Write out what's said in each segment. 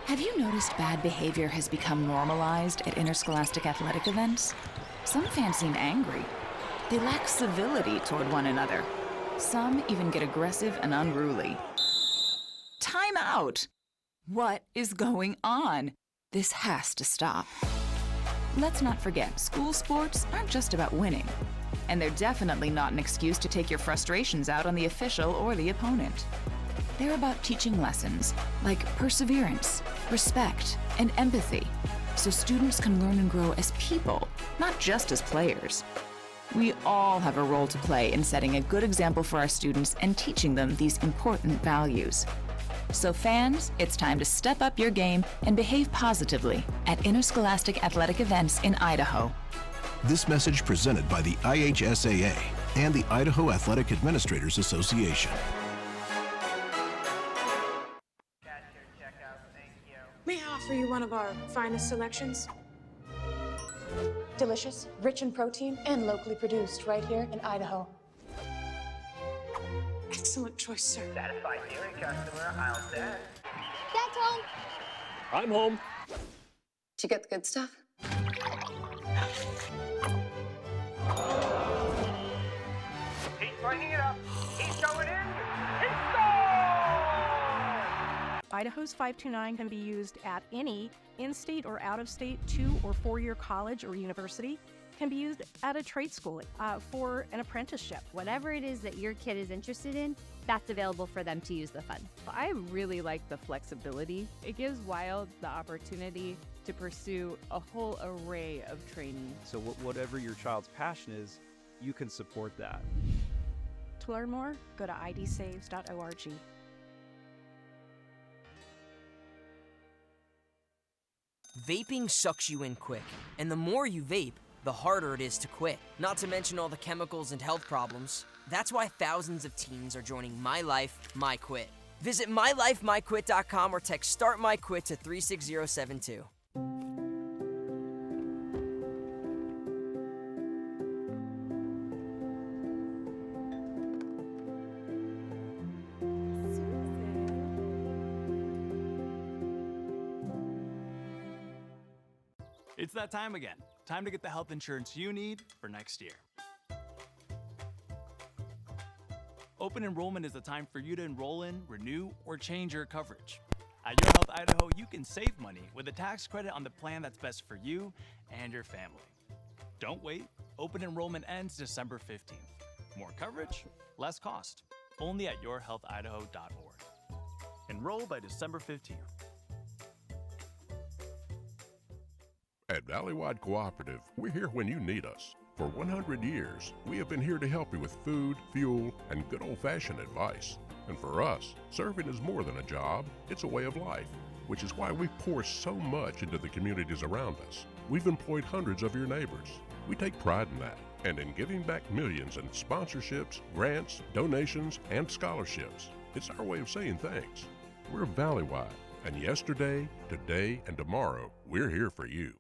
Have you noticed bad behavior has become normalized at interscholastic athletic events? Some fans seem angry. They lack civility toward one another. Some even get aggressive and unruly. Time out! What is going on? This has to stop. Let's not forget, school sports aren't just about winning. And they're definitely not an excuse to take your frustrations out on the official or the opponent. They're about teaching lessons like perseverance, respect, and empathy, so students can learn and grow as people, not just as players. We all have a role to play in setting a good example for our students and teaching them these important values. So fans, it's time to step up your game and behave positively at interscholastic athletic events in Idaho. This message presented by the IHSAA and the Idaho Athletic Administrators Association. May I offer you one of our finest selections? Delicious, rich in protein, and locally produced right here in Idaho. Excellent choice, sir. Satisfied Deary customer, aisle 10. Dad's home. I'm home. Did you get the good stuff? He's bringing it up. He's going in. He scored! Idaho's 529 can be used at any in-state or out-of-state 2- or 4-year college or university. Can be used at a trade school for an apprenticeship. Whatever it is that your kid is interested in, that's available for them to use the fund. I really like the flexibility. It gives Wild the opportunity to pursue a whole array of training. So whatever your child's passion is, you can support that. To learn more, go to idsaves.org. Vaping sucks you in quick, and the more you vape, the harder it is to quit. Not to mention all the chemicals and health problems. That's why thousands of teens are joining My Life, My Quit. Visit mylifemyquit.com or text Start My Quit to 36072. It's that time again. Time to get the health insurance you need for next year. Open enrollment is the time for you to enroll in, renew, or change your coverage. At Your Health Idaho, you can save money with a tax credit on the plan that's best for you and your family. Don't wait. Open enrollment ends December 15th. More coverage, less cost. Only at yourhealthidaho.org. Enroll by December 15th. At Valleywide Cooperative, we're here when you need us. For 100 years, we have been here to help you with food, fuel, and good old-fashioned advice. And for us, serving is more than a job, it's a way of life, which is why we pour so much into the communities around us. We've employed hundreds of your neighbors. We take pride in that, and in giving back millions in sponsorships, grants, donations, and scholarships. It's our way of saying thanks. We're Valleywide, and yesterday, today, and tomorrow, we're here for you.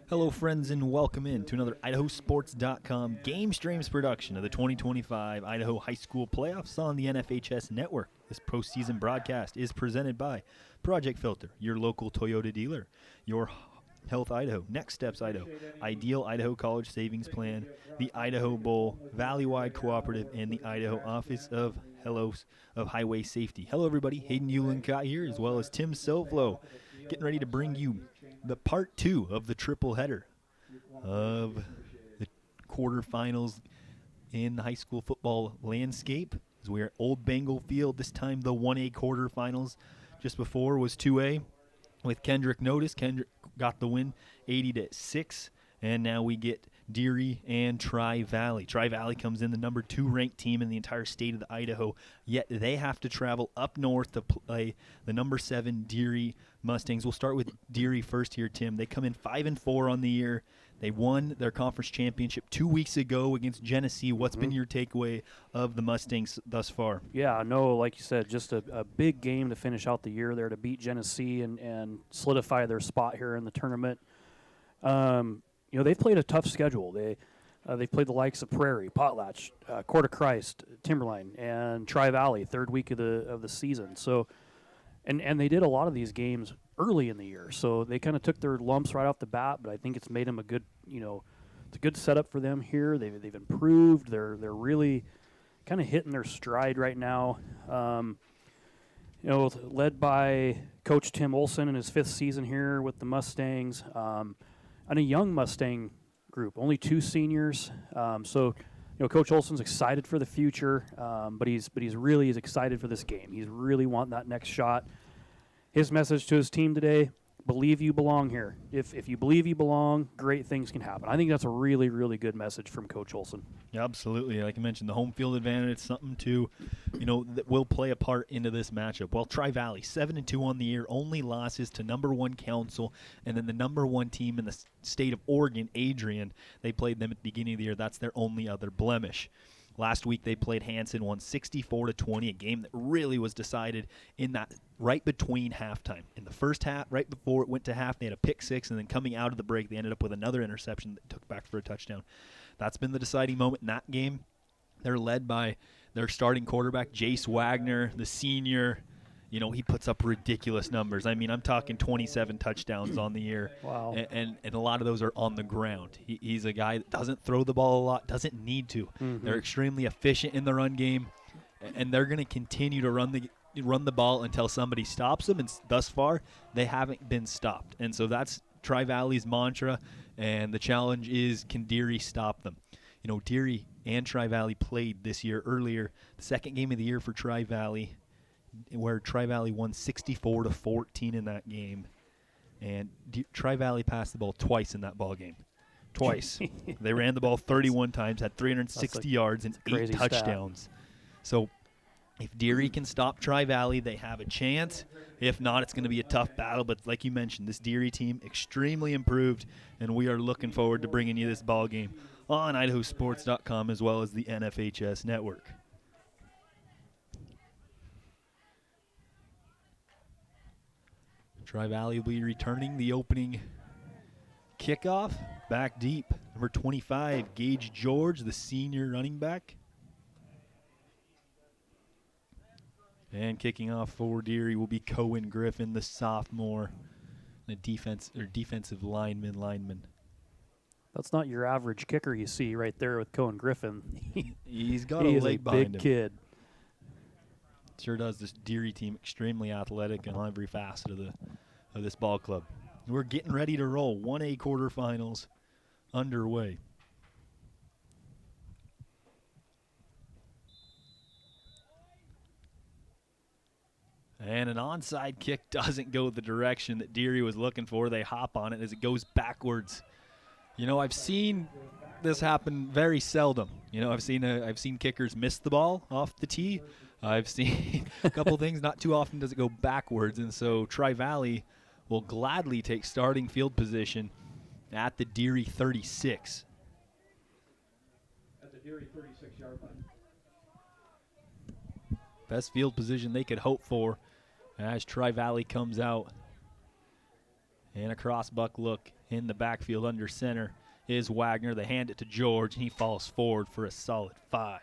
Hello friends and welcome in to another IdahoSports.com GameStreams production of the 2025 Idaho High School Playoffs on the NFHS Network. This postseason broadcast is presented by Project Filter, your local Toyota dealer, Your Health Idaho, Next Steps Idaho, Ideal Idaho College Savings Plan, the Idaho Bowl, Valleywide Cooperative, and the Idaho Office of Highway Safety. Hello everybody, Hayden Eulencott here, as well as Tim Silvlo, getting ready to bring you the part 2 of the triple header of the quarterfinals in the high school football landscape. As we're at Old Bengal Field, this time the 1A quarterfinals. Just before was 2A with Kendrick Notice. Kendrick got the win 80-6, and now we get Deary and Tri-Valley. Tri-Valley comes in the number 2 ranked team in the entire state of Idaho, yet they have to travel up north to play the number 7 Deary Mustangs. We'll start with Deary first here, Tim. They come in 5-4 on the year. They won their conference championship 2 weeks ago against Genesee. What's been your takeaway of the Mustangs thus far? Yeah, no, like you said, just a big game to finish out the year there to beat Genesee and solidify their spot here in the tournament. they've played a tough schedule. They've played the likes of Prairie, Potlatch, Court of Christ, Timberline, and Tri-Valley, third week of the season. So, and they did a lot of these games early in the year. So they kind of took their lumps right off the bat, but I think it's made them a good, it's a good setup for them here. They've improved. They're really kind of hitting their stride right now. Led by Coach Tim Olson in his 5th season here with the Mustangs, and a young Mustang group, only 2 seniors. So Coach Olson's excited for the future, but he's really excited for this game. He's really wanting that next shot. His message to his team today: believe you belong here. If you believe you belong, great things can happen. I think that's a really, really good message from Coach Olson. Yeah, absolutely. Like I mentioned, the home field advantage is something to, that will play a part into this matchup. Well, Tri-Valley, 7-2 on the year, only losses to number 1 Council, and then the number 1 team in the state of Oregon, Adrian. They played them at the beginning of the year. That's their only other blemish. Last week they played Hanson, won 64-20, a game that really was decided in that right between halftime. In the first half, right before it went to half, they had a pick 6, and then coming out of the break, they ended up with another interception that took back for a touchdown. That's been the deciding moment in that game. They're led by their starting quarterback, Jace Wagner, the senior. He puts up ridiculous numbers. I mean, I'm talking 27 touchdowns on the year. Wow. And a lot of those are on the ground. He's a guy that doesn't throw the ball a lot, doesn't need to. Mm-hmm. They're extremely efficient in the run game, and they're going to continue to run the ball until somebody stops them, and thus far, they haven't been stopped. And so that's Tri-Valley's mantra, and the challenge is, can Deary stop them? Deary and Tri-Valley played this year earlier, the second game of the year for Tri-Valley, where Tri-Valley won 64-14 in that game, and Tri-Valley passed the ball twice in that ball game. Twice. They ran the ball 31 times, had 360 yards and 8 touchdowns. Stat. So if Deary can stop Tri-Valley, they have a chance. If not, it's going to be a tough battle. But like you mentioned, this Deary team extremely improved, and we are looking forward to bringing you this ball game on IdahoSports.com as well as the NFHS network. Tri-Valley will be returning the opening kickoff back deep. Number 25, Gage George, the senior running back. And kicking off for Deary will be Cohen Griffin, the sophomore, the defensive lineman. That's not your average kicker you see right there with Cohen Griffin. He's got a leg behind him. Big kid. Sure does. This Deary team extremely athletic in every facet of this ball club. We're getting ready to roll. 1A quarterfinals underway. And an onside kick doesn't go the direction that Deary was looking for. They hop on it as it goes backwards. I've seen this happen very seldom. I've seen kickers miss the ball off the tee. I've seen a couple things. Not too often does it go backwards, and so Tri-Valley will gladly take starting field position at the Deary 36. At the Deary 36-yard line. Best field position they could hope for as Tri-Valley comes out. And a cross-buck look in the backfield under center is Wagner. They hand it to George, and he falls forward for a solid 5.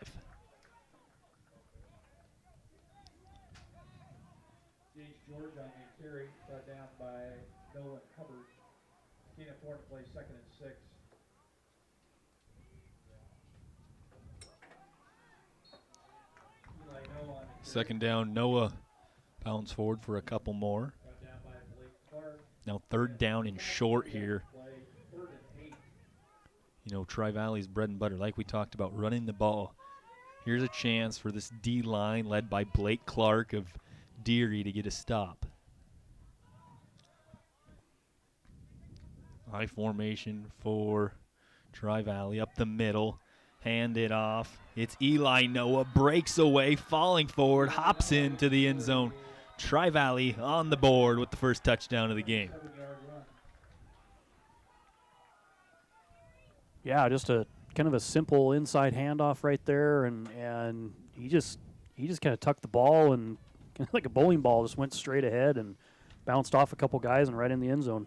George on the carry, brought down by Noah Hubbard. Keenan Ford plays 2nd and 6. Second down, Noah pounds forward for a couple more. Now 3rd down and short here. Tri-Valley's bread and butter, like we talked about, running the ball. Here's a chance for this D-line led by Blake Clark of Deary to get a stop. High formation for Tri-Valley up the middle. Hand it off. It's Eli Noah. Breaks away, falling forward, hops into the end zone. Tri-Valley on the board with the first touchdown of the game. Yeah, just a kind of a simple inside handoff right there, and he just kind of tucked the ball and kind of like a bowling ball just went straight ahead and bounced off a couple guys and right in the end zone.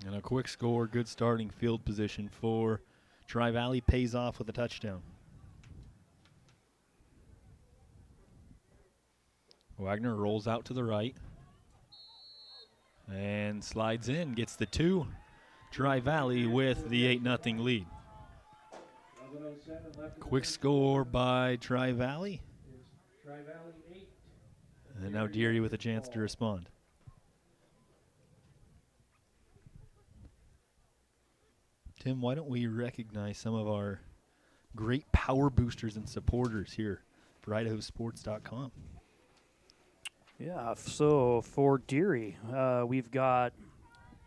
And a quick score, good starting field position for Tri-Valley, pays off with a touchdown. Wagner rolls out to the right and slides in, gets the 2. Tri-Valley with the 8-0 lead. Quick score by Tri-Valley. And now Deary with a chance to respond. Tim, why don't we recognize some of our great power boosters and supporters here for IdahoSports.com? Yeah, so for Deary, we've got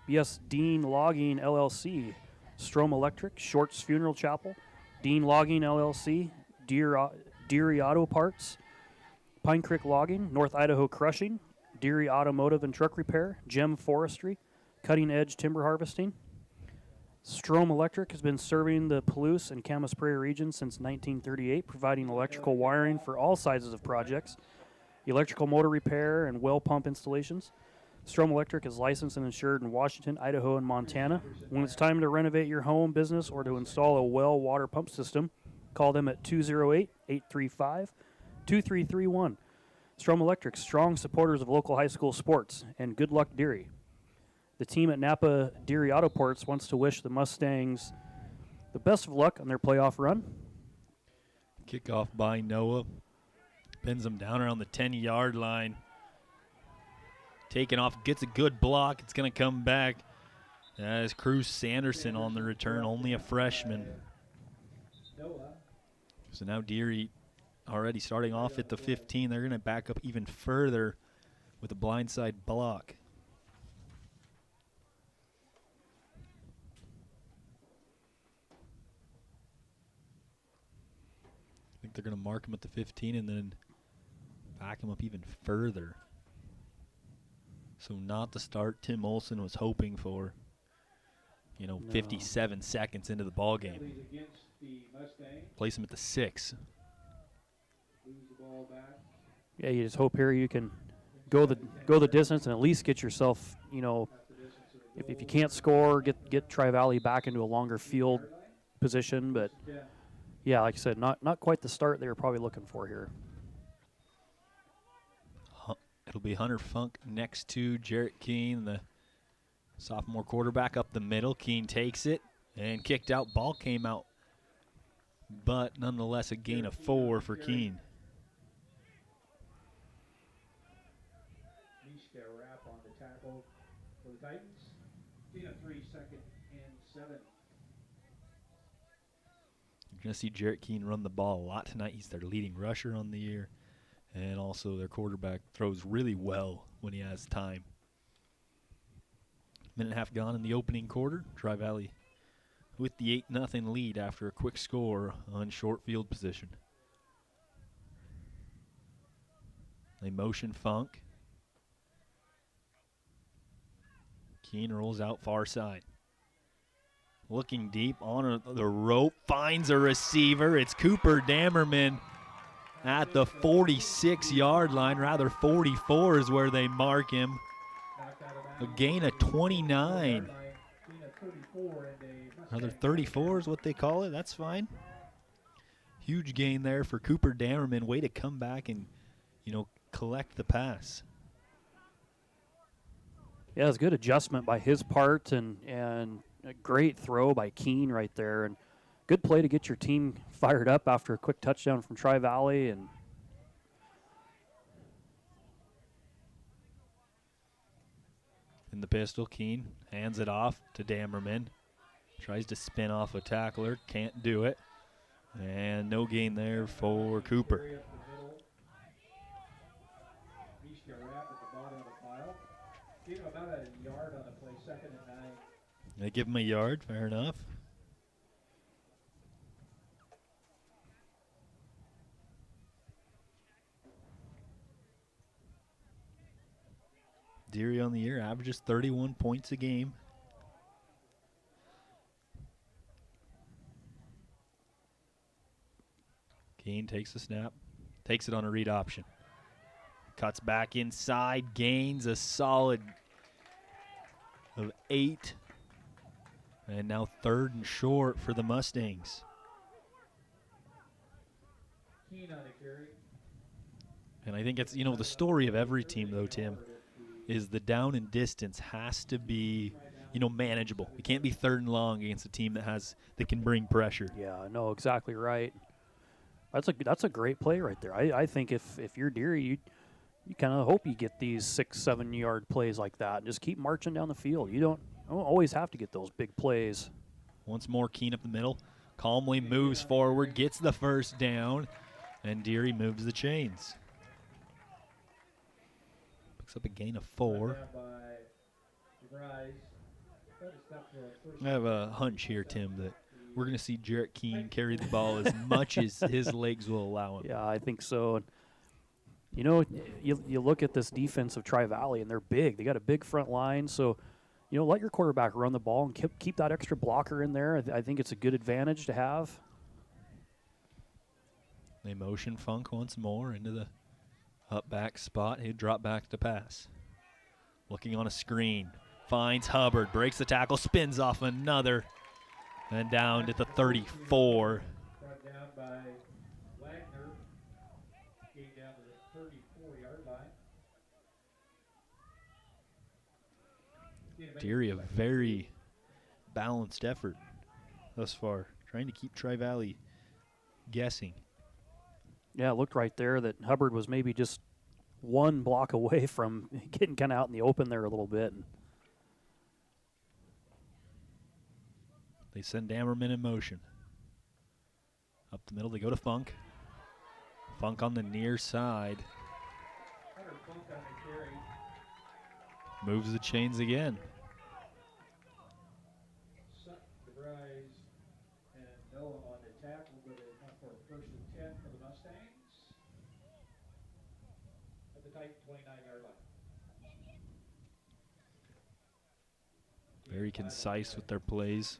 BS Dean Logging LLC, Strom Electric, Shorts Funeral Chapel, Dean Logging LLC, Deary Auto Parts, Pine Creek Logging, North Idaho Crushing, Deary Automotive and Truck Repair, Gem Forestry, Cutting Edge Timber Harvesting. Strom Electric has been serving the Palouse and Camas Prairie region since 1938, providing electrical wiring for all sizes of projects, electrical motor repair, and well pump installations. Strom Electric is licensed and insured in Washington, Idaho, and Montana. When it's time to renovate your home, business, or to install a well water pump system, call them at 208-835-2331. Strom Electric, strong supporters of local high school sports, and good luck, Deary. The team at Napa Deary Auto Parts wants to wish the Mustangs the best of luck on their playoff run. Kickoff by Noah. Pins them down around the 10-yard line. Taken off, gets a good block. It's going to come back as Cruz Sanderson on the return, only a freshman. So now Deary already starting off at the 15. They're going to back up even further with a blindside block. I think they're going to mark him at the 15 and then back him up even further. So not the start Tim Olson was hoping for, 57 seconds into the ball game. Place him at the 6. Yeah, you just hope here you can go the distance and at least get yourself, if you can't score, get Tri-Valley back into a longer field position. But yeah, like I said, not quite the start they were probably looking for here. It'll be Hunter Funk next to Jarrett Keene, the sophomore quarterback, up the middle. Keene takes it and kicked out. Ball came out, but nonetheless a gain of 4 for Keene. Mishka wrap on the tackle for the Titans. Gain of 3, 2nd and 7. You're going to see Jarrett Keene run the ball a lot tonight. He's their leading rusher on the year. And also their quarterback throws really well when he has time. Minute and a half gone in the opening quarter. Tri-Valley with the 8-0 lead after a quick score on short field position. They motion Funk. Keene rolls out far side. Looking deep on the rope. Finds a receiver. It's Cooper Dammerman at the 46-yard line, rather 44 is where they mark him. A gain of 29. Another 34 is what they call it. That's fine. Huge gain there for Cooper Dammerman. Way to come back and, collect the pass. Yeah, it's a good adjustment by his part and a great throw by Keene right there. And good play to get your team fired up after a quick touchdown from Tri-Valley. And in the pistol, Keene hands it off to Dammerman. Tries to spin off a tackler, can't do it. And no gain there for Cooper. Mishka wrap at the bottom of the pile. Gave him about a yard on the play, 2nd and 9. They give him a yard, fair enough. Deary on the year averages 31 points a game. Keene takes the snap, takes it on a read option. Cuts back inside, gains a solid of 8 And now 3rd and short for the Mustangs. Keen on the carry. And I think it's, the story of every team, though, Tim, is the down and distance has to be, manageable. It can't be 3rd and long against a team that can bring pressure. Yeah, no, exactly right. That's a great play right there. I think if you're Deary, you kind of hope you get these 6-7 yard plays like that and just keep marching down the field. You don't always have to get those big plays. Once more, Keene up the middle, calmly moves forward, gets the first down, and Deary moves the chains. Picks up a gain of 4. I have a hunch here, Tim, that we're going to see Jarrett Keene carry the ball as much as his legs will allow him. Yeah, I think so. And, you look at this defense of Tri-Valley, and they're big. They got a big front line. So, let your quarterback run the ball and keep that extra blocker in there. I think it's a good advantage to have. They motion Funk once more into the up back spot. He'd drop back to pass. Looking on a screen. Finds Hubbard. Breaks the tackle. Spins off another. And down to the 34. Brought down by Wagner. Came down to the 34-yard line. Deary, a very balanced effort thus far. Trying to keep Tri-Valley guessing. Yeah, it looked right there that Hubbard was maybe just one block away from getting kind of out in the open there a little bit. They send Ammerman in motion. Up the middle, they go to Funk. Funk on the near side. Moves the chains again. DeVries and Noah on the tackle, but it's not for 1st and 10 for the Mustangs. At the tight 29-yard line. Very concise with their plays.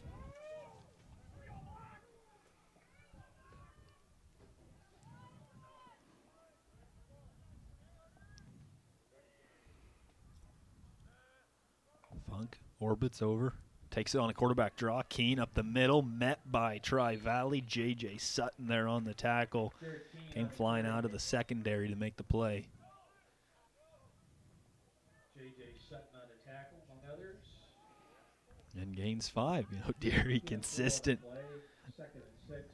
Funk orbits over, takes it on a quarterback draw. Keene up the middle, met by Tri-Valley. J.J. Sutton there on the tackle. Came flying out of the secondary to make the play. J.J. Sutton on the tackle, among others. And gains 5. Deary consistent.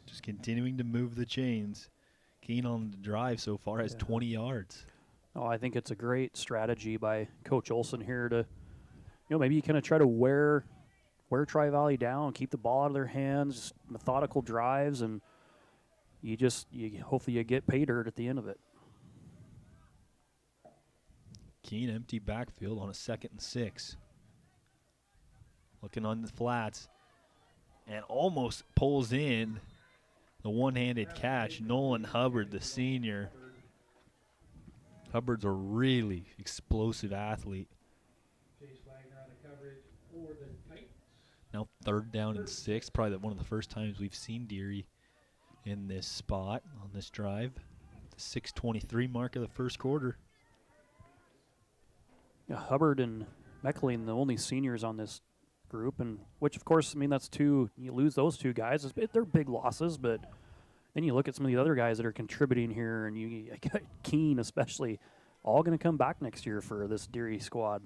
Just continuing to move the chains. Keene on the drive so far has 20 yards. Oh, I think it's a great strategy by Coach Olson here to, maybe you kind of try to wear Tri-Valley down, keep the ball out of their hands, just methodical drives, and hopefully you get pay dirt at the end of it. Keene empty backfield on a 2nd and 6. Looking on the flats and almost pulls in the one-handed catch. Nolan Hubbard, the senior. Hubbard's a really explosive athlete. Now 3rd down and 6. Probably one of the first times we've seen Deary in this spot on this drive. The 6:23 mark of the first quarter. Yeah, Hubbard and Meckling, the only seniors on this group, and which of course, that's 2. You lose those 2 guys. They're big losses, but then you look at some of the other guys that are contributing here, and you got Keene especially, all going to come back next year for this Deary squad.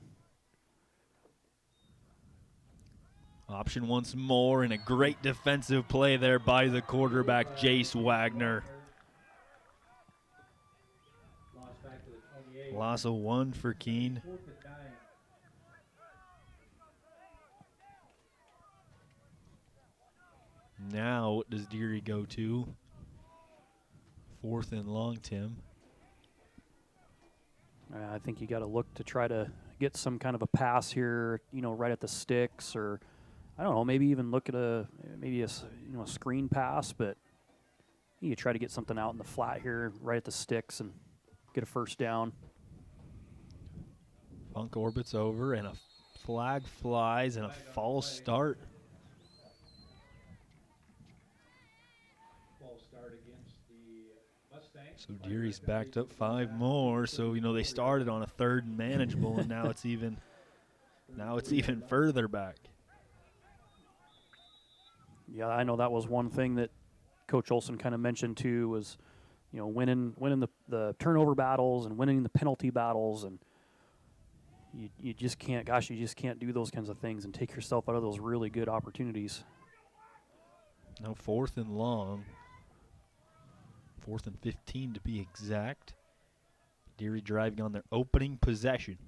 Option once more, and a great defensive play there by the quarterback, Jace Wagner. Loss of 1 for Keene. Now, what does Deary go to? 4th and long, Tim. I think you got to look to try to get some kind of a pass here, right at the sticks, or I don't know, maybe even look at a screen pass, but you try to get something out in the flat here, right at the sticks, and get a first down. Funk orbits over, and a flag flies, and a false start. So Deary's backed up 5 more. So they started on a 3rd and manageable, and now it's even further back. Yeah, I know that was one thing that Coach Olson kind of mentioned too, was, winning the turnover battles and winning the penalty battles, and you just can't do those kinds of things and take yourself out of those really good opportunities. Now 4th and long. 4th and 15 to be exact. Deary driving on their opening possession.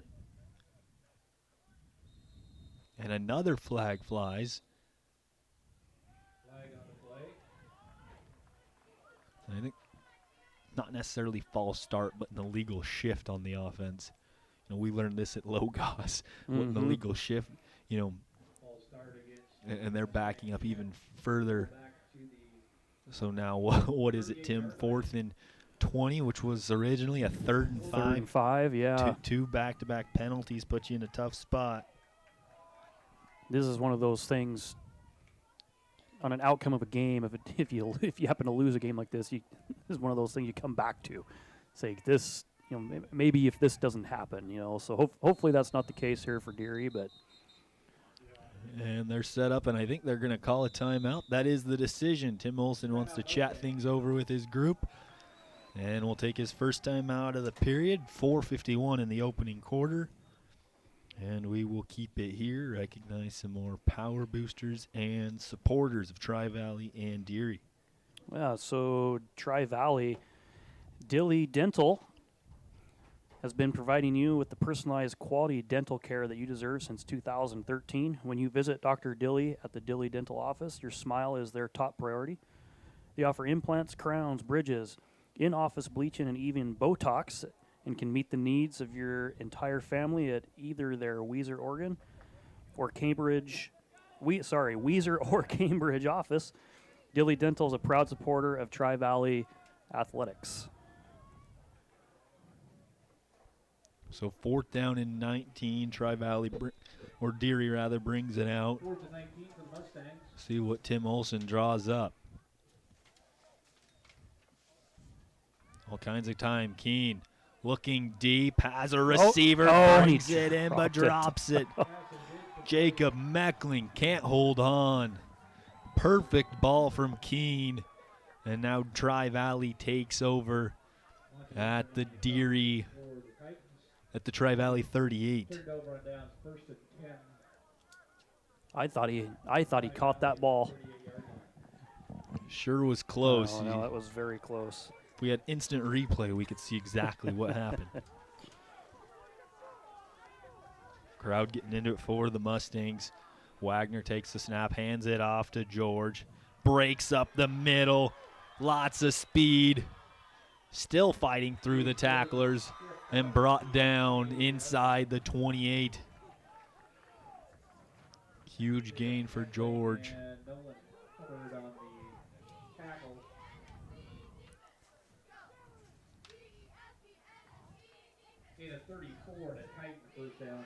And another flag flies. Flag on the play. I think not necessarily false start, but an illegal shift on the offense. We learned this at Logos. An illegal shift, False start against and they're backing up even further. So now what is it, Tim? 4th and 20, which was originally a 3rd and 5. 3rd and 5, yeah. Two back-to-back penalties put you in a tough spot. This is one of those things on an outcome of a game. If you happen to lose a game like this, this is one of those things you come back to. Say this, maybe if this doesn't happen, So hopefully that's not the case here for Deary, but. And they're set up, and I think they're going to call a timeout. That is the decision. Tim Olson wants to chat things over with his group, and will take his first time out of the period. 4:51 in the opening quarter. And we will keep it here. Recognize some more power boosters and supporters of Tri-Valley and Deary. Yeah, so Tri-Valley, Dilly Dental has been providing you with the personalized quality dental care that you deserve since 2013. When you visit Dr. Dilly at the Dilly Dental office, your smile is their top priority. They offer implants, crowns, bridges, in-office bleaching, and even Botox, and can meet the needs of your entire family at either their Weiser, Oregon, or Weiser or Cambridge office. Dilly Dental is a proud supporter of Tri-Valley athletics. So 4th down and 19, Tri-Valley, or Deary rather, brings it out. 4th and 19 for the Mustangs. See what Tim Olson draws up. All kinds of time. Keene looking deep, has a receiver, brings it in, but drops it. Jacob Meckling can't hold on. Perfect ball from Keene. And now Tri-Valley takes over at the Deary, at the Tri-Valley 38. Turned over on downs, 1st and 10. I thought he caught that ball. Sure was close. Oh, no, that was very close. If we had instant replay, we could see exactly what happened. Crowd getting into it for the Mustangs. Wagner takes the snap, hands it off to George. Breaks up the middle. Lots of speed. Still fighting through the tacklers and brought down inside the 28. Huge gain for George. And Nolan covered on the tackle. Gain of 34 and a Titan first down.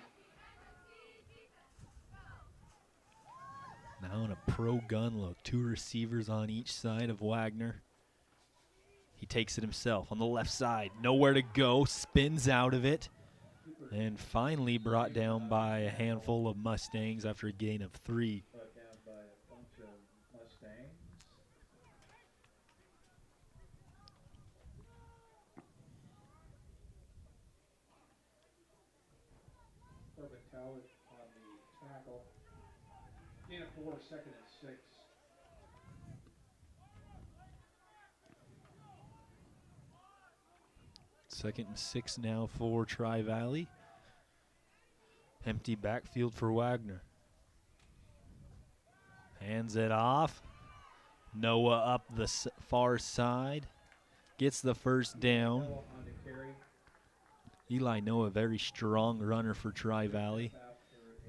Now in a pro gun look, 2 receivers on each side of Wagner. He takes it himself on the left side, nowhere to go, spins out of it, and finally brought down by a handful of Mustangs after a gain of 3. Brought down by a bunch of Mustangs. Corbin Talbot on the tackle. Gain of 4, 2nd and 6. Second and 6 now for Tri-Valley. Empty backfield for Wagner. Hands it off. Noah up the far side. Gets the first down. Eli Noah, very strong runner for Tri-Valley.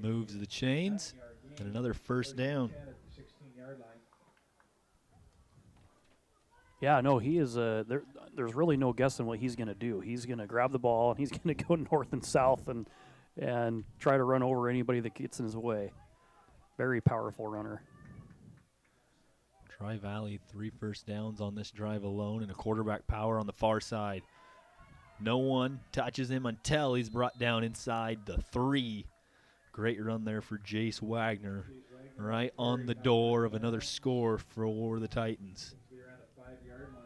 Moves the chains. And another first down. Yeah, no, he is. There's really no guessing what he's going to do. He's going to grab the ball and he's going to go north and south and try to run over anybody that gets in his way. Very powerful runner. Tri-Valley 3 first downs on this drive alone, and a quarterback power on the far side. No one touches him until he's brought down inside the 3. Great run there for Jace Wagner, right on the door of another score for the Titans. Be around a 5-yard line.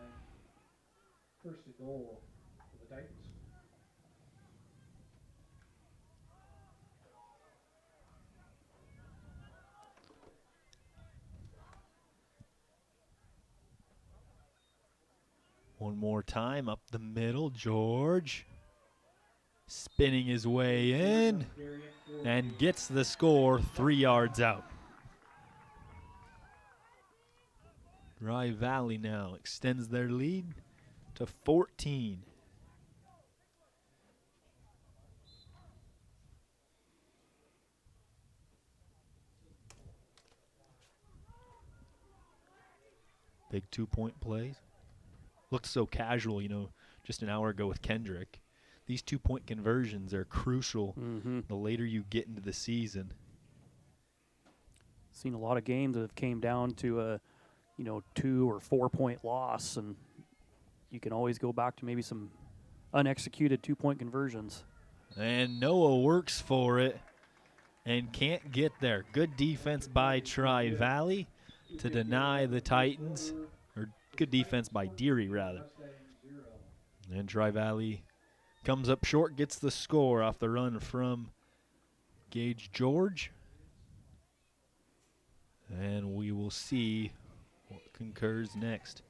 First and goal for the Titans. One more time up the middle, George. Spinning his way in and gets the score 3 yards out. Dry Valley now extends their lead to 14. Big 2-point plays. Looked so casual, just an hour ago with Kendrick. These 2-point conversions are crucial the later you get into the season. Seen a lot of games that have came down to a 2 or 4 point loss, and you can always go back to maybe some unexecuted 2-point conversions. And Noah works for it and can't get there. Good defense by Tri-Valley to deny the Titans, or good defense by Deary, rather. And Tri-Valley comes up short, gets the score off the run from Gage George. And we will see what concurs next.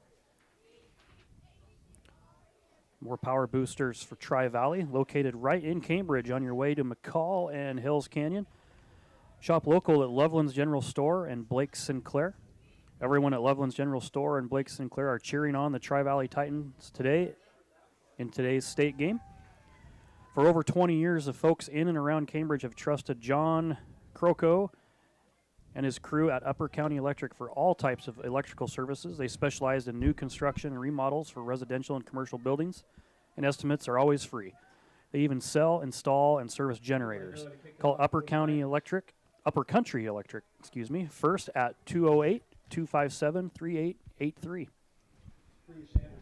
More power boosters for Tri-Valley, located right in Cambridge on your way to McCall and Hills Canyon. Shop local at Loveland's General Store and Blake Sinclair. Everyone at Loveland's General Store and Blake Sinclair are cheering on the Tri-Valley Titans today in today's state game. For over 20 years, the folks in and around Cambridge have trusted John Croco and his crew at Upper County Electric for all types of electrical services. They specialize in new construction and remodels for residential and commercial buildings, and estimates are always free. They even sell, install, and service generators. Call Upper Country Electric, first at 208-257-3883.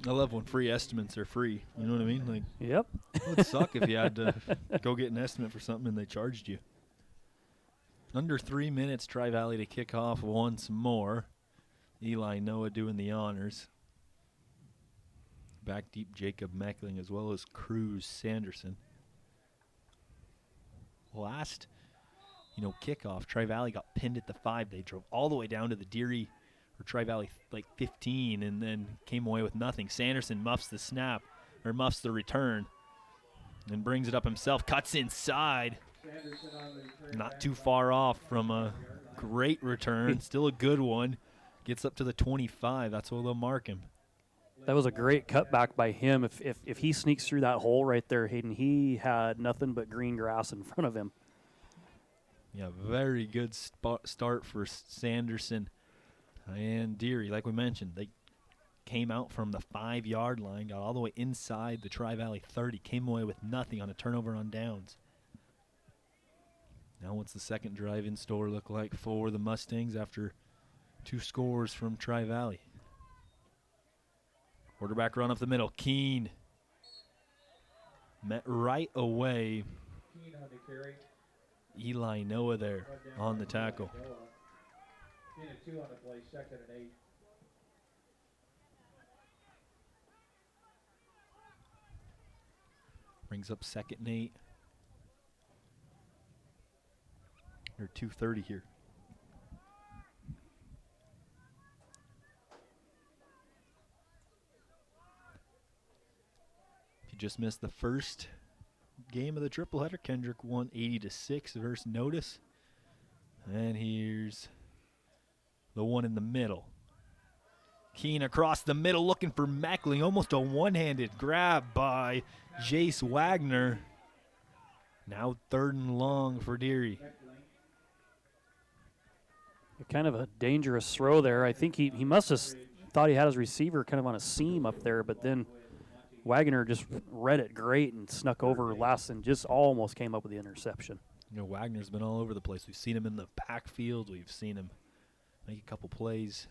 I love when free estimates are free. You know what I mean? Like, yep. It would suck if you had to go get an estimate for something and they charged you. Under 3 minutes, Tri-Valley to kick off once more. Eli Noah doing the honors. Back deep, Jacob Meckling, as well as Cruz Sanderson. Last, kickoff, Tri-Valley got pinned at the 5. They drove all the way down to the Deary, or Tri-Valley, 15, and then came away with nothing. Sanderson muffs the snap, or muffs the return, and brings it up himself, cuts inside. Not too far off from a great return. Still a good one. Gets up to the 25. That's where they'll mark him. That was a great cutback by him. If he sneaks through that hole right there, Hayden, he had nothing but green grass in front of him. Yeah, very good start for Sanderson and Deary. Like we mentioned, they came out from the 5-yard line, got all the way inside the Tri-Valley 30, came away with nothing on a turnover on downs. Now what's the second drive in store look like for the Mustangs after 2 scores from Tri-Valley? Quarterback run up the middle. Keene met right away. Eli Noah there on the tackle. In a 2 on the play, 2nd and 8. Brings up 2nd and 8. Or 2:30 here. If you just missed the first game of the tripleheader, Kendrick won 80-6 versus Notice. And here's the one in the middle. Keene across the middle looking for Meckling. Almost a one-handed grab by Jace Wagner. Now 3rd and long for Deary. Kind of a dangerous throw there. I think he must have thought he had his receiver kind of on a seam up there, but then Wagner just read it great and snuck over last and just almost came up with the interception. Wagner's been all over the place. We've seen him in the backfield. We've seen him make a couple plays.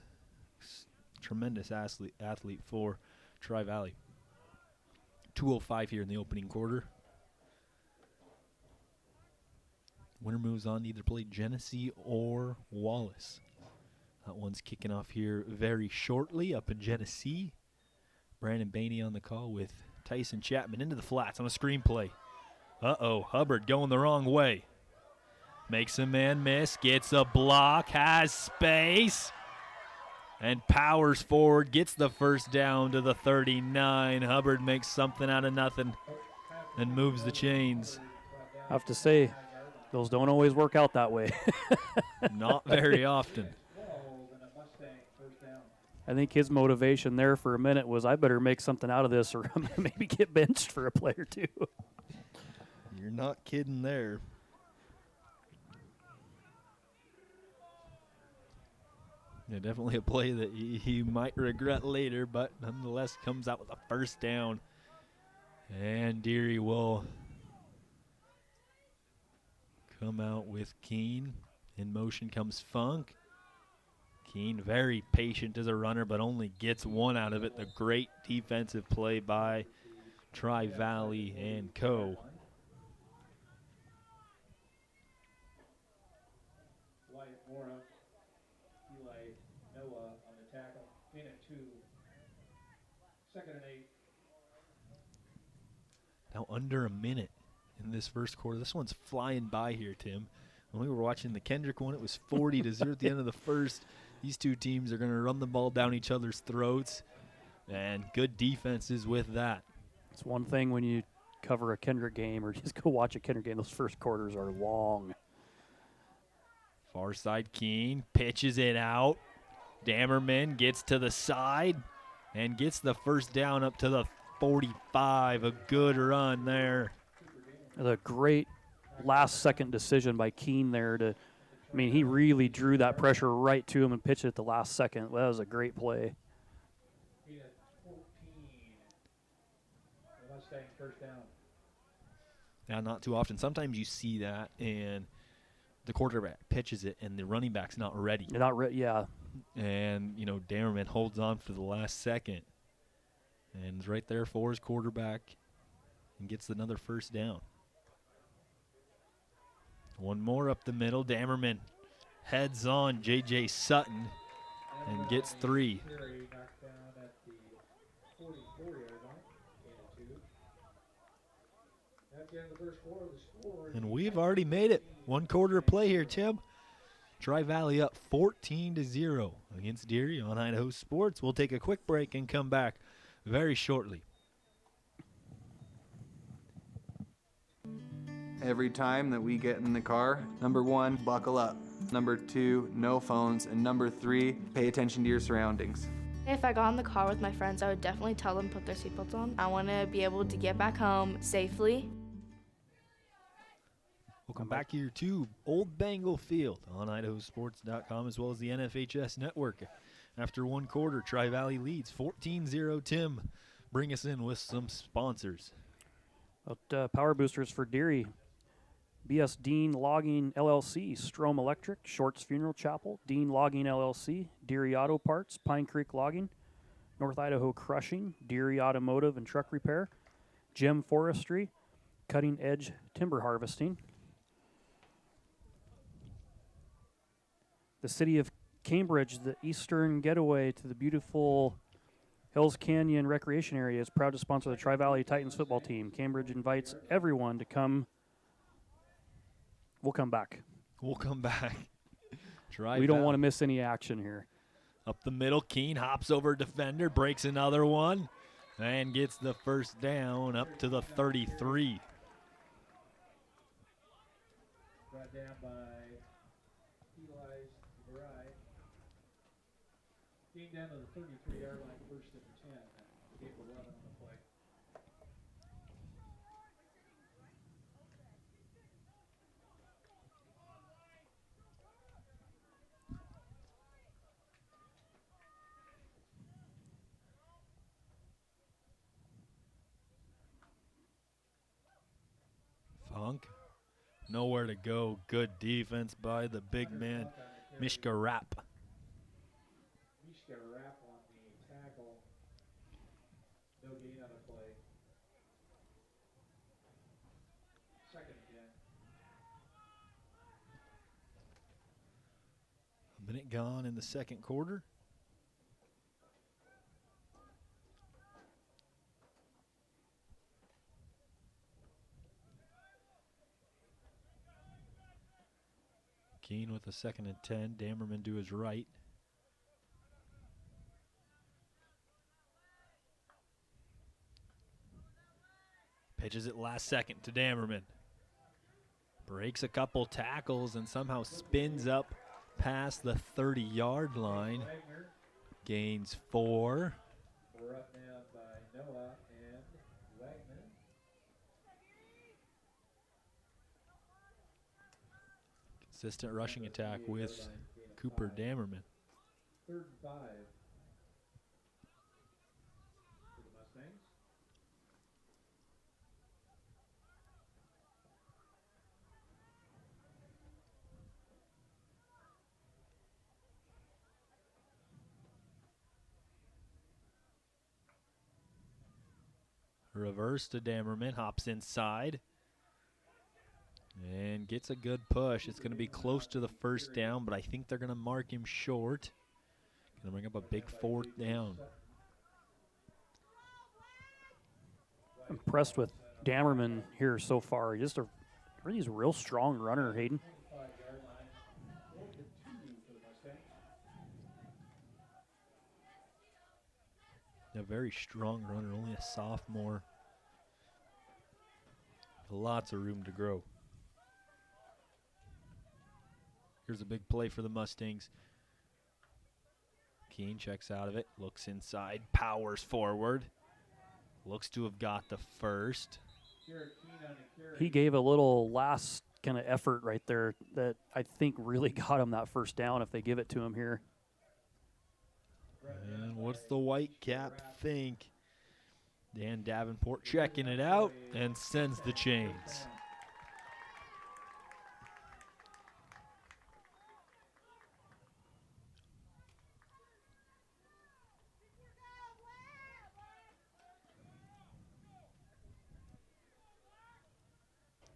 Tremendous athlete for Tri-Valley. 2:05 here in the opening quarter. Winner moves on to either play Genesee or Wallace. That one's kicking off here very shortly up in Genesee. Brandon Bainey on the call with Tyson Chapman into the flats on a screenplay. Uh-oh, Hubbard going the wrong way. Makes a man miss, gets a block, has space, and powers forward, gets the first down to the 39. Hubbard makes something out of nothing and moves the chains. I have to say, those don't always work out that way. Not very often. I think his motivation there for a minute was, I better make something out of this or I'm going to maybe get benched for a play or two. You're not kidding there. Yeah, definitely a play that he might regret later, but nonetheless comes out with a first down. And Deary will come out with Keene. In motion comes Funk. Keene very patient as a runner, but only gets one out of it. The great defensive play by Tri-Valley and Co. Wyatt Mora, Eli Noah on the tackle. In at 2. 2nd and 8. Now under a minute in this first quarter. This one's flying by here, Tim. When we were watching the Kendrick one, it was 40-0 at the end of the first. These two teams are going to run the ball down each other's throats, and good defenses with that. It's one thing when you cover a Kendrick game or just go watch a Kendrick game, those first quarters are long. Far side Keene pitches it out. Dammerman gets to the side and gets the first down up to the 45. A good run there. A great last-second decision by Keene there to, I mean, he really drew that pressure right to him and pitched it at the last second. Well, that was a great play. He had 14. The Mustangs first down. Now, not too often. Sometimes you see that, and the quarterback pitches it, and the running back's not ready. You're not ready, yeah. And, you know, Dammerman holds on for the last second and is right there for his quarterback and gets another first down. One more up the middle. Dammerman heads on J.J. Sutton and gets 3. Deary knocked down at the 44-yard line. In at 2. At the end of the first quarter, the score. And we've already made it. One quarter of play here, Tim. Tri-Valley up 14-0 against Deary on Idaho Sports. We'll take a quick break and come back very shortly. Every time that we get in the car, number 1, buckle up. Number 2, no phones. And number 3, pay attention to your surroundings. If I got in the car with my friends, I would definitely tell them to put their seatbelts on. I want to be able to get back home safely. Welcome back here to Old Bengal Field on IdahoSports.com as well as the NFHS Network. After one quarter, Tri-Valley leads 14-0. Tim, bring us in with some sponsors. Power boosters for Deary. B.S. Dean Logging LLC, Strom Electric, Shorts Funeral Chapel, Dean Logging LLC, Deary Auto Parts, Pine Creek Logging, North Idaho Crushing, Deary Automotive and Truck Repair, Gem Forestry, Cutting Edge Timber Harvesting, the City of Cambridge, the Eastern Getaway to the beautiful Hills Canyon Recreation Area, is proud to sponsor the Tri-Valley Titans football team. Cambridge invites everyone to come. We'll come back. We'll come back. We don't want to miss any action here. Up the middle, Keene hops over defender, breaks another one, and gets the first down up to the 33. Brought down by Eli Deary. Came down to the 33-yard line, first and 10. Gave 11 on the play. Funk, nowhere to go. Good defense by the big man, Mishka Rapp. Mishka Rapp on the tackle. No gain on the play. 2nd and 10. Minute gone in the second quarter. Keene with a 2nd and 10. Damerman to his right. Pitches it last second to Damerman. Breaks a couple tackles and somehow spins up past the 30-yard line. Gains 4. We're up now by Noah and Wagner. Consistent rushing attack with Cooper Damerman. 3rd and 5 for the Mustangs. Reverse to Damerman, hops inside and gets a good push. It's going to be close to the 1st down, but I think they're going to mark him short. Going to bring up a big 4th down. Impressed with Damerman here so far. Just a really real strong runner, Hayden. A very strong runner, only a sophomore. Lots of room to grow. Here's a big play for the Mustangs. Keene checks out of it, looks inside, powers forward. Looks to have got the 1st. He gave a little last kind of effort right there that I think really got him that 1st down if they give it to him here. And what's the white cap think? Dan Davenport checking it out and sends the chains.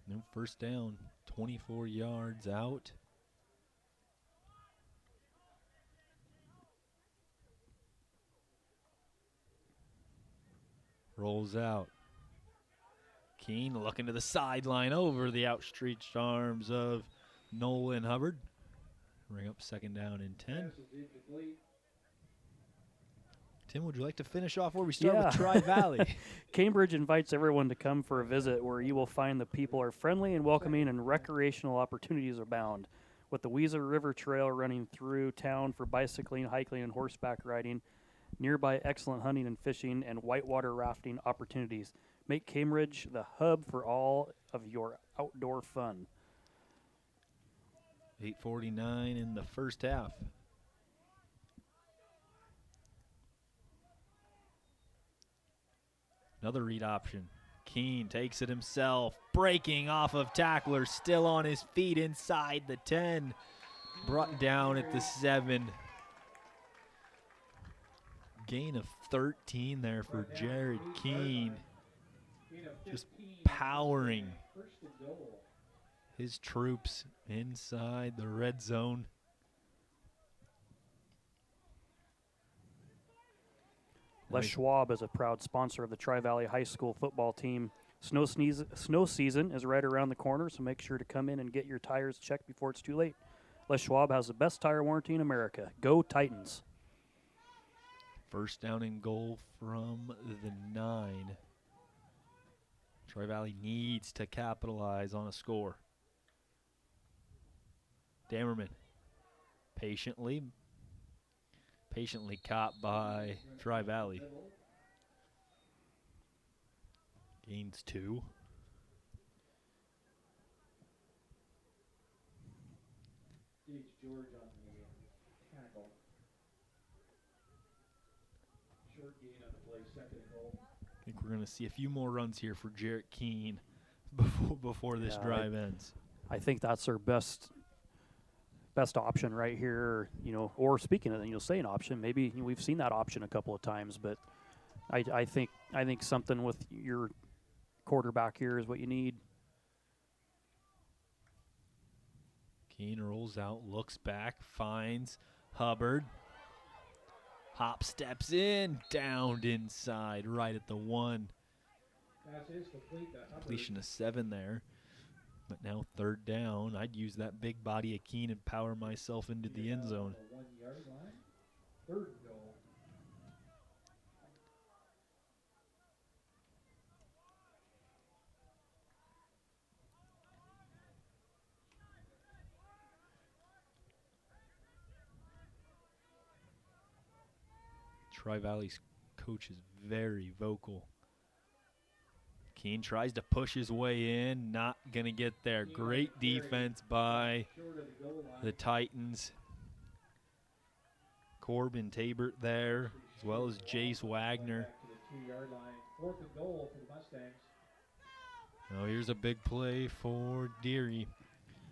No 1st down, 24 yards out. Rolls out. Keene looking to the sideline over the outstretched arms of Nolan Hubbard. Bring up 2nd down and 10. Tim, would you like to finish off where we start with Tri-Valley? Cambridge invites everyone to come for a visit where you will find the people are friendly and welcoming and recreational opportunities abound. With the Weezer River Trail running through town for bicycling, hiking, and horseback riding, nearby excellent hunting and fishing, and whitewater rafting opportunities. Make Cambridge the hub for all of your outdoor fun. 8:49 in the 1st half. Another read option. Keene takes it himself, breaking off of tackler, still on his feet inside the 10. Brought down at the 7. Gain of 13 there for Jared Keene. Just powering his troops inside the red zone. Les Schwab is a proud sponsor of the Tri-Valley High School football team. Snow season is right around the corner, so make sure to come in and get your tires checked before it's too late. Les Schwab has the best tire warranty in America. Go Titans. 1st down and goal from the 9. Tri-Valley needs to capitalize on a score. Damerman patiently caught by Tri-Valley. Gains 2. George on the tackle. Short gain on the play, 2nd and goal. I think we're going to see a few more runs here for Jarrett Keene before this drive ends. I think that's their best option right here, or speaking of, say an option, maybe we've seen that option a couple of times, but I think something with your quarterback here is what you need. Keene rolls out, looks back, finds Hubbard. Hop steps in, downed inside, right at the 1. Pass is complete to Hubbard. Completion of 7 there. But now 3rd down. I'd use that big body of Keene and power myself into the end zone. 1 yard line. 3rd and goal. Tri-Valley's coach is very vocal. Keene tries to push his way in, not going to get there. Great defense by the Titans. Corbin Tabert there, as well as Jace Wagner. Back to the 2 yard line. 4th and goal for the Mustangs. Now here's a big play for Deary.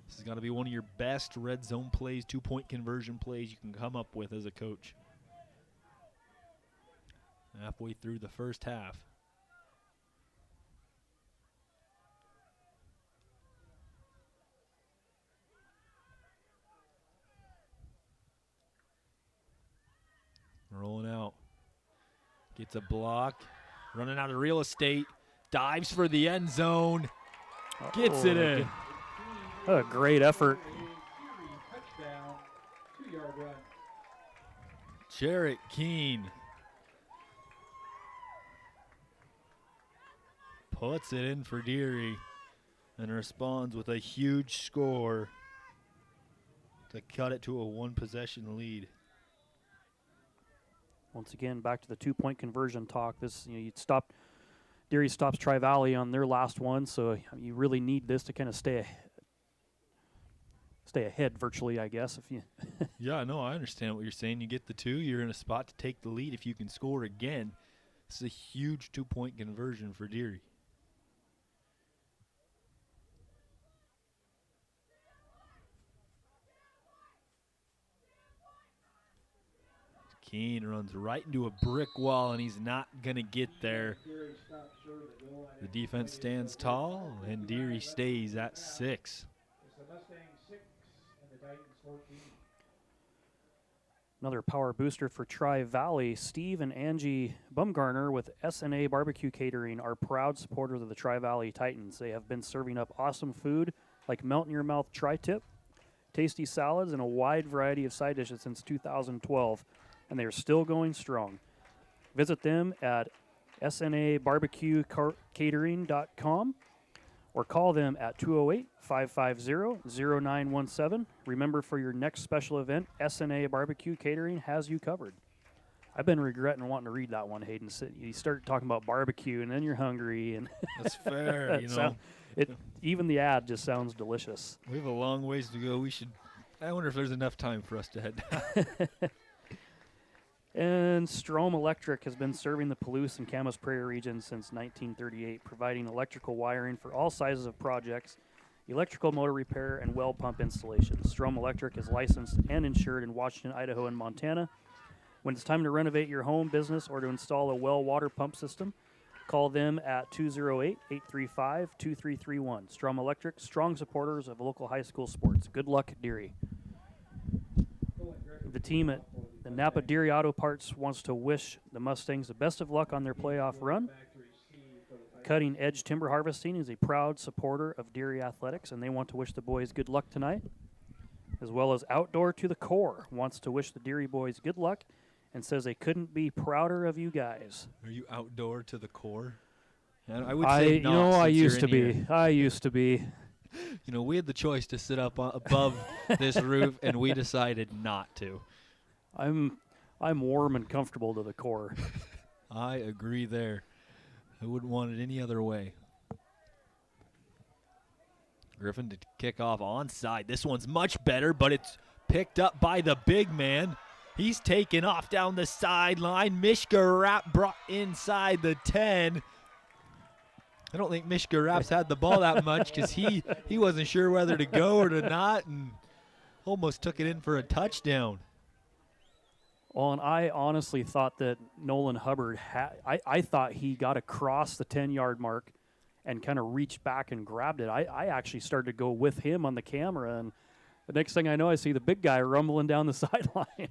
This has got to be one of your best red zone plays, 2-point conversion plays you can come up with as a coach. Halfway through the first half. Rolling out. Gets a block. Running out of real estate. Dives for the end zone. Gets it in. What a great effort. Touchdown. 2 yard run. Jarrett Keene puts it in for Deary and responds with a huge score to cut it to a 1-possession lead. Once again, back to the 2-point conversion talk. This, Deary stops Tri-Valley on their last one, so you really need this to kind of stay ahead virtually, I guess. If you Yeah, no, I understand what you're saying. You get the 2, you're in a spot to take the lead. If you can score again, this is a huge 2-point conversion for Deary. Keene runs right into a brick wall, and he's not going to get there. The defense stands tall, and Deary stays at 6. It's the Mustangs 6 and the Titans 14. Another power booster for Tri-Valley. Steve and Angie Bumgarner with SNA Barbecue Catering are proud supporters of the Tri-Valley Titans. They have been serving up awesome food like melt-in-your-mouth tri-tip, tasty salads, and a wide variety of side dishes since 2012. And they are still going strong. Visit them at snabarbecuecatering.com or call them at 208-550-0917. Remember, for your next special event, SNA Barbecue Catering has you covered. I've been regretting wanting to read that one, Hayden. You start talking about barbecue, and then you're hungry. And that's fair, even the ad just sounds delicious. We have a long ways to go. I wonder if there's enough time for us to head down. And Strom Electric has been serving the Palouse and Camas Prairie region since 1938, providing electrical wiring for all sizes of projects, electrical motor repair, and well pump installation. Strom Electric is licensed and insured in Washington, Idaho, and Montana. When it's time to renovate your home, business, or to install a well water pump system, call them at 208-835-2331. Strom Electric, strong supporters of local high school sports. Good luck, Deary. The team at the Napa Deary Auto Parts wants to wish the Mustangs the best of luck on their playoff run. Cutting Edge Timber Harvesting is a proud supporter of Deary Athletics, and they want to wish the boys good luck tonight. As well as Outdoor to the Core wants to wish the Deary boys good luck and says they couldn't be prouder of you guys. Are you outdoor to the core? I would say not. I used to be. I used to be. We had the choice to sit up above this roof, and we decided not to. I'm warm and comfortable to the core. I agree there. I wouldn't want it any other way. Griffin to kick off onside. This one's much better, but it's picked up by the big man. He's taken off down the sideline. Mishka Rapp brought inside the 10. I don't think Mishka Rapp's had the ball that much because he wasn't sure whether to go or to not, and almost took it in for a touchdown. Well, and I honestly thought that Nolan Hubbard I thought he got across the 10-yard mark and kind of reached back and grabbed it. I actually started to go with him on the camera, and The next thing I know, I see the big guy rumbling down the sideline.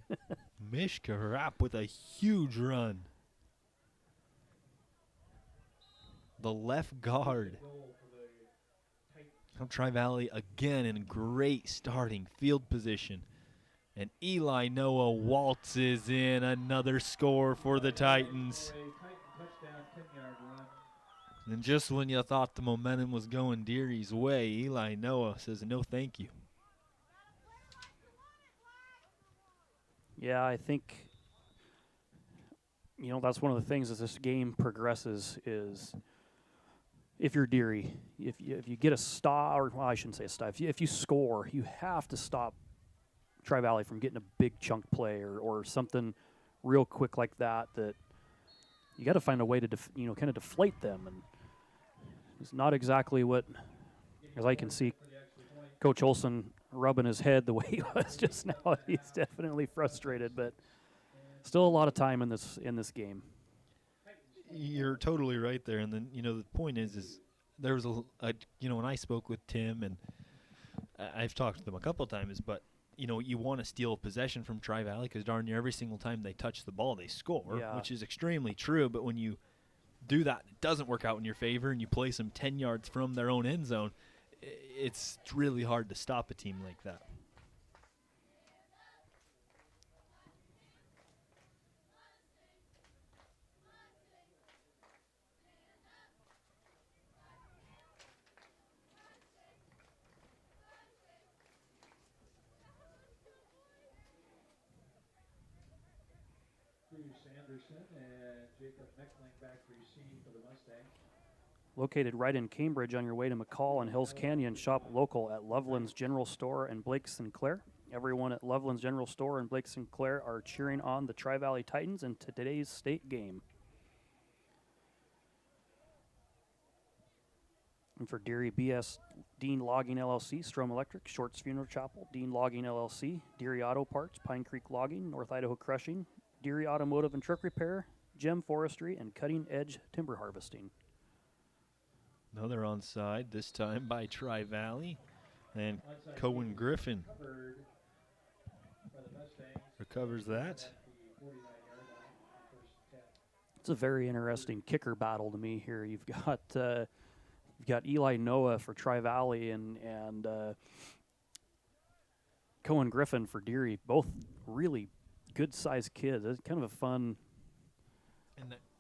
Mishka Rapp with a huge run. The left guard. Now Tri-Valley again in great starting field position. And Eli Noah waltzes in another score for the Titans. And just when you thought the momentum was going Deary's way, Eli Noah says no thank you. Yeah, I think, that's one of the things as this game progresses is if you're Deary, if you get a stop, or well, I shouldn't say a stop, if you score, you have to stop Tri-Valley from getting a big chunk play or something real quick like that you got to find a way to kind of deflate them. And it's not exactly what, as I can see Coach Olson rubbing his head the way he was just now. He's definitely frustrated, but still a lot of time in this game. You're totally right there. And then, the point is there was when I spoke with Tim, and I've talked to them a couple of times, but you want to steal possession from Tri-Valley because darn near every single time they touch the ball, they score, which is extremely true. But when you do that, it doesn't work out in your favor, and you place them 10 yards from their own end zone, it's really hard to stop a team like that. Anderson and Jacob Meckling back received for the Mustangs. Located right in Cambridge on your way to McCall and Hills Canyon, shop local at Loveland's General Store and Blake Sinclair. Everyone at Loveland's General Store and Blake Sinclair are cheering on the Tri-Valley Titans in today's state game. And for Deary, BS Dean Logging LLC, Strom Electric, Shorts Funeral Chapel, Dean Logging LLC, Deary Auto Parts, Pine Creek Logging, North Idaho Crushing, Deary Automotive and Truck Repair, Gem Forestry, and Cutting Edge Timber Harvesting. Another onside, this time by Tri-Valley. And Cohen Griffin recovers that. It's a very interesting kicker battle to me here. You've got Eli Noah for Tri-Valley and Cohen Griffin for Deary, both really good-sized kids. It's kind of a fun.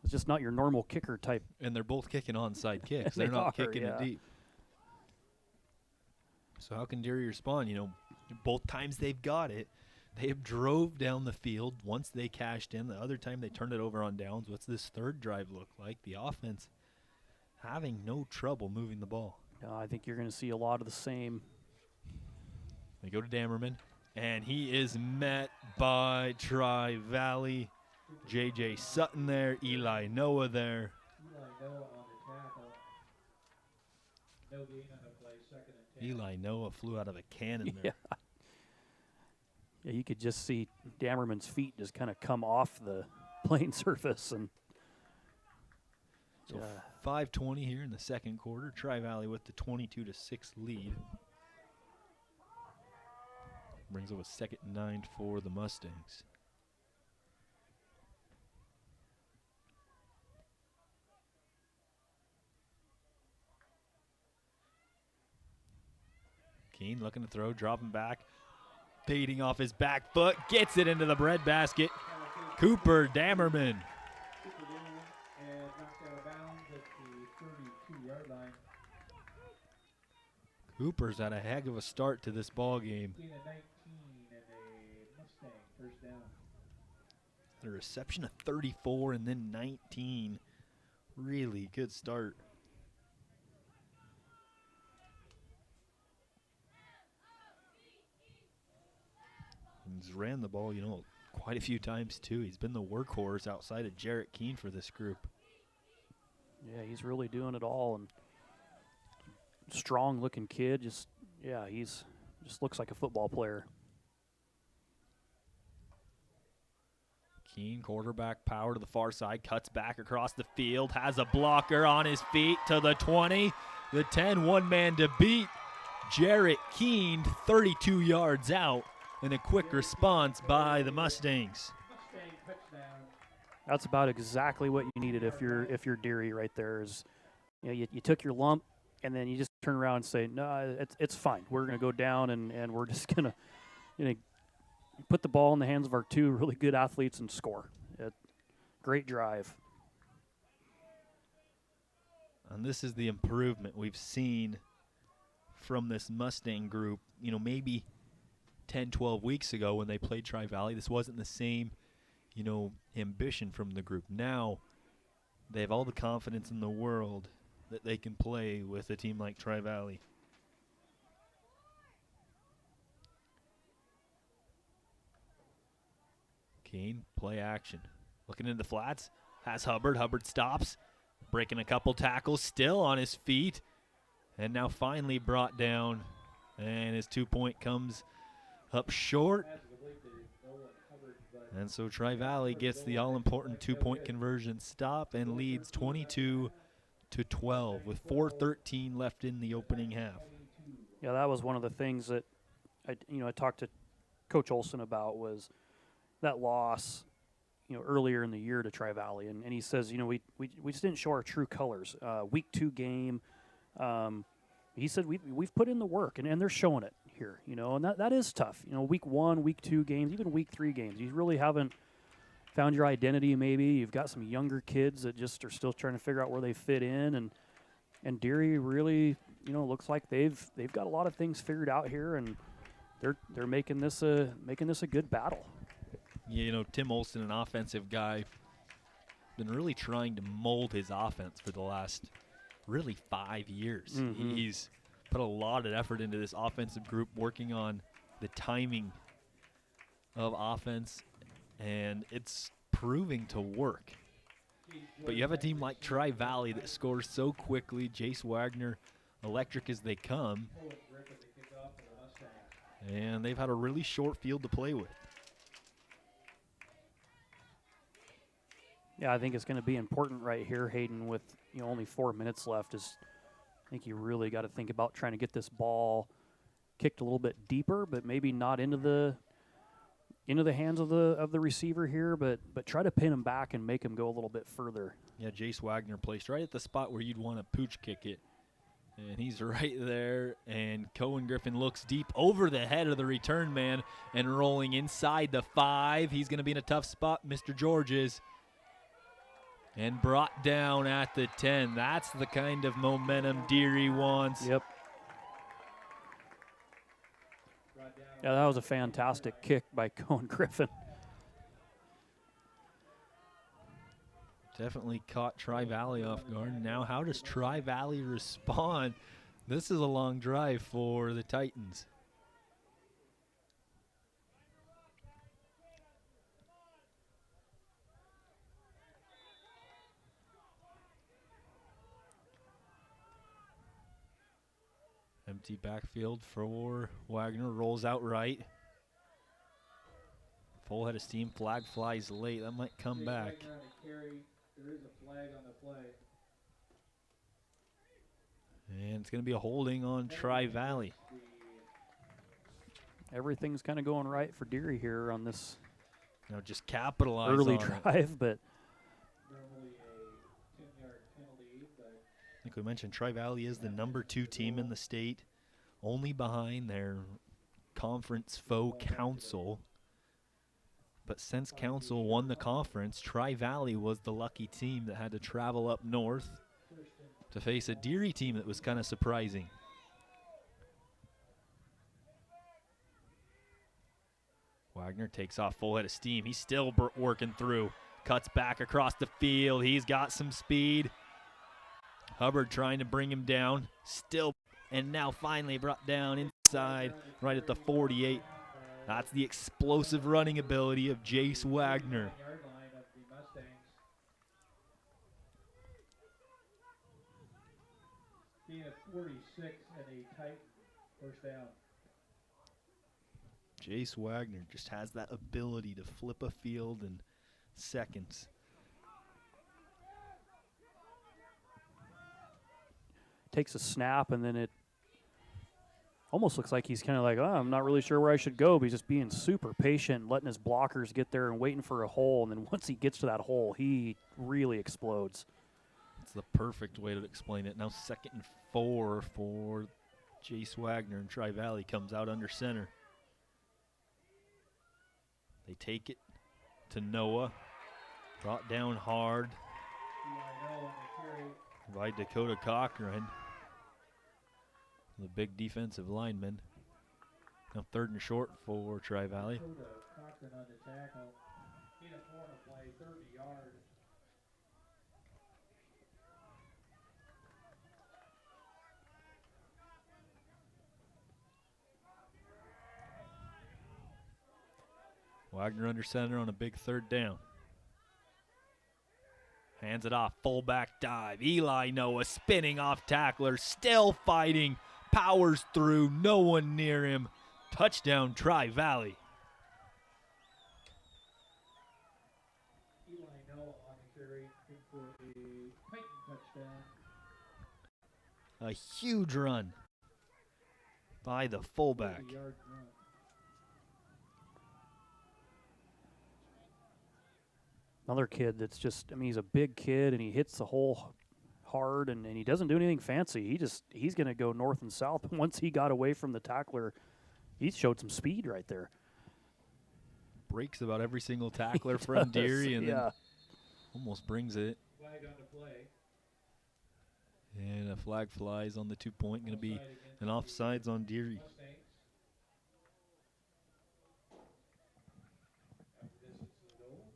It's just not your normal kicker type. And they're both kicking onside kicks. They're not kicking it deep. So how can Deary respond? Both times they've got it, they have drove down the field. Once they cashed in, the other time they turned it over on downs. What's this third drive look like? The offense having no trouble moving the ball. I think you're going to see a lot of the same. They go to Damerman, and he is met by Tri-Valley. J.J. Sutton there, Eli Noah there. Eli Noah on the tackle. No gain on the play, 2nd and 10. Eli Noah flew out of a cannon there. Yeah, you could just see Damerman's feet just kind of come off the playing surface. And so 5:20 here in the second quarter. Tri-Valley with the 22-6 lead. Brings up a 2nd and 9 for the Mustangs. Keene looking to throw, dropping back, baiting off his back foot, gets it into the breadbasket. Cooper Damerman. And knocked out of bounds at the 32-yard line. Cooper's had a heck of a start to this ball game. 19 and a Mustang first down. A reception of 34 and then 19. Really good start. He's ran the ball, quite a few times too. He's been the workhorse outside of Jarrett Keene for this group. Yeah, he's really doing it all, and strong-looking kid. He's just looks like a football player. Keene, quarterback power to the far side, cuts back across the field, has a blocker on his feet to the 20, the 10, one man to beat. Jarrett Keene 32 yards out, and a quick response by the Mustangs. That's about exactly what you needed if you're Deary right there. Is you took your lump and then you just turn around and say, no, it's fine. We're going to go down and we're just going to put the ball in the hands of our two really good athletes and score. Great drive. And this is the improvement we've seen from this Mustang group. Maybe 10, 12 weeks ago when they played Tri-Valley, this wasn't the same, ambition from the group. Now they have all the confidence in the world that they can play with a team like Tri-Valley. Keene, play action. Looking into the flats, has Hubbard. Hubbard stops, breaking a couple tackles, still on his feet, and now finally brought down, and his 2-point comes up short. And so Tri-Valley gets the all-important 2-point conversion stop and leads 22-12 with 4:13 left in the opening half. Yeah, that was one of the things that I talked to Coach Olson about, was that loss, earlier in the year to Tri-Valley, and he says, we just didn't show our true colors. Week 2 game, he said we've put in the work, and they're showing it here, and that is tough. Week 1, week 2 games, even week 3 games, you really haven't found your identity. Maybe you've got some younger kids that just are still trying to figure out where they fit in, and Deary really, looks like they've got a lot of things figured out here, and they're making this a good battle. Tim Olson, an offensive guy, been really trying to mold his offense for the last really 5 years. Mm-hmm. He's put a lot of effort into this offensive group, working on the timing of offense, and it's proving to work. But you have a team like Tri-Valley that scores so quickly. Jace Wagner, electric as they come, and they've had a really short field to play with. Yeah, I think it's going to be important right here, Hayden, with only 4 minutes left. I think you really got to think about trying to get this ball kicked a little bit deeper, but maybe not into the hands of the receiver here, but try to pin him back and make him go a little bit further. Yeah, Jace Wagner placed right at the spot where you'd want to pooch kick it, and he's right there. And Cohen Griffin looks deep over the head of the return man and rolling inside the 5. He's going to be in a tough spot, Mr. George's. And brought down at the 10. That's the kind of momentum Deary wants. Yep. Yeah, that was a fantastic kick by Cohen Griffin. Definitely caught Tri-Valley off guard. Now, how does Tri-Valley respond? This is a long drive for the Titans. Empty backfield for Wagner, rolls out right. Full head of steam, flag flies late. That might come back. There is a flag on the play. And it's going to be a holding on Tri-Valley. Everything's kind of going right for Deary here on this just capitalize early on drive, it. But Normally a 10-yard penalty, but I think we mentioned Tri-Valley is the number 2 team in the state, only behind their conference foe Council. But since Council won the conference, Tri-Valley was the lucky team that had to travel up north to face a Deary team that was kind of surprising. Wagner takes off full head of steam. He's still working through. Cuts back across the field. He's got some speed. Hubbard trying to bring him down. Still, and now finally brought down inside right at the 48. That's the explosive running ability of Jace Wagner. yard line of the Mustangs. Being a 46 and a tight first down. Jace Wagner just has that ability to flip a field in seconds. takes a snap and then it almost looks like he's kind of like, oh, I'm not really sure where I should go, but he's just being super patient, letting his blockers get there and waiting for a hole. And then once he gets to that hole, he really explodes. It's the perfect way to explain it. Now 2nd and 4 for Jace Wagner, and Tri-Valley comes out under center. They take it to Noah. Brought down hard by Dakota Cochran, the big defensive lineman. Now 3rd and short for Tri-Valley. Dakota Cochran on the tackle. Need a corner play, 30 yard. Wagner under center on a big 3rd down. Hands it off, fullback dive. Eli Noah spinning off tackler, still fighting, powers through, no one near him. Touchdown, Tri-Valley. Eli Noah on the carry for a Titan touchdown. A huge run by the fullback. 40-yard run. Another kid that's just, I mean, he's a big kid, and he hits the hole hard, and he doesn't do anything fancy. He's going to go north and south. Once he got away from the tackler, he showed some speed right there. Breaks about every single tackler from Deary, and then almost brings it. Flag on the play. And a flag flies on the 2-point. Going to be an offsides on Deary. Mustangs. After this, it's the goal.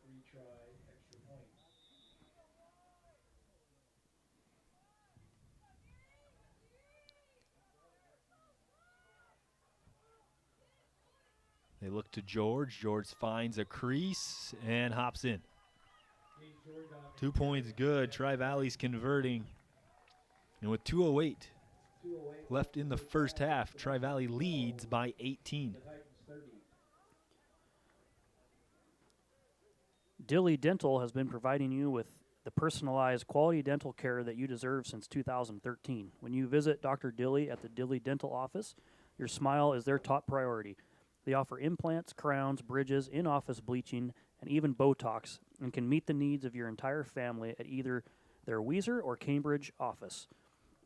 Retry, extra point. They look to George. George finds a crease and hops in. 2 points good. Tri-Valley's converting. And with 2:08 left in the first half, Tri-Valley leads by 18. Dilly Dental has been providing you with the personalized quality dental care that you deserve since 2013. When you visit Dr. Dilly at the Dilly Dental office, your smile is their top priority. They offer implants, crowns, bridges, in-office bleaching, and even Botox, and can meet the needs of your entire family at either their Weiser or Cambridge office.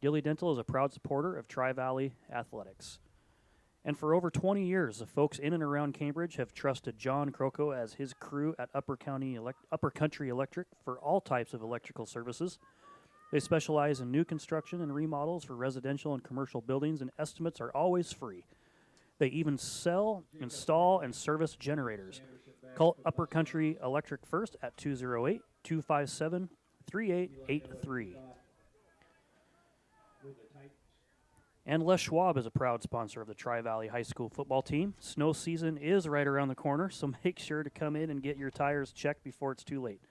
Dilly Dental is a proud supporter of Tri-Valley Athletics. And for over 20 years, the folks in and around Cambridge have trusted John Croco as his crew at Upper Country Electric for all types of electrical services. They specialize in new construction and remodels for residential and commercial buildings, and estimates are always free. They even sell, install, and service generators. Call Upper Country Electric first at 208-257-3883. And Les Schwab is a proud sponsor of the Tri-Valley High School football team. Snow season is right around the corner, so make sure to come in and get your tires checked before it's too late.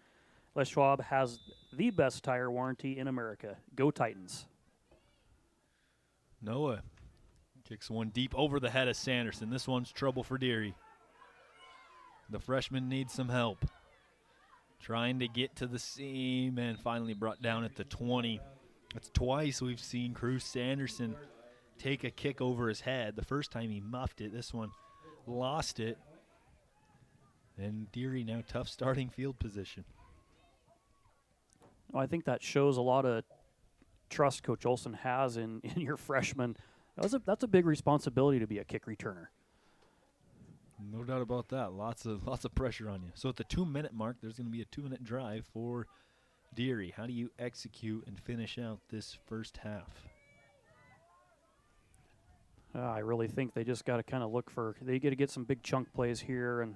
Les Schwab has the best tire warranty in America. Go Titans. Noah kicks one deep over the head of Sanderson. This one's trouble for Deary. The freshman needs some help. Trying to get to the seam and finally brought down at the 20. That's twice we've seen Cruz Sanderson take a kick over his head. The first time he muffed it. This one lost it. And Deary now tough starting field position. Well, I think that shows a lot of trust Coach Olson has in your freshman. That's a big responsibility to be a kick returner. No doubt about that. Lots of pressure on you. So at the 2-minute mark, there's going to be a 2-minute drive for Deary. How do you execute and finish out this first half? I really think they just got to kind of look for, they got to get some big chunk plays here and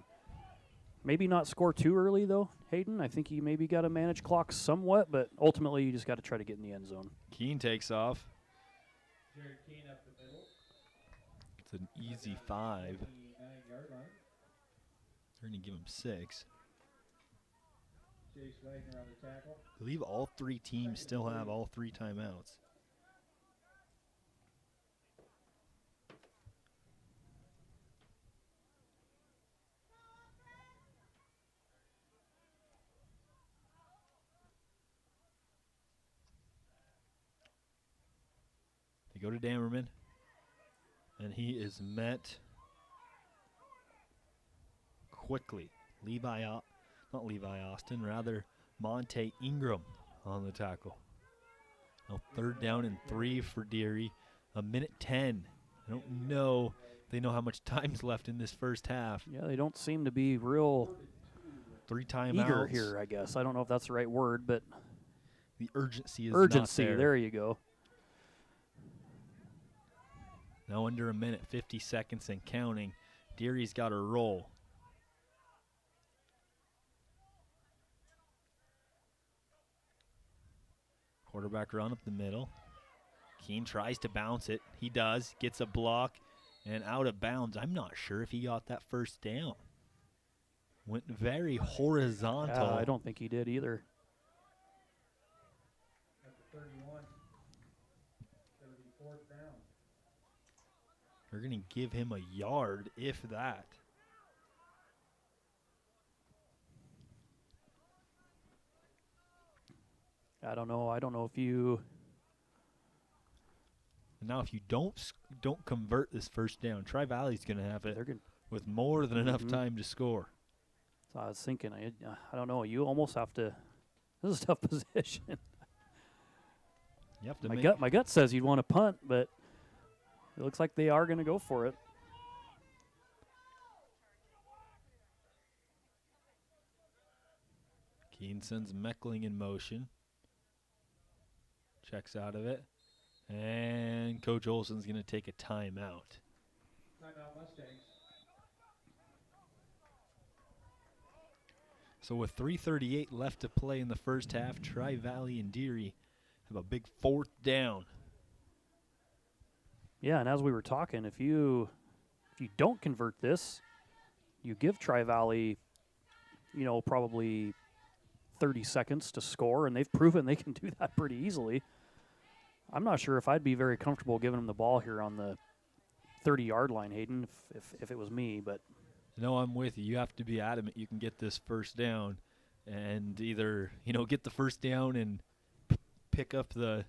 maybe not score too early, though, Hayden. I think you maybe got to manage clock somewhat, but ultimately you just got to try to get in the end zone. Keene takes off. Jared Keene up the middle. It's an easy 5. 9-yard line. They're going to give him 6. Chase Wagner on the tackle. I believe all 3 teams still have all 3 timeouts. They go to Dammerman. And he is met quickly. Not Levi Austin, rather Monte Ingram on the tackle. Now 3rd down and 3 for Deary. 1:10. I don't know if they know how much time's left in this first half. Yeah, they don't seem to be real 3 timeouts. eager here, I guess. I don't know if that's the right word, but the urgency is urgency, not there. There you go. Now under a minute, 50 seconds and counting. Deary's got a roll. Quarterback run up the middle. Keene tries to bounce it. He does. Gets a block and out of bounds. I'm not sure if he got that first down. Went very horizontal. Yeah, I don't think he did either. At the 31. That'll be 4th down. They're going to give him a yard, if that. I don't know. I don't know if you. And now, if you don't convert this first down, Tri-Valley's going to have it with more than enough time to score. So I was thinking, I don't know. You almost have to. This is a tough position. You have to my gut says you'd want to punt, but it looks like they are going to go for it. Keene sends Meckling in motion. Checks out of it. And Coach Olson's going to take a timeout. Timeout Mustangs. So with 3:38 left to play in the first half, Tri-Valley and Deary have a big 4th down. Yeah, and as we were talking, if you don't convert this, you give Tri-Valley, probably 30 seconds to score, and they've proven they can do that pretty easily. I'm not sure if I'd be very comfortable giving them the ball here on the 30-yard line, Hayden, if it was me, but. No, I'm with you. You have to be adamant you can get this first down and either, get the first down and pick up the,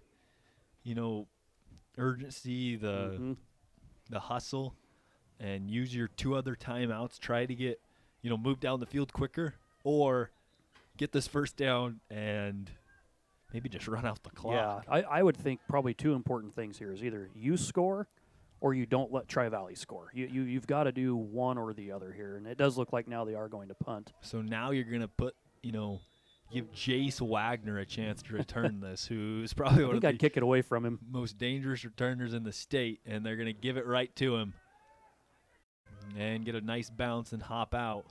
urgency, the hustle, and use your 2 other timeouts. Try to get, move down the field quicker, or get this first down and maybe just run out the clock. Yeah, I would think probably 2 important things here is either you score or you don't let Tri-Valley score. You've got to do one or the other here, and it does look like now they are going to punt. So now you're going to put, give Jace Wagner a chance to return this, who's probably one of I'd kick it away from him. Most dangerous returners in the state, and they're going to give it right to him and get a nice bounce and hop out.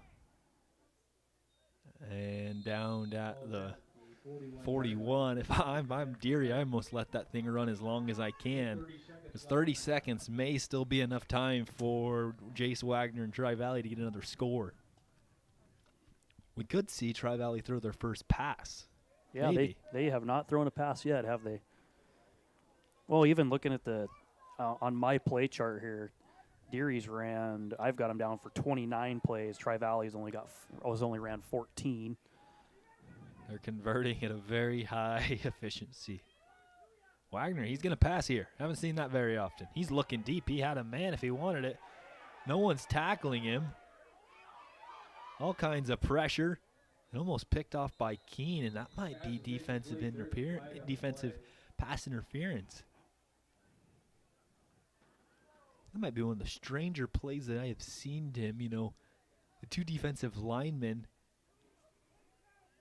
And down at the 41. If I'm Deary, I almost let that thing run as long as I can. Because 30 seconds may still be enough time for Jace Wagner and Tri-Valley to get another score. We could see Tri-Valley throw their first pass. Yeah, they have not thrown a pass yet, have they? Well, even looking at the on my play chart here, Deary's I've got them down for 29 plays. Tri-Valley's only ran 14. They're converting at a very high efficiency. Wagner, he's going to pass here. Haven't seen that very often. He's looking deep. He had a man if he wanted it. No one's tackling him. All kinds of pressure. And almost picked off by Keene, and that might be defensive pass interference. That might be one of the stranger plays that I have seen to him. The 2 defensive linemen,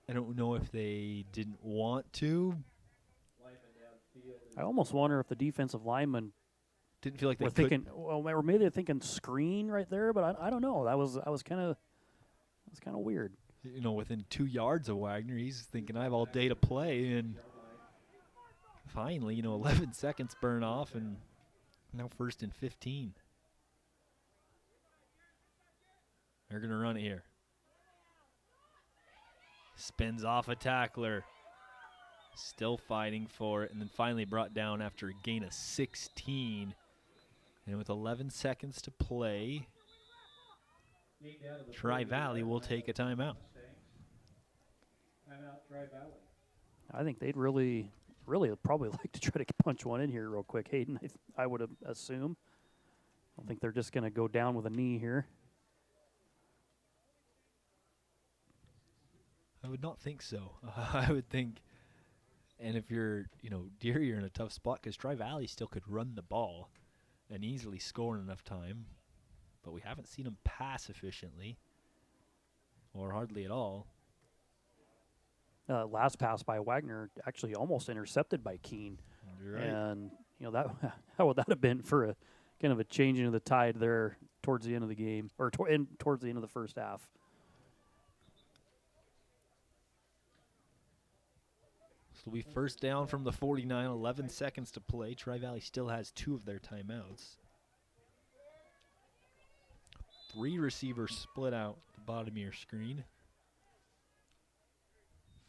I don't know if they didn't want to. I almost wonder if the defensive linemen didn't feel like they were thinking, or maybe they're thinking screen right there, but I don't know. That was kind of weird. Within 2 yards of Wagner, he's thinking I have all day to play, and finally, 11 seconds burn off, and now 1st and 15. They're going to run it here. Spins off a tackler. Still fighting for it, and then finally brought down after a gain of 16. And with 11 seconds to play, Tri-Valley will take a timeout. Timeout, Tri-Valley. I think they'd really probably like to try to punch one in here real quick, Hayden. I would assume. don't think they're just going to go down with a knee here. I would not think so. I would think, and if you're, Deary, you're in a tough spot because Tri-Valley still could run the ball and easily score in enough time, but we haven't seen them pass efficiently or hardly at all. Last pass by Wagner actually almost intercepted by Keene. You're right. And, that how would that have been for a kind of a changing of the tide there towards the end of the game, or towards the end of the first half. So it'll be first down from the 49, 11 seconds to play. Tri-Valley still has 2 of their timeouts. 3 receivers split out at the bottom of your screen.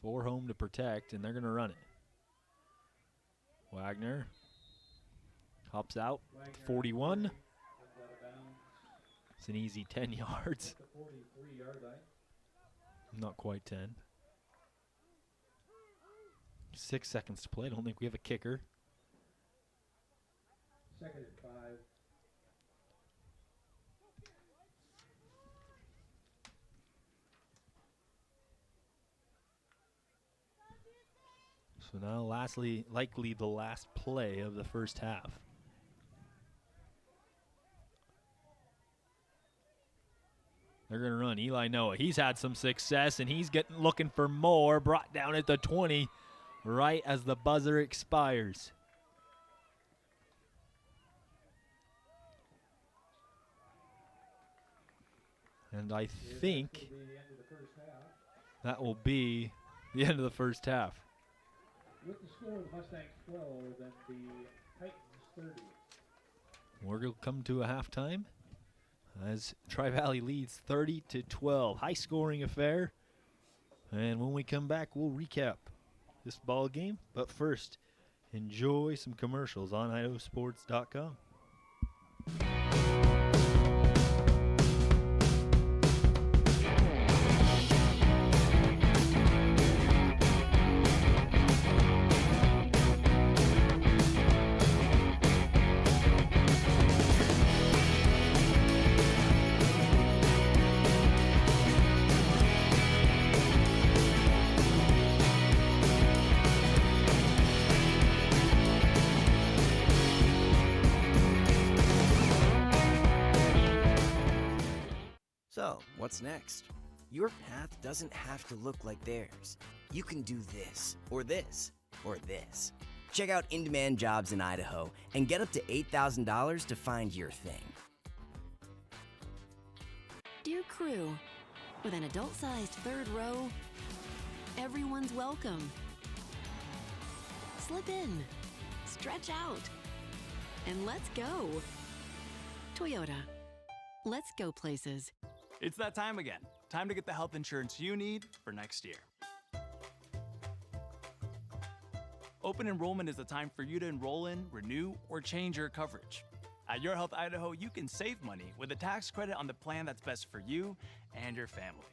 4 home to protect, and they're going to run it. Wagner hops out to 41. It's an easy 10 yards. Not quite 10. 6 seconds to play. I don't think we have a kicker. Second and 5. So now lastly, likely the last play of the first half. They're going to run Eli Noah. He's had some success, and he's looking for more. Brought down at the 20 right as the buzzer expires. And I think that will be the end of the first half. With the score of the Mustangs 12 and the Titans 30. We're going to come to a halftime as Tri-Valley leads 30-12. High-scoring affair. And when we come back, we'll recap this ball game. But first, enjoy some commercials on IdahoSports.com. So, what's next? Your path doesn't have to look like theirs. You can do this, or this, or this. Check out in-demand jobs in Idaho and get up to $8,000 to find your thing. Dear crew, with an adult-sized third row, everyone's welcome. Slip in, stretch out, and let's go. Toyota, let's go places. It's that time again. Time to get the health insurance you need for next year. Open enrollment is the time for you to enroll in, renew, or change your coverage. At Your Health Idaho, you can save money with a tax credit on the plan that's best for you and your family.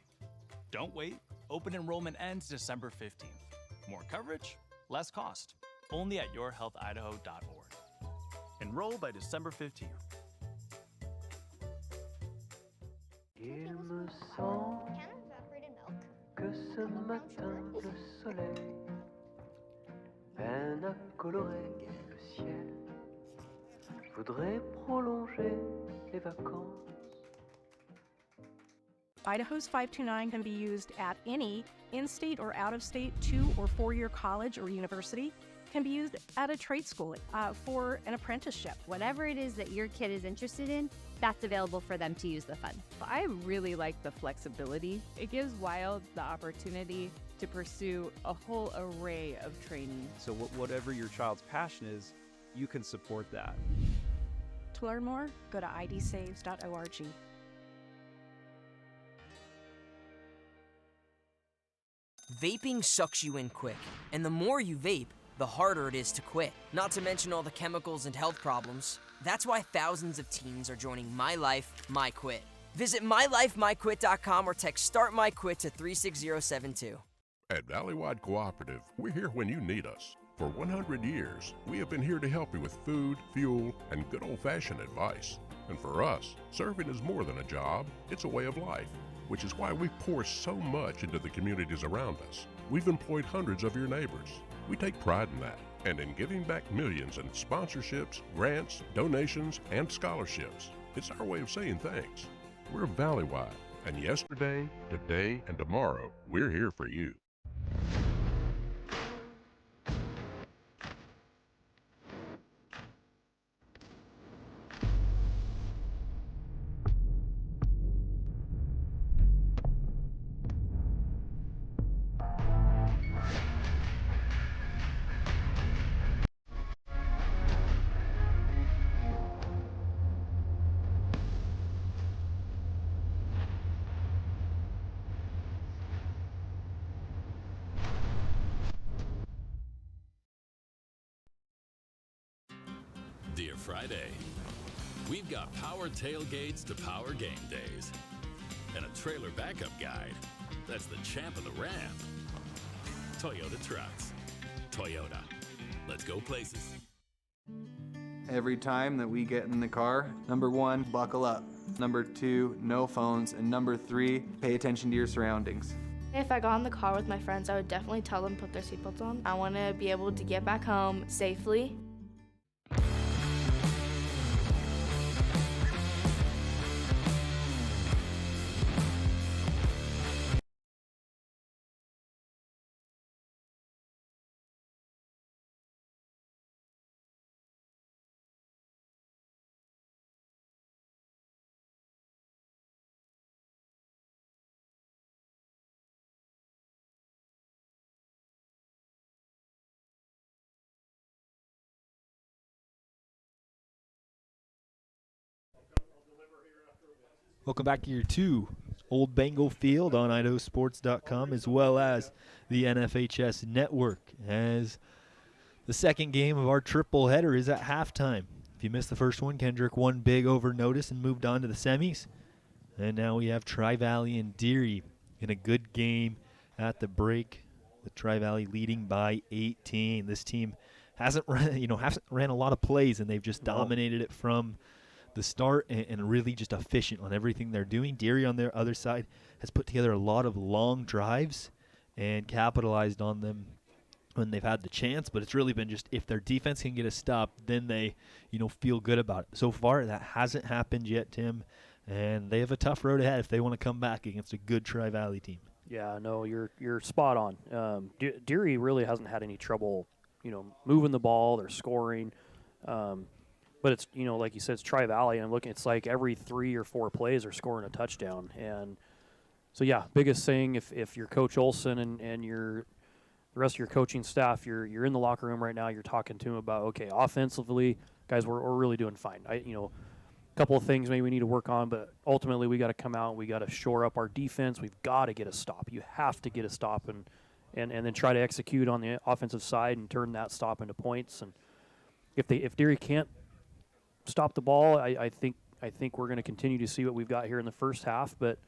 Don't wait. Open enrollment ends December 15th. More coverage, less cost. Only at yourhealthidaho.org. Enroll by December 15th. Il me semble que ce matin le soleil peine à colorer le ciel. Voudrais prolonger les vacances. Idaho's 529 can be used at any in-state or out-of-state 2- or 4-year college or university. Can be used at a trade school for an apprenticeship. Whatever it is that your kid is interested in, that's available for them to use the fund. I really like the flexibility. It gives Wild the opportunity to pursue a whole array of training. So whatever your child's passion is, you can support that. To learn more, go to idsaves.org. Vaping sucks you in quick, and the more you vape, the harder it is to quit. Not to mention all the chemicals and health problems. That's why thousands of teens are joining My Life, My Quit. Visit mylifemyquit.com or text Start My Quit to 36072. At Valleywide Cooperative, we're here when you need us. For 100 years, we have been here to help you with food, fuel, and good old-fashioned advice. And for us, serving is more than a job, it's a way of life, which is why we pour so much into the communities around us. We've employed hundreds of your neighbors. We take pride in that, and in giving back millions in sponsorships, grants, donations, and scholarships. It's our way of saying thanks. We're Valleywide, and yesterday, today, and tomorrow, we're here for you. Dear Friday, we've got power tailgates to power game days. And a trailer backup guide. That's the champ of the ramp. Toyota trucks. Toyota. Let's go places. Every time that we get in the car, number 1, buckle up. Number 2, no phones. And number 3, pay attention to your surroundings. If I got in the car with my friends, I would definitely tell them to put their seatbelts on. I want to be able to get back home safely. Welcome back to year 2, Old Bengal Field on IdahoSports.com, as well as the NFHS Network, as the second game of our triple header is at halftime. If you missed the first one, Kendrick won big over Notice and moved on to the semis. And now we have Tri-Valley and Deary in a good game at the break, with Tri-Valley leading by 18. This team hasn't ran a lot of plays, and they've just dominated it from the start and really just efficient on everything they're doing. Deary on their other side has put together a lot of long drives and capitalized on them when they've had the chance, but it's really been just if their defense can get a stop, then they feel good about it. So far that hasn't happened yet, Tim, and they have a tough road ahead if they want to come back against a good Tri-Valley team. Yeah, no, you're spot on. Deary really hasn't had any trouble moving the ball. They're scoring. But it's, like you said, it's Tri-Valley, and I'm looking, it's like every 3 or 4 plays are scoring a touchdown. And so, yeah, biggest thing, if you're Coach Olson and the rest of your coaching staff, you're in the locker room right now, you're talking to them about, okay, offensively, guys, we're really doing fine. A couple of things maybe we need to work on, but ultimately we got to come out and we got to shore up our defense. We've got to get a stop. You have to get a stop and then try to execute on the offensive side and turn that stop into points. And if Deary can't stop the ball, I think we're going to continue to see what we've got here in the first half, but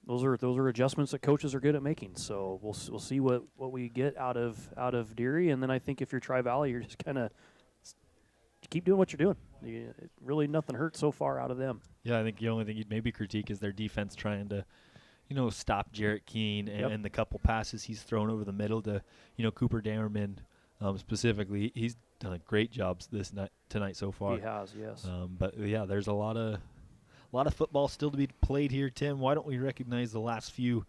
those are adjustments that coaches are good at making. So we'll see what we get out of Deary, and then I think if you're Tri-Valley, you're just kind of keep doing what you're doing. Really nothing hurts so far out of them. Yeah, I think the only thing you'd maybe critique is their defense trying to stop Jarrett Keene and the couple passes he's thrown over the middle to Cooper Damerman specifically. He's done a great job tonight so far. He has, yes. But yeah, there's a lot of football still to be played here, Tim. Why don't we recognize the last few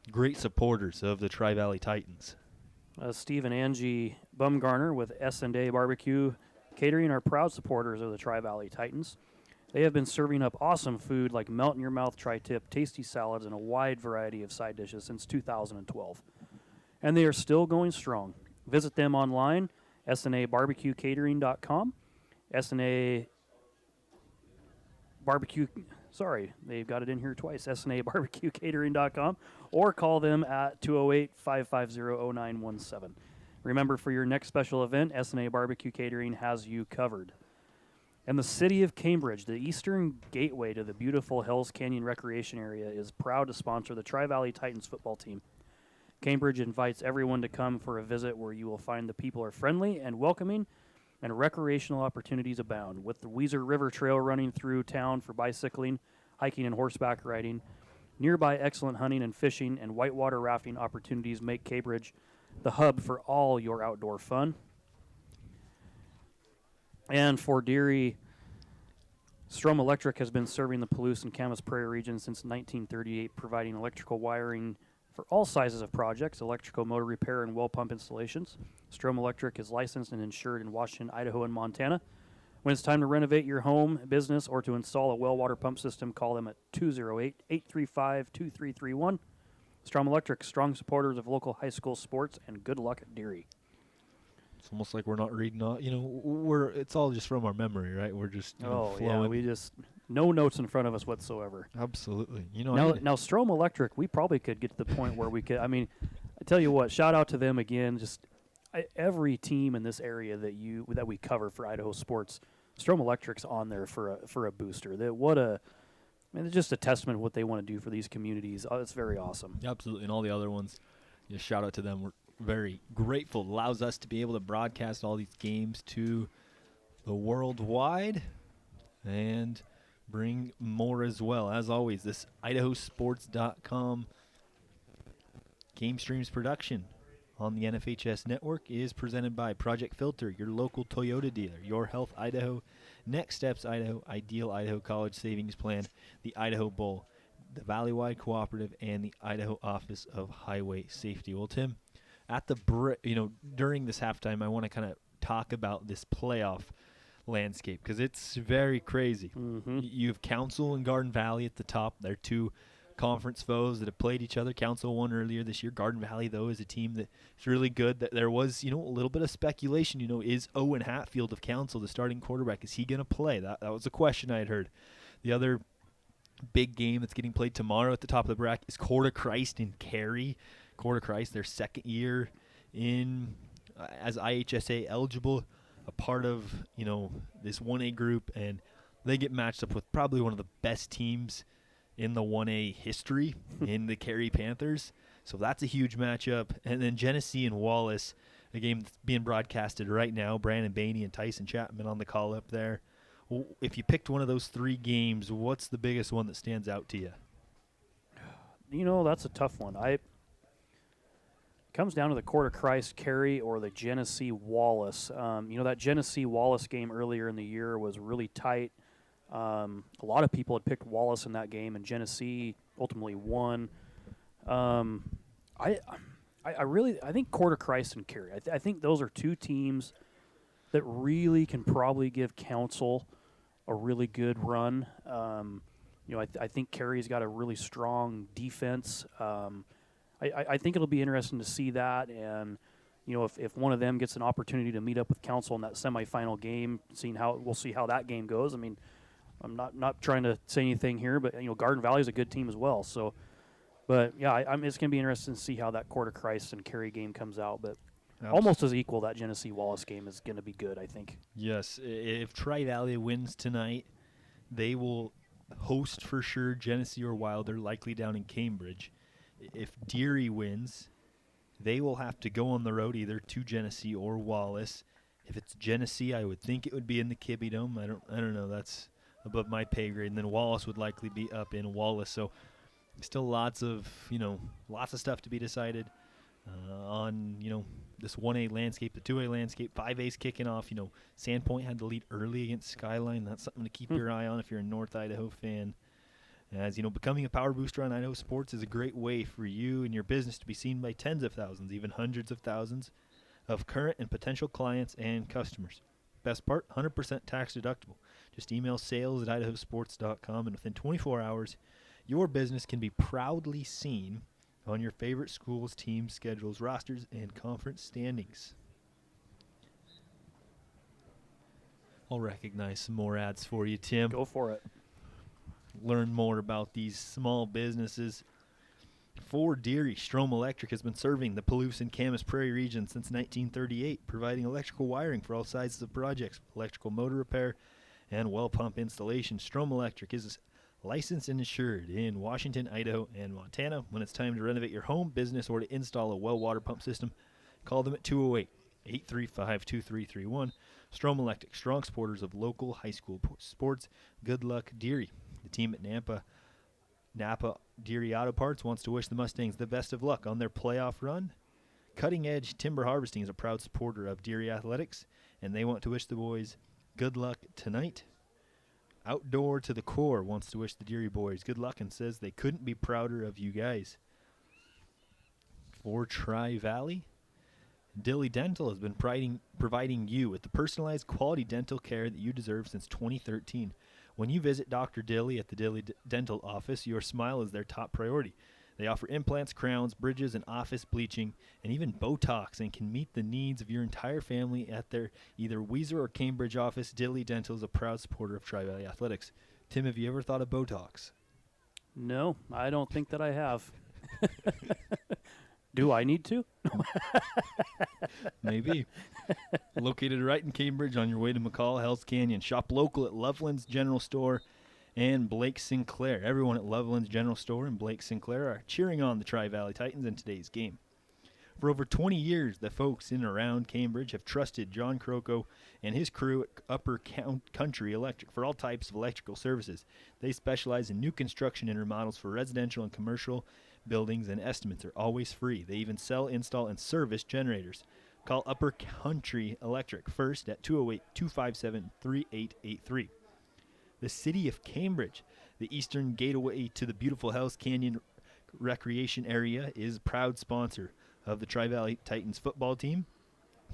great supporters of the Tri-Valley Titans? Steve and Angie Bumgarner with S&A Barbecue Catering are proud supporters of the Tri-Valley Titans. They have been serving up awesome food like melt-in-your-mouth tri-tip, tasty salads, and a wide variety of side dishes since 2012. And they are still going strong. Visit them online, snabarbecuecatering.com, they've got it in here twice, snabarbecuecatering.com, or call them at 208-550-0917. Remember, for your next special event, S&A Barbecue Catering has you covered. And the city of Cambridge, the eastern gateway to the beautiful Hells Canyon Recreation Area, is proud to sponsor the Tri-Valley Titans football team. Cambridge invites everyone to come for a visit where you will find the people are friendly and welcoming, and recreational opportunities abound, with the Weiser River Trail running through town for bicycling, hiking, and horseback riding. Nearby excellent hunting and fishing and whitewater rafting opportunities make Cambridge the hub for all your outdoor fun. And for Deary, Strom Electric has been serving the Palouse and Camas Prairie region since 1938, providing electrical wiring for all sizes of projects, electrical motor repair and well pump installations. Strom Electric is licensed and insured in Washington, Idaho, and Montana. When it's time to renovate your home, business, or to install a well water pump system, call them at 208-835-2331. Strom Electric, strong supporters of local high school sports, and good luck at Deary. It's almost like we're not reading all, it's all just from our memory, right? We're just flowing. We just no notes in front of us whatsoever. Absolutely. Now Strom Electric, we probably could get to the point where we could. I mean, I tell you what, shout out to them again. Just every team in this area that we cover for Idaho Sports, Strom Electric's on there for a booster. It's just a testament of what they want to do for these communities. It's very awesome. Absolutely, and all the other ones, shout out to them. We're very grateful. It allows us to be able to broadcast all these games to the worldwide and bring more as well. As always, this IdahoSports.com GameStreams production on the NFHS network is presented by Project Filter, your local Toyota dealer, Your Health Idaho, Next Steps Idaho, Ideal Idaho College Savings Plan, the Idaho Bowl, the Valleywide Cooperative, and the Idaho Office of Highway Safety. Well, Tim, at the during this halftime, I want to kind of talk about this playoff landscape because it's very crazy. Mm-hmm. You have Council and Garden Valley at the top. They're two conference foes that have played each other. Council won earlier this year. Garden Valley, though, is a team that's really good. That there was, a little bit of speculation. Is Owen Hatfield of Council the starting quarterback? Is he going to play? That was a question I had heard. The other big game that's getting played tomorrow at the top of the bracket is Coeur Christ and Cary. Coeur Christ, their second year in as IHSA eligible, a part of this 1A group, and they get matched up with probably one of the best teams in the 1A history in the Cary Panthers. So that's a huge matchup. And then Genesee and Wallace, a game that's being broadcasted right now. Brandon Bainey and Tyson Chapman on the call up there. If you picked one of those three games, what's the biggest one that stands out to you? That's a tough one. It comes down to the Coeur Christ Cary or the Genesee Wallace. That Genesee Wallace game earlier in the year was really tight. A lot of people had picked Wallace in that game, and Genesee ultimately won. I think Coeur Christ and Cary. I think those are two teams that really can probably give Council a really good run. I think Cary's got a really strong defense. I think it'll be interesting to see that, and if one of them gets an opportunity to meet up with Council in that semifinal game, we'll see how that game goes. I mean, I'm not trying to say anything here, but Garden Valley is a good team as well. So, but yeah, it's going to be interesting to see how that Coeur Christ and Cary game comes out. But almost as equal, that Genesee Wallace game is going to be good, I think. Yes, if Tri-Valley wins tonight, they will host for sure Genesee or Wilder, likely down in Cambridge. If Deary wins, they will have to go on the road either to Genesee or Wallace. If it's Genesee, I would think it would be in the Kibbe Dome. I don't know. That's above my pay grade. And then Wallace would likely be up in Wallace. So still lots of stuff to be decided on, this 1A landscape, the 2A landscape. 5A's kicking off. Sandpoint had the lead early against Skyline. That's something to keep your eye on if you're a North Idaho fan. As becoming a power booster on Idaho Sports is a great way for you and your business to be seen by tens of thousands, even hundreds of thousands of current and potential clients and customers. Best part, 100% tax deductible. Just email sales@IdahoSports.com, and within 24 hours, your business can be proudly seen on your favorite schools, teams, schedules, rosters, and conference standings. I'll recognize some more ads for you, Tim. Go for it. Learn more about these small businesses. For Deary, Strom Electric has been serving the Palouse and Camas Prairie region since 1938, providing electrical wiring for all sizes of projects, electrical motor repair, and well pump installation. Strom Electric is licensed and insured in Washington, Idaho, and Montana. When it's time to renovate your home, business, or to install a well water pump system, call them at 835-2331. Strom Electric, strong supporters of local high school sports. Good luck, Deary. The team at Napa Deary Auto Parts wants to wish the Mustangs the best of luck on their playoff run. Cutting Edge Timber Harvesting is a proud supporter of Deary Athletics, and they want to wish the boys good luck tonight. Outdoor to the Core wants to wish the Deary boys good luck and says they couldn't be prouder of you guys. For Tri-Valley, Dilly Dental has been providing you with the personalized quality dental care that you deserve since 2013. When you visit Dr. Dilly at the Dilly Dental office, your smile is their top priority. They offer implants, crowns, bridges, and office bleaching, and even Botox, and can meet the needs of your entire family at their either Weiser or Cambridge office. Dilly Dental is a proud supporter of Tri-Valley Athletics. Tim, have you ever thought of Botox? No, I don't think that I have. Do I need to? Maybe. Located right in Cambridge on your way to McCall, Hells Canyon. Shop local at Loveland's General Store and Blake Sinclair. Everyone at Loveland's General Store and Blake Sinclair are cheering on the Tri-Valley Titans in today's game. For over 20 years, the folks in and around Cambridge have trusted John Croco and his crew at Upper Country Electric for all types of electrical services. They specialize in new construction and remodels for residential and commercial buildings, and estimates are always free. They even sell, install, and service generators. Call Upper Country Electric first at 208-257-3883. The City of Cambridge, the eastern gateway to the beautiful Hells Canyon recreation area, is a proud sponsor of the Tri-Valley Titans football team.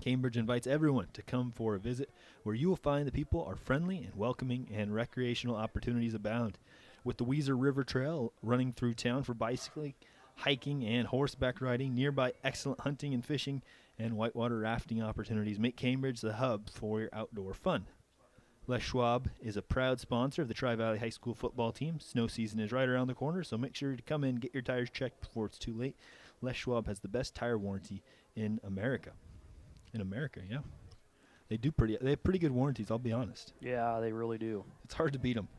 Cambridge invites everyone to come for a visit where you will find the people are friendly and welcoming and recreational opportunities abound. With the Weiser River Trail running through town for bicycling, hiking, and horseback riding, nearby excellent hunting and fishing and whitewater rafting opportunities make Cambridge the hub for your outdoor fun. Les Schwab is a proud sponsor of the Tri-Valley High School football team. Snow season is right around the corner, so make sure to come in and get your tires checked before it's too late. Les Schwab has the best tire warranty in America. In America, yeah. They have pretty good warranties, I'll be honest. Yeah, they really do. It's hard to beat them.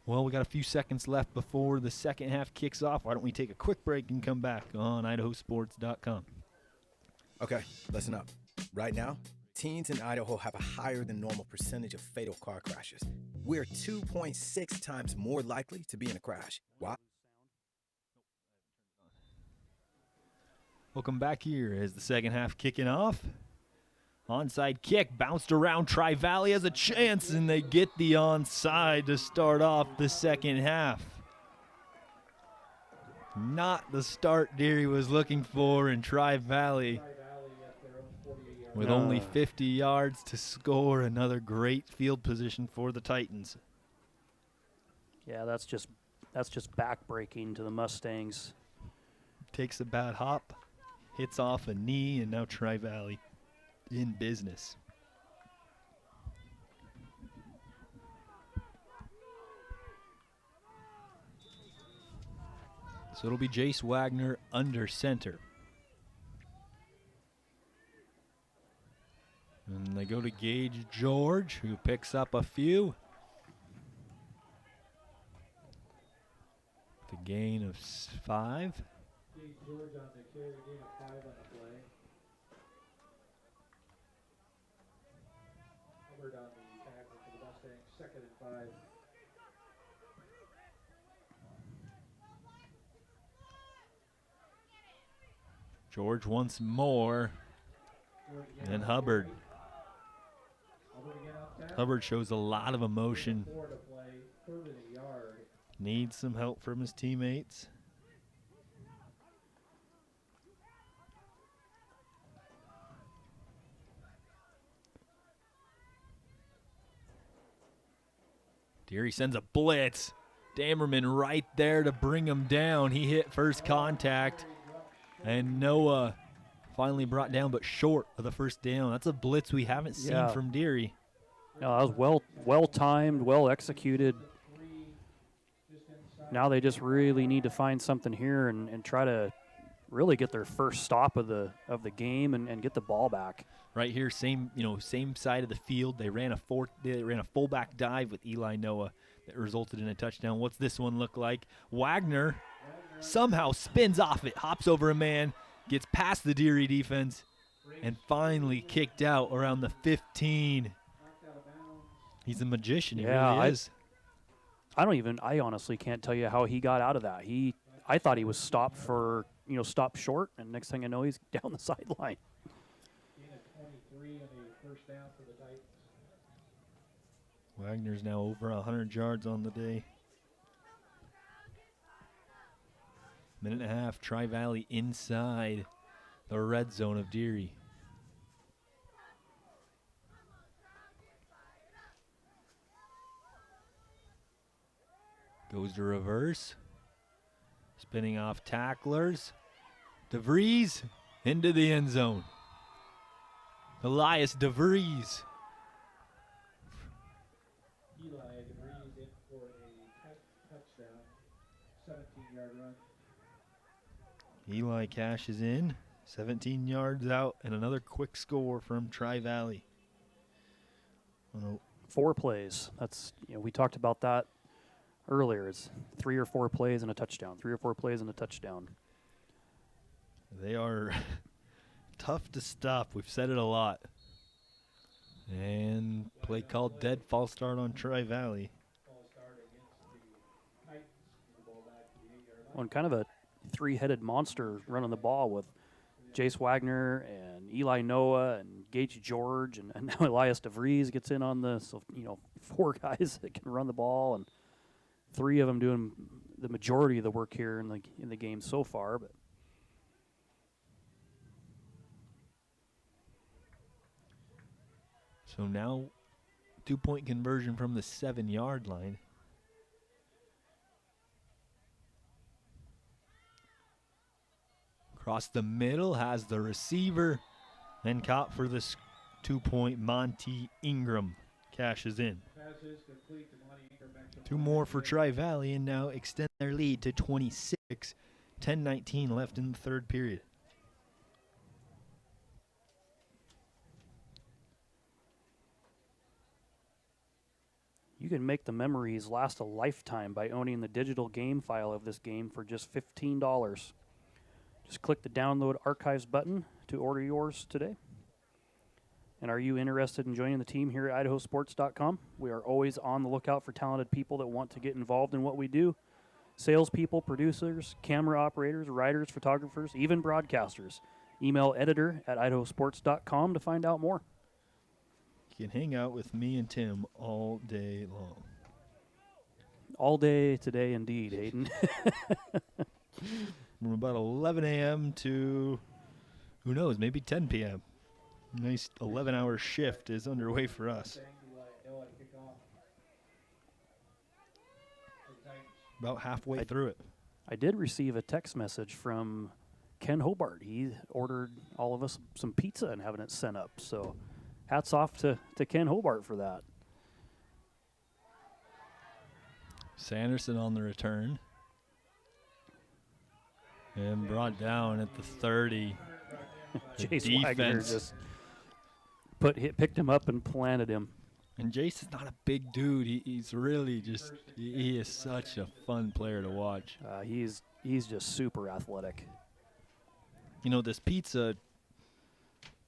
Well, we got a few seconds left before the second half kicks off. Why don't we take a quick break and come back on IdahoSports.com. Okay, listen up. Right now, teens in Idaho have a higher than normal percentage of fatal car crashes. We're 2.6 times more likely to be in a crash. Why? Welcome back here as the second half kicking off. Onside kick bounced around. Tri-Valley has a chance, and they get the onside to start off the second half. Not the start Deary was looking for, and Tri-Valley, with only 50 yards to score, another great field position for the Titans. Yeah, that's just backbreaking to the Mustangs. Takes a bad hop, hits off a knee, and now Tri-Valley in business. So it'll be Jace Wagner under center. And they go to Gage George, who picks up a few. The gain of 5. Gage George on the carry, gain of 5 on the play. Hubbard on the tackle for the Mustangs, 2nd and 5. George once more. And Hubbard. Hubbard shows a lot of emotion. Needs some help from his teammates. Deary sends a blitz. Damerman right there to bring him down. He hit first contact. And Noah finally brought down, but short of the first down. That's a blitz we haven't seen from Deary. No, that was well timed, well executed. Now they just really need to find something here and try to really get their first stop of the game and get the ball back. Right here, same side of the field. They ran a fullback dive with Eli Noah that resulted in a touchdown. What's this one look like? Wagner somehow spins off it, hops over a man, gets past the Deary defense, and finally kicked out around the 15. He's a magician. He really is. I honestly can't tell you how he got out of that. I thought he was stopped stopped short, and next thing I know, he's down the sideline. Gain of 23 and a first down for the Titans. Wagner's now over 100 yards on the day. Minute and a half, Tri-Valley inside the red zone of Deary. Goes to reverse. Spinning off tacklers. DeVries into the end zone. Elias DeVries. Eli DeVries in for a touchdown, 17-yard run. Eli cashes in, 17 yards out, and another quick score from Tri-Valley. 4 plays. That's we talked about that earlier. It's 3 or 4 plays and a touchdown. 3 or 4 plays and a touchdown. They are tough to stop. We've said it a lot. And play called dead. False start on Tri-Valley. On kind of a 3-headed monster running the ball with Jace Wagner and Eli Noah and Gage George and now Elias DeVries gets in on the 4 guys that can run the ball and 3 of them doing the majority of the work here in the game so far. But so now 2-point conversion from the 7-yard line. Across the middle has the receiver and caught for this 2-point. Monty Ingram cashes in. 2 more for Tri-Valley and now extend their lead to 26. 10-19 left in the third period. you can make the memories last a lifetime by owning the digital game file of this game for just $15. Just click the Download Archives button to order yours today. And are you interested in joining the team here at IdahoSports.com? We are always on the lookout for talented people that want to get involved in what we do. Salespeople, producers, camera operators, writers, photographers, even broadcasters. Email editor@IdahoSports.com to find out more. You can hang out with me and Tim all day long. All day today, indeed, Hayden. From about 11 a.m. to, who knows, maybe 10 p.m. Nice 11-hour shift is underway for us. About halfway through it. I did receive a text message from Ken Hobart. He ordered all of us some pizza and having it sent up. So hats off to Ken Hobart for that. Sanderson on the return. And brought down at the 30. Jace Wagner just picked him up and planted him. And Jace is not a big dude. He's really just, he is such a fun player to watch. He's just super athletic. You know, this pizza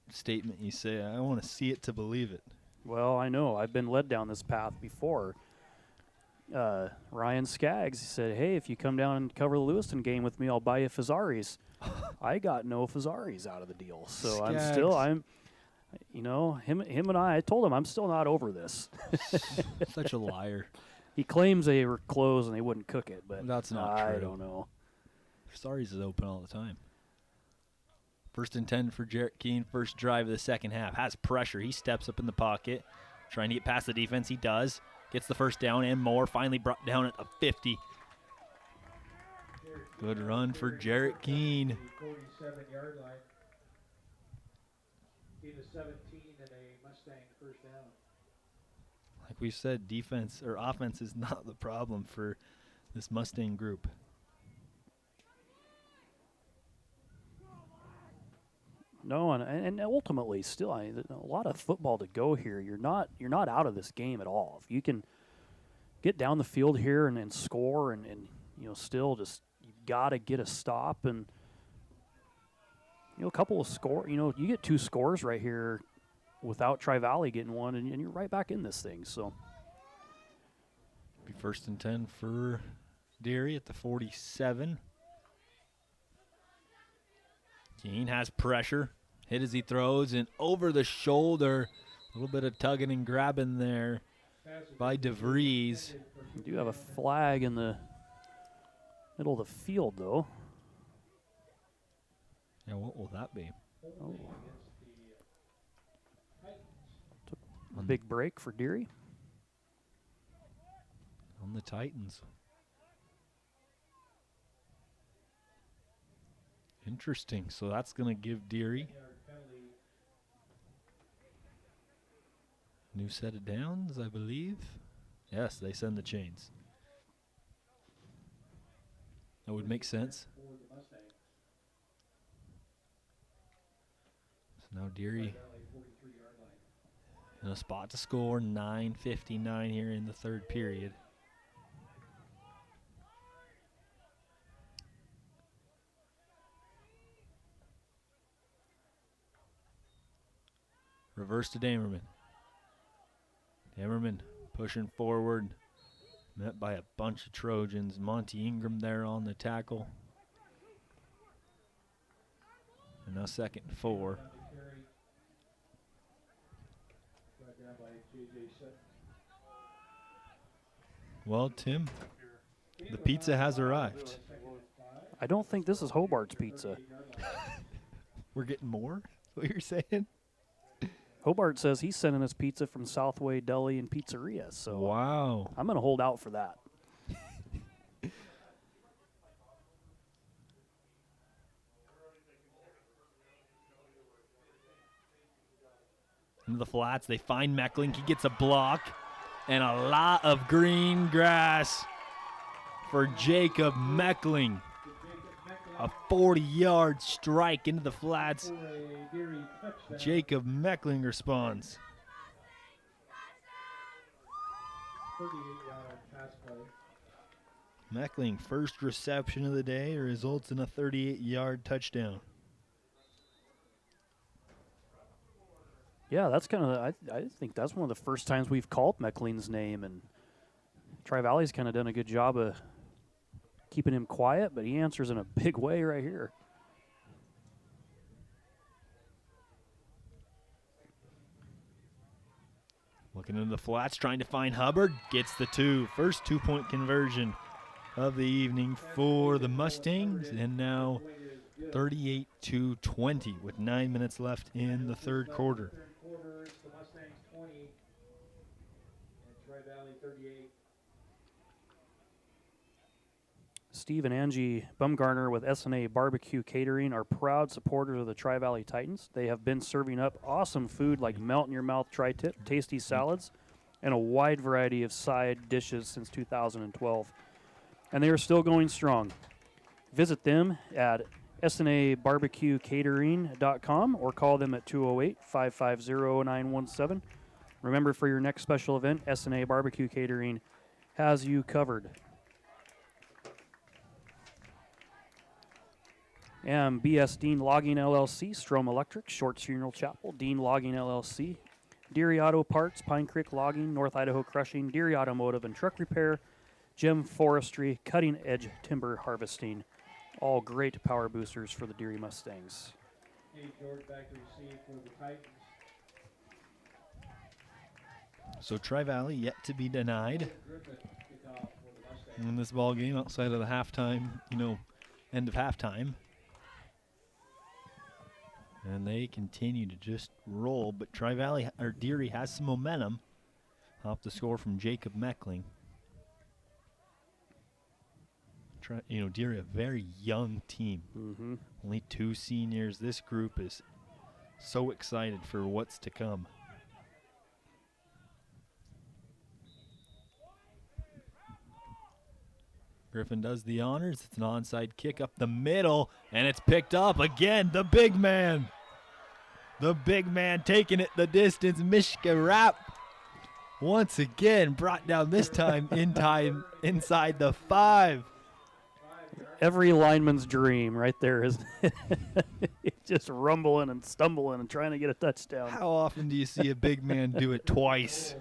statement you say, I want to see it to believe it. Well, I know. I've been led down this path before. Ryan Skaggs said, hey, if you come down and cover the Lewiston game with me, I'll buy you Fazzaris. I got no Fazzaris out of the deal. So Skaggs. him and I told him I'm still not over this. Such a liar. He claims they were closed and they wouldn't cook it, but that's not true. I don't know. Fazzaris is open all the time. 1st and 10 for Jarrett Keene. First drive of the second half. Has pressure. He steps up in the pocket. Trying to get past the defense. He does. Gets the first down and more. Finally brought down at the 50. Good run for Jarrett Keene. 47-yard line. Gain of 17 and a Mustang first down. Like we said, defense or offense is not the problem for this Mustang group. No, and ultimately, still, a lot of football to go here. You're not out of this game at all. If you can get down the field here and score, and still just you've got to get a stop. And a couple of score. You get 2 scores right here without Tri-Valley getting one, and you're right back in this thing. So Be 1st and 10 for Deary at the 47. Keane has pressure. Hit as he throws, and over the shoulder. A little bit of tugging and grabbing there by DeVries. We do have a flag in the middle of the field, though. Yeah, what will that be? Oh. A big break for Deary. On the Titans. Interesting. So that's going to give Deary new set of downs, I believe. Yes, they send the chains. That would make sense. So now Deary in a spot to score. 9:59 here in the 3rd period. Reverse to Damerman. Damerman pushing forward. Met by a bunch of Trojans. Monty Ingram there on the tackle. And now 2nd and 4. Well, Tim, the pizza has arrived. I don't think this is Hobart's pizza. We're getting more? Is what you're saying? Hobart says he's sending us pizza from Southway Deli and Pizzeria. So wow. I'm going to hold out for that. Into the flats, they find Meckling. He gets a block and a lot of green grass for Jacob Meckling. A 40-yard strike into the flats. Jacob Meckling responds. 38-yard pass play. Meckling, first reception of the day, results in a 38-yard touchdown. Yeah, that's kind of, I think that's one of the first times we've called Meckling's name, and Tri-Valley's kind of done a good job of keeping him quiet, but he answers in a big way right here. Looking into the flats, trying to find Hubbard. Gets the 2. First 2-point conversion of the evening for the Mustangs. And now 38-20 with 9 minutes left in the 3rd quarter. The Mustangs 20 and Tri-Valley 38. Steve and Angie Bumgarner with S&A Barbecue Catering are proud supporters of the Tri-Valley Titans. They have been serving up awesome food like melt-in-your-mouth tri-tip, tasty salads, and a wide variety of side dishes since 2012. And they are still going strong. Visit them at snabarbecuecatering.com or call them at 208-550-0917. Remember, for your next special event, S&A Barbecue Catering has you covered. And BS Dean Logging LLC, Strom Electric, Shorts Funeral Chapel, Dean Logging LLC, Deary Auto Parts, Pine Creek Logging, North Idaho Crushing, Deary Automotive and Truck Repair, Gem Forestry, Cutting Edge Timber Harvesting. All great power boosters for the Deary Mustangs. George back to receive for the Titans. So Tri-Valley yet to be denied in this ball game outside of the halftime, end of halftime. And they continue to just roll, but Tri-Valley, or Deary, has some momentum off the score from Jacob Meckling. Deary, a very young team. Mm-hmm. Only 2 seniors. This group is so excited for what's to come. Griffin does the honors. It's an onside kick up the middle, and it's picked up again. The big man. The big man taking it the distance. Mishka Rapp once again brought down, this time inside the 5. every lineman's dream right there, isn't it? Just rumbling and stumbling and trying to get a touchdown. How often do you see a big man do it twice?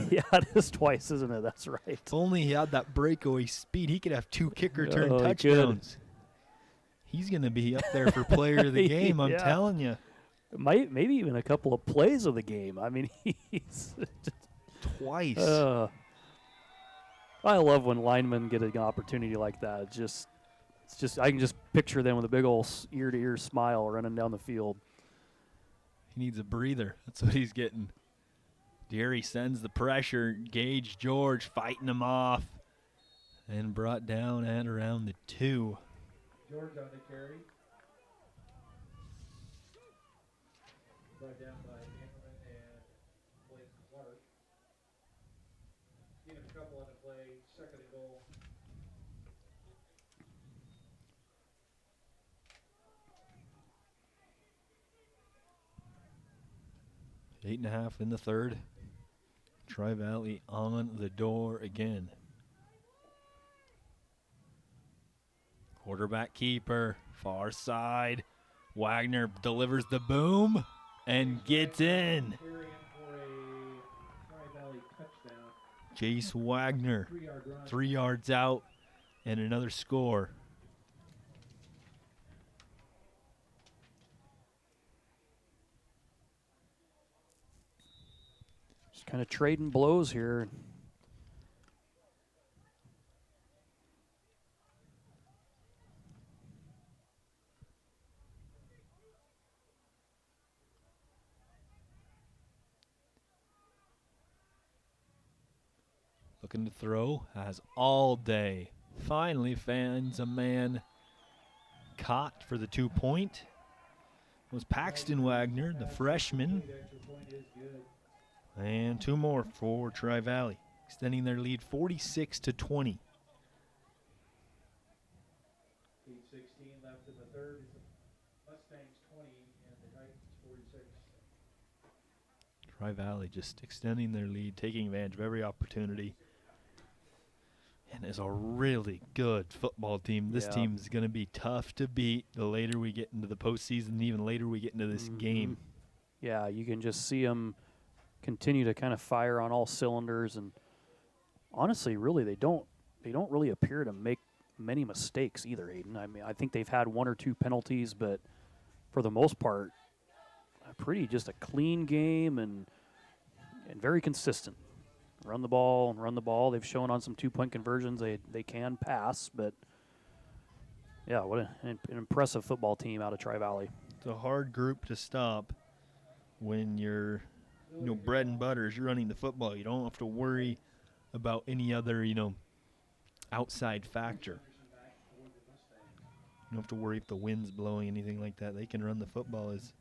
Yeah, it is twice, isn't it? That's right. If only he had that breakaway speed, he could have 2 kick return Oh, he touchdowns. He's going to be up there for player of the game, I'm Yeah. telling you. Maybe even a couple of plays of the game. I mean, he's twice. I love when linemen get an opportunity like that. It's just I can just picture them with a big old ear-to-ear smile running down the field. He needs a breather. That's what he's getting. Deary sends the pressure. Gage George fighting him off. And brought down at around the 2. George on the carry. Brought down by Ammerman and Blake Clark. Give him a couple on the play, 2nd and goal. Eight and a half in the 3rd. Tri-Valley on the door again. Quarterback keeper, far side. Wagner delivers the boom and gets in. Jace Wagner, 3 yards out, and another score. Just kind of trading blows here. Looking to throw, has all day. Finally finds a man caught for the 2-point. It was Paxton Wagner, the freshman. And 2 more for Tri-Valley, extending their lead 46-20. 8:16 left in the 3rd. It's the Mustangs 20 and the Titans 46. Tri-Valley just extending their lead, taking advantage of every opportunity. And is a really good football team. This team is going to be tough to beat the later we get into the postseason, even later we get into this game. Yeah, you can just see them continue to kind of fire on all cylinders, and honestly, really, they don't really appear to make many mistakes either, Hayden. I mean, I think they've had 1 or 2 penalties, but for the most part, just a clean game and very consistent. Run the ball. They've shown on some 2-point conversions they can pass, but yeah, what an impressive football team out of Tri-Valley. It's a hard group to stop when your bread and butter is running the football. You don't have to worry about any other, outside factor. You don't have to worry if the wind's blowing, anything like that. They can run the football as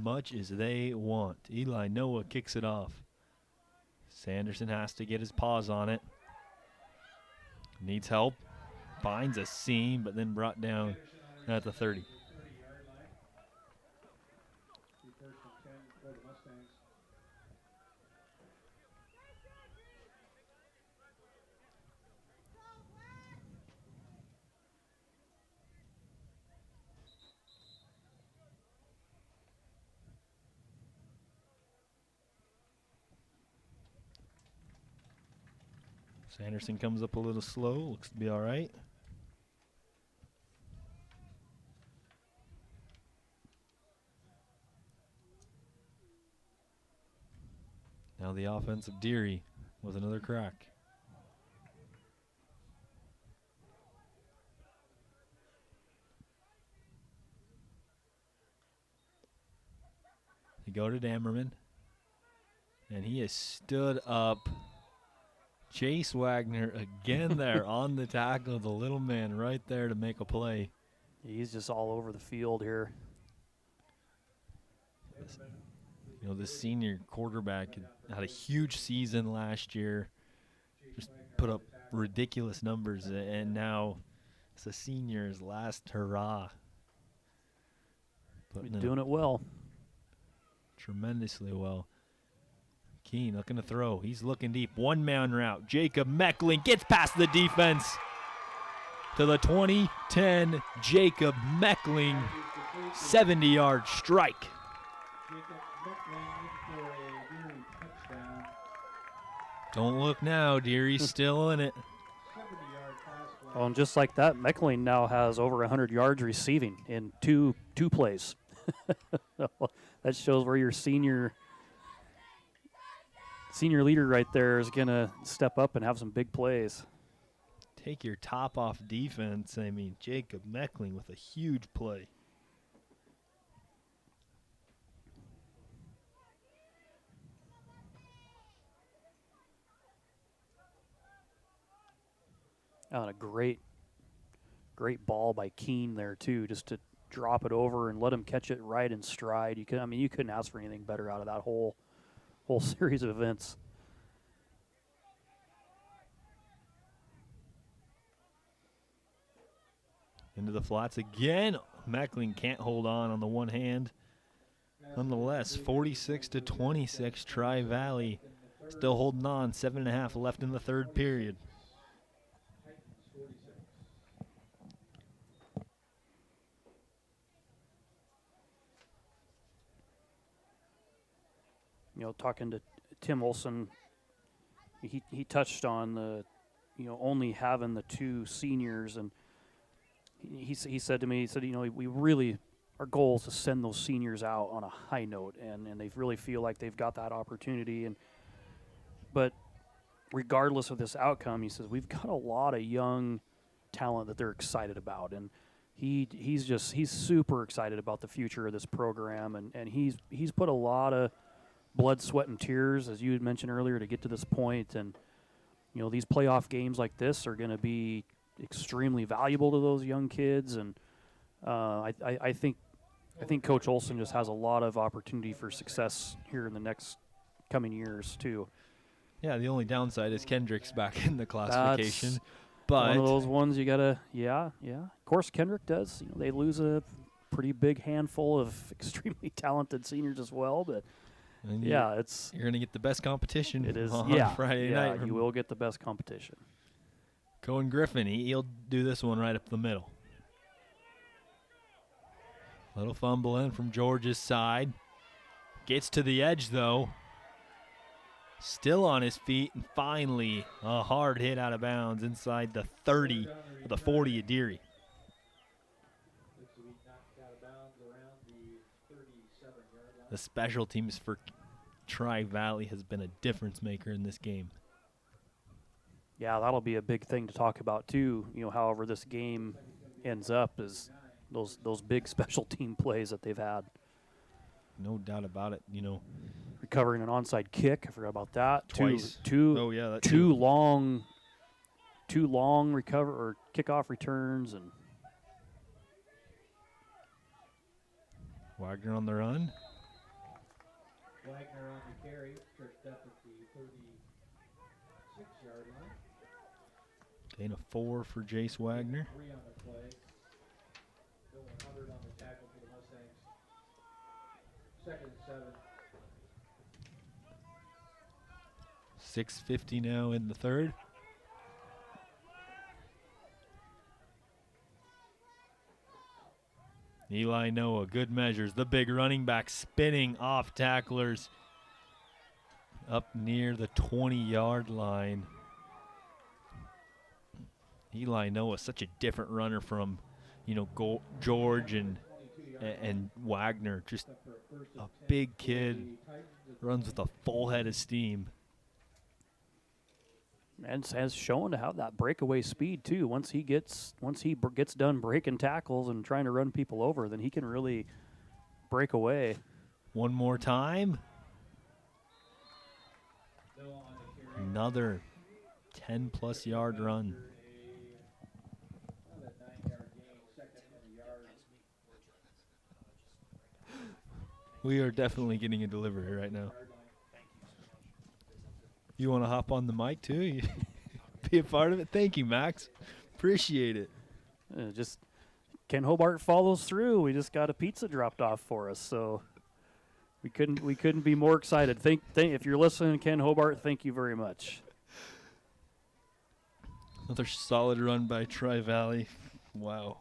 much as they want. Eli Noah kicks it off. Sanderson has to get his paws on it. Needs help. Finds a seam, but then brought down at the 30. Sanderson comes up a little slow. Looks to be all right. Now the offense of Deary with another crack. They go to Dammerman, and he has stood up. Chase Wagner again there on the tackle, the little man right there to make a play. He's just all over the field here. This senior quarterback had a huge season last year, just put up ridiculous numbers, and now it's a senior's last hurrah. He's doing it well. Tremendously well. Keene looking to throw. He's looking deep. 1-man route. Jacob Meckling gets past the defense to the 2010 Jacob Meckling 70-yard strike. Don't look now, Deary's still in it. Well, and just like that, Meckling now has over 100 yards receiving in two plays. That shows where your senior leader right there is going to step up and have some big plays. Take your top off defense. I mean, Jacob Meckling with a huge play. And a great ball by Keene there too, just to drop it over and let him catch it right in stride. You couldn't ask for anything better out of that whole series of events. Into the flats again. Meckling can't hold on the one hand. Nonetheless, 46-26, Tri-Valley still holding on. 7.5 left in the third period. Talking to Tim Olson, he touched on the, only having the two seniors, and he said to me, we really, our goal is to send those seniors out on a high note, and they really feel like they've got that opportunity. But regardless of this outcome, he says, we've got a lot of young talent that they're excited about, and he's super excited about the future of this program, and he's put a lot of blood, sweat, and tears, as you had mentioned earlier, to get to this point. And these playoff games like this are going to be extremely valuable to those young kids. And I think Coach Olson just has a lot of opportunity for success here in the next coming years too. Yeah, the only downside is Kendrick's back in the classification. But one of those ones you gotta, yeah. Of course, Kendrick does. They lose a pretty big handful of extremely talented seniors as well, but. And you're going to get the best competition. It is, on Friday night. You will get the best competition. Cohen Griffin, he'll do this one right up the middle. Little fumble in from George's side. Gets to the edge, though. Still on his feet, and finally a hard hit out of bounds inside the 30, or the 40 of Deary. The special teams for Tri-Valley has been a difference maker in this game. Yeah, that'll be a big thing to talk about too. However this game ends up is those big special team plays that they've had. No doubt about it. Recovering an onside kick, I forgot about that. Twice. Two long recover or kickoff returns, and Wagner on the run. Wagner on the carry, tripped up at the 36-yard line. Gain of 4 for Jace Wagner. 3 on the play. Bill 100 on the tackle for the Mustangs. 2nd and 7. 6:50 now in the third. Eli Noah, good measures. The big running back spinning off tacklers up near the 20-yard line. Eli Noah, such a different runner from, George and Wagner. Just a big kid, runs with a full head of steam. And has shown to have that breakaway speed too. Once he gets done breaking tackles and trying to run people over, then he can really break away. One more time. Another 10-plus yard run. We are definitely getting a delivery right now. You want to hop on the mic too? Be a part of it? Thank you, Max. Appreciate it. Just Ken Hobart follows through. We just got a pizza dropped off for us, so we couldn't be more excited. If you're listening, Ken Hobart, thank you very much. Another solid run by Tri-Valley. Wow.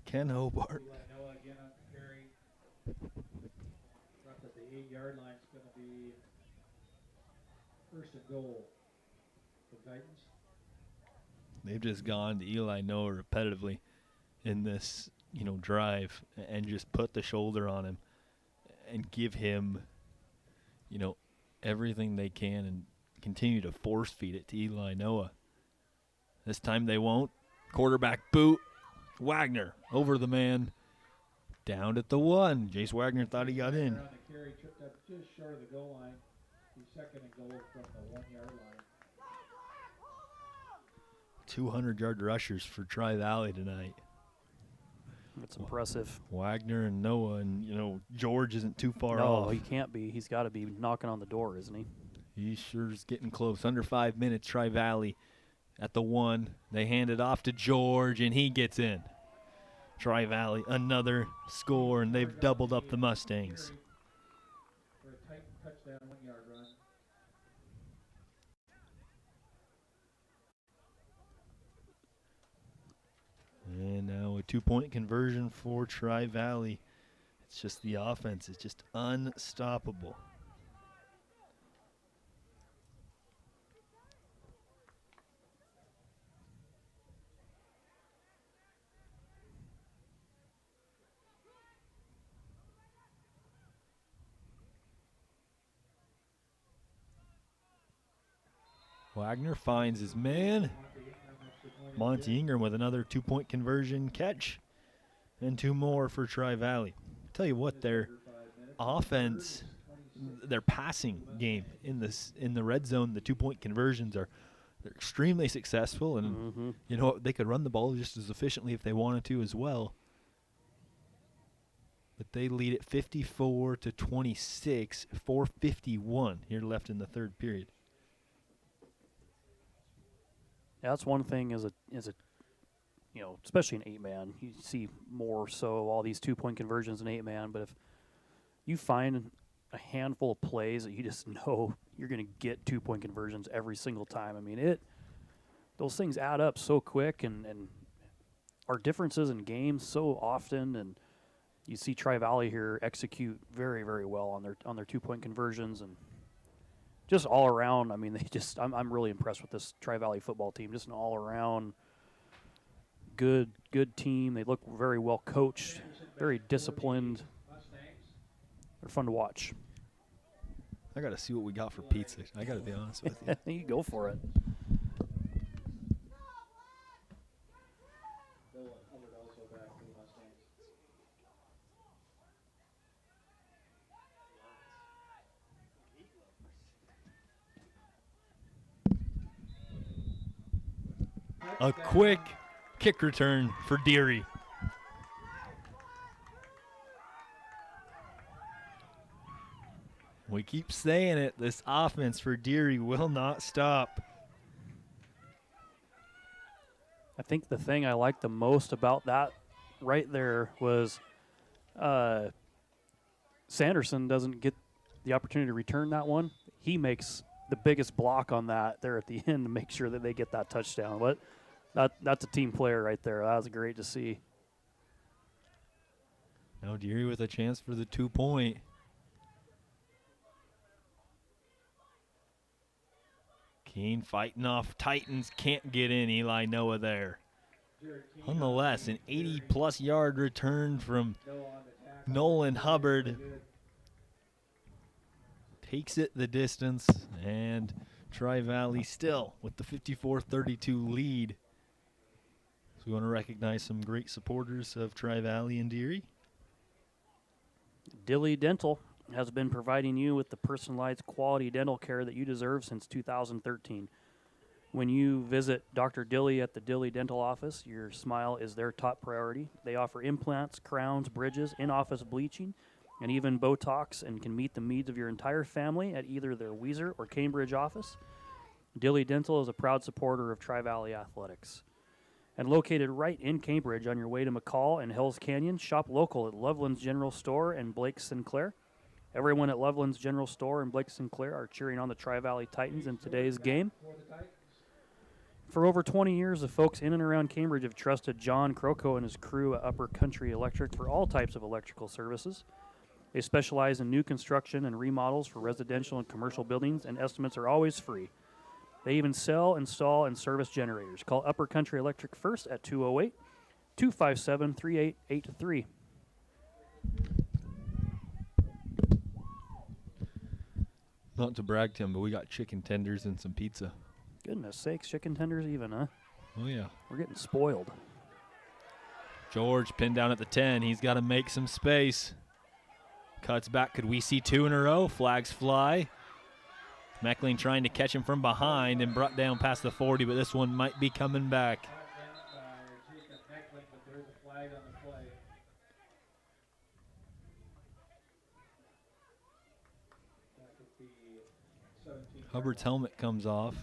Ken Hobart. Noah again on the carry. Dropped at the 8-yard line. It's going to be first and goal for Titans. They've just gone to Eli Noah repetitively in this, drive and just put the shoulder on him and give him, everything they can and continue to force feed it to Eli Noah. This time they won't. Quarterback boot. Wagner over the man. Down at the 1. Jace Wagner thought he got in. On the carry, tripped up just short of the goal line. He's second and goal from the 1-yard line. 200-yard rushers for Tri-Valley tonight. That's impressive. Wagner and Noah, and, George isn't too far off. No, he can't be. He's got to be knocking on the door, isn't he? He sure is getting close. Under 5 minutes, Tri-Valley at the 1. They hand it off to George, and he gets in. Tri-Valley, another score, and they've doubled up the Mustangs. For a tight touchdown, 1-yard run. And now a 2-point conversion for Tri-Valley. It's just the offense. It's just unstoppable. Wagner finds his man. Monty Ingram with another 2-point conversion catch. And 2 more for Tri-Valley. Tell you what, their offense, their passing game in the red zone, the 2-point conversions they're extremely successful, and they could run the ball just as efficiently if they wanted to as well. But they lead it 54-26, 4:51 here left in the third period. Yeah, that's one thing as a especially an 8-man, you see more so all these 2-point conversions in 8-man. But if you find a handful of plays that you just know you're going to get 2-point conversions every single time, I mean, those things add up so quick, and our differences in games so often. And you see Tri-Valley here execute very, very well on their 2-point conversions, and just all around. I mean, I'm really impressed with this Tri-Valley football team. Just an all around good team. They look very well coached, very disciplined. They're fun to watch. I got to see what we got for pizza. I got to be honest with you. You go for it. A quick kick return for Deary. We keep saying it, this offense for Deary will not stop. I think the thing I like the most about that right there was Sanderson doesn't get the opportunity to return that one. He makes the biggest block on that there at the end to make sure that they get that touchdown. But that's a team player right there. That was great to see. Now Deary with a chance for the 2-point. Keene fighting off Titans, can't get in. Eli Noah there. Nonetheless, an 80-plus yard return from Nolan Hubbard. Takes it the distance, and Tri-Valley still with the 54-32 lead. So we want to recognize some great supporters of Tri-Valley and Deary. Dilly Dental has been providing you with the personalized quality dental care that you deserve since 2013. When you visit Dr. Dilly at the Dilly Dental office, your smile is their top priority. They offer implants, crowns, bridges, in-office bleaching, and even Botox, and can meet the needs of your entire family at either their Weiser or Cambridge office. Dilly Dental is a proud supporter of Tri-Valley Athletics. And located right in Cambridge on your way to McCall and Hills Canyon, shop local at Loveland's General Store and Blake Sinclair. Everyone at Loveland's General Store and Blake Sinclair are cheering on the Tri-Valley Titans in today's game. For over 20 years, the folks in and around Cambridge have trusted John Croco and his crew at Upper Country Electric for all types of electrical services. They specialize in new construction and remodels for residential and commercial buildings, and estimates are always free. They even sell, install, and service generators. Call Upper Country Electric first at 208-257-3883. Not to brag to him, but we got chicken tenders and some pizza. Goodness sakes, chicken tenders even, huh? Oh, yeah. We're getting spoiled. George pinned down at the 10. He's got to make some space. Cuts back. Could we see 2 in a row? Flags fly. Meckling trying to catch him from behind and brought down past the 40, but this one might be coming back. Hubbard's helmet comes off.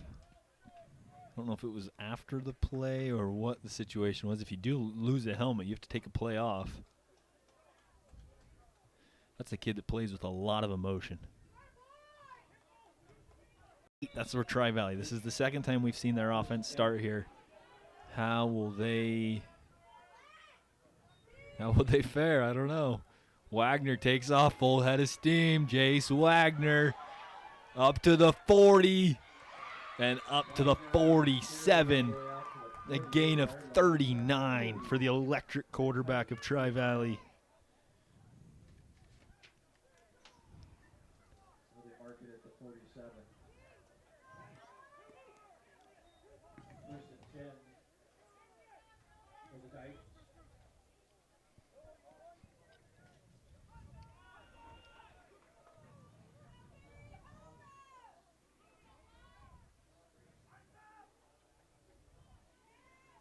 I don't know if it was after the play or what the situation was. If you do lose a helmet, you have to take a play off. That's a kid that plays with a lot of emotion. That's for Tri-Valley. This is the second time we've seen their offense start here. How will they fare? I don't know. Wagner takes off, full head of steam. Jace Wagner up to the 40 and up to the 47. A gain of 39 for the electric quarterback of Tri-Valley.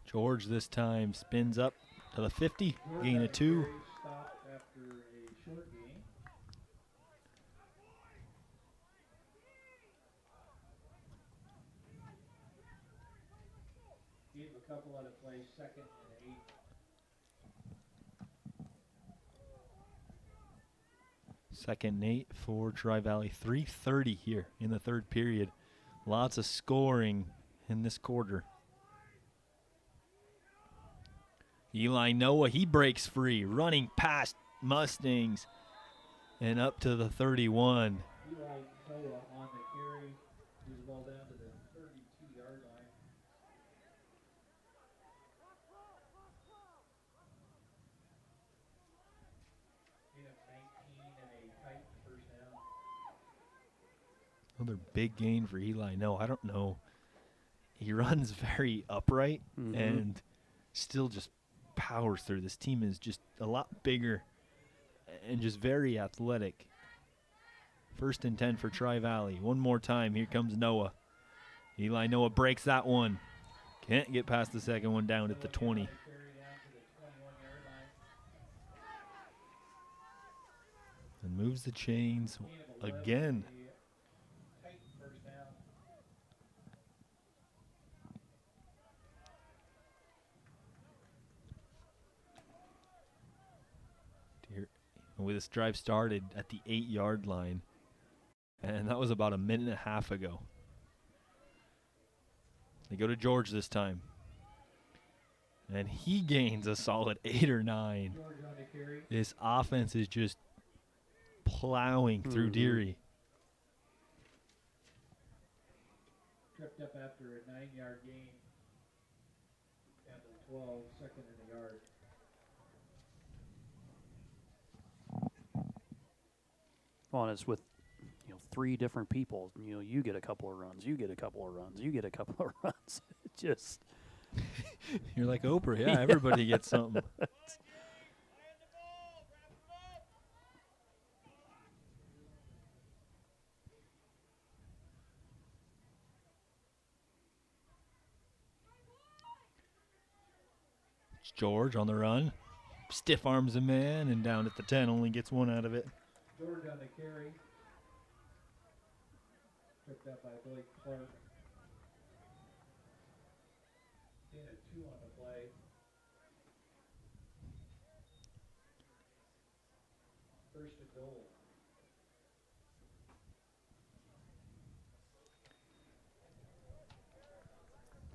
George this time spins up to the 50, gain of 2. Gave a couple other plays, 2nd and 8. 2nd and 8 for Tri-Valley. 3:30 here in the third period. Lots of scoring in this quarter. Eli Noah, he breaks free, running past Mustangs and up to the 31. Eli Noah on the carry. He's well down to the 32-yard line. Gain of 19 and a tight first down. Another big gain for Eli Noah. I don't know. He runs very upright and still just powers through. This team is just a lot bigger and just very athletic. 1st and 10 for Tri-Valley. One more time. Here comes Noah. Eli Noah breaks that one. Can't get past the second one, down at the 20. And moves the chains again. This drive started at the 8-yard line, and that was about a minute and a half ago. They go to George this time, and he gains a solid 8 or 9. This offense is just plowing through Deary. Tripped up after a 9-yard gain. Down to the 12, 2nd in the yard. Well, and it's with 3 different people. You get a couple of runs, you get a couple of runs, you get a couple of runs. Just you're like Oprah, yeah. Everybody gets something. It's George on the run, stiff arms a man, and down at the 10, only gets 1 out of it. George on the carry. Picked up by Blake Clark. Gain of 2 on the play. First and goal.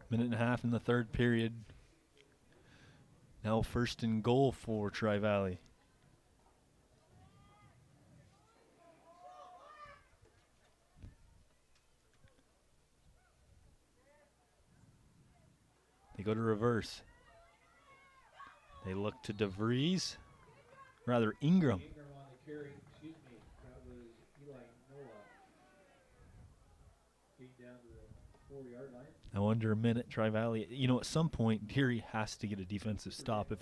Minute and a half in the third period. Now first and goal for Tri-Valley. They go to reverse. They look to DeVries. Rather, Ingram. Ingram on the carry. Excuse me. That was Eli Noah. Came down to the 4-yard line. Now under a minute, Tri-Valley. You know, at some point, Deary has to get a defensive stop. If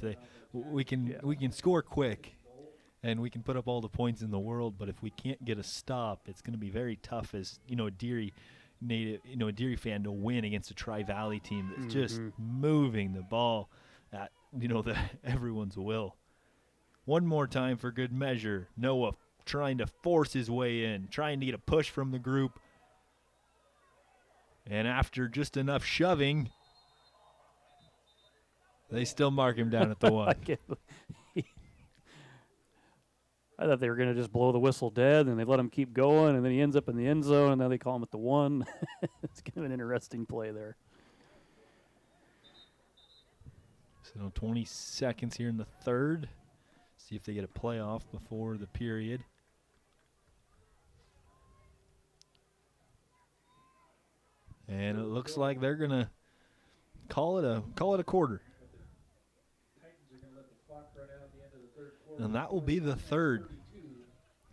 we can score quick, and we can put up all the points in the world. But if we can't get a stop, it's going to be very tough as a Deary native, a Deary fan to win against a Tri-Valley team that's just moving the ball at everyone's will. One more time for good measure. Noah trying to force his way in, trying to get a push from the group. And after just enough shoving, they still mark him down at the 1. I thought they were going to just blow the whistle dead, and they let him keep going, and then he ends up in the end zone, and then they call him at the 1. It's kind of an interesting play there. So 20 seconds here in the third. See if they get a playoff before the period. And it looks like they're gonna call it a quarter. And that will be the third.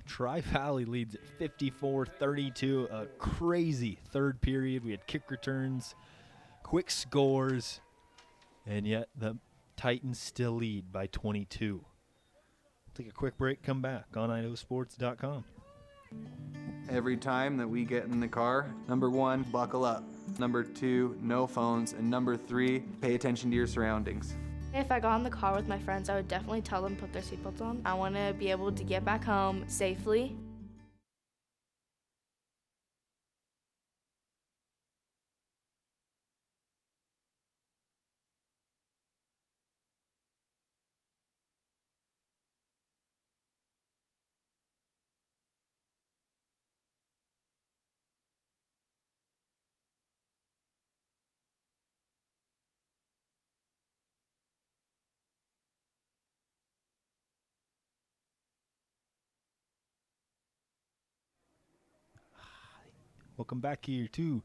Tri-Valley leads at 54-32. A crazy third period. We had kick returns, quick scores, and yet the Titans still lead by 22. Take a quick break, come back on IdahoSports.com. Every time that we get in the car, number 1, buckle up. Number 2, no phones. And number 3, pay attention to your surroundings. If I got in the car with my friends, I would definitely tell them to put their seatbelts on. I want to be able to get back home safely. Welcome back here to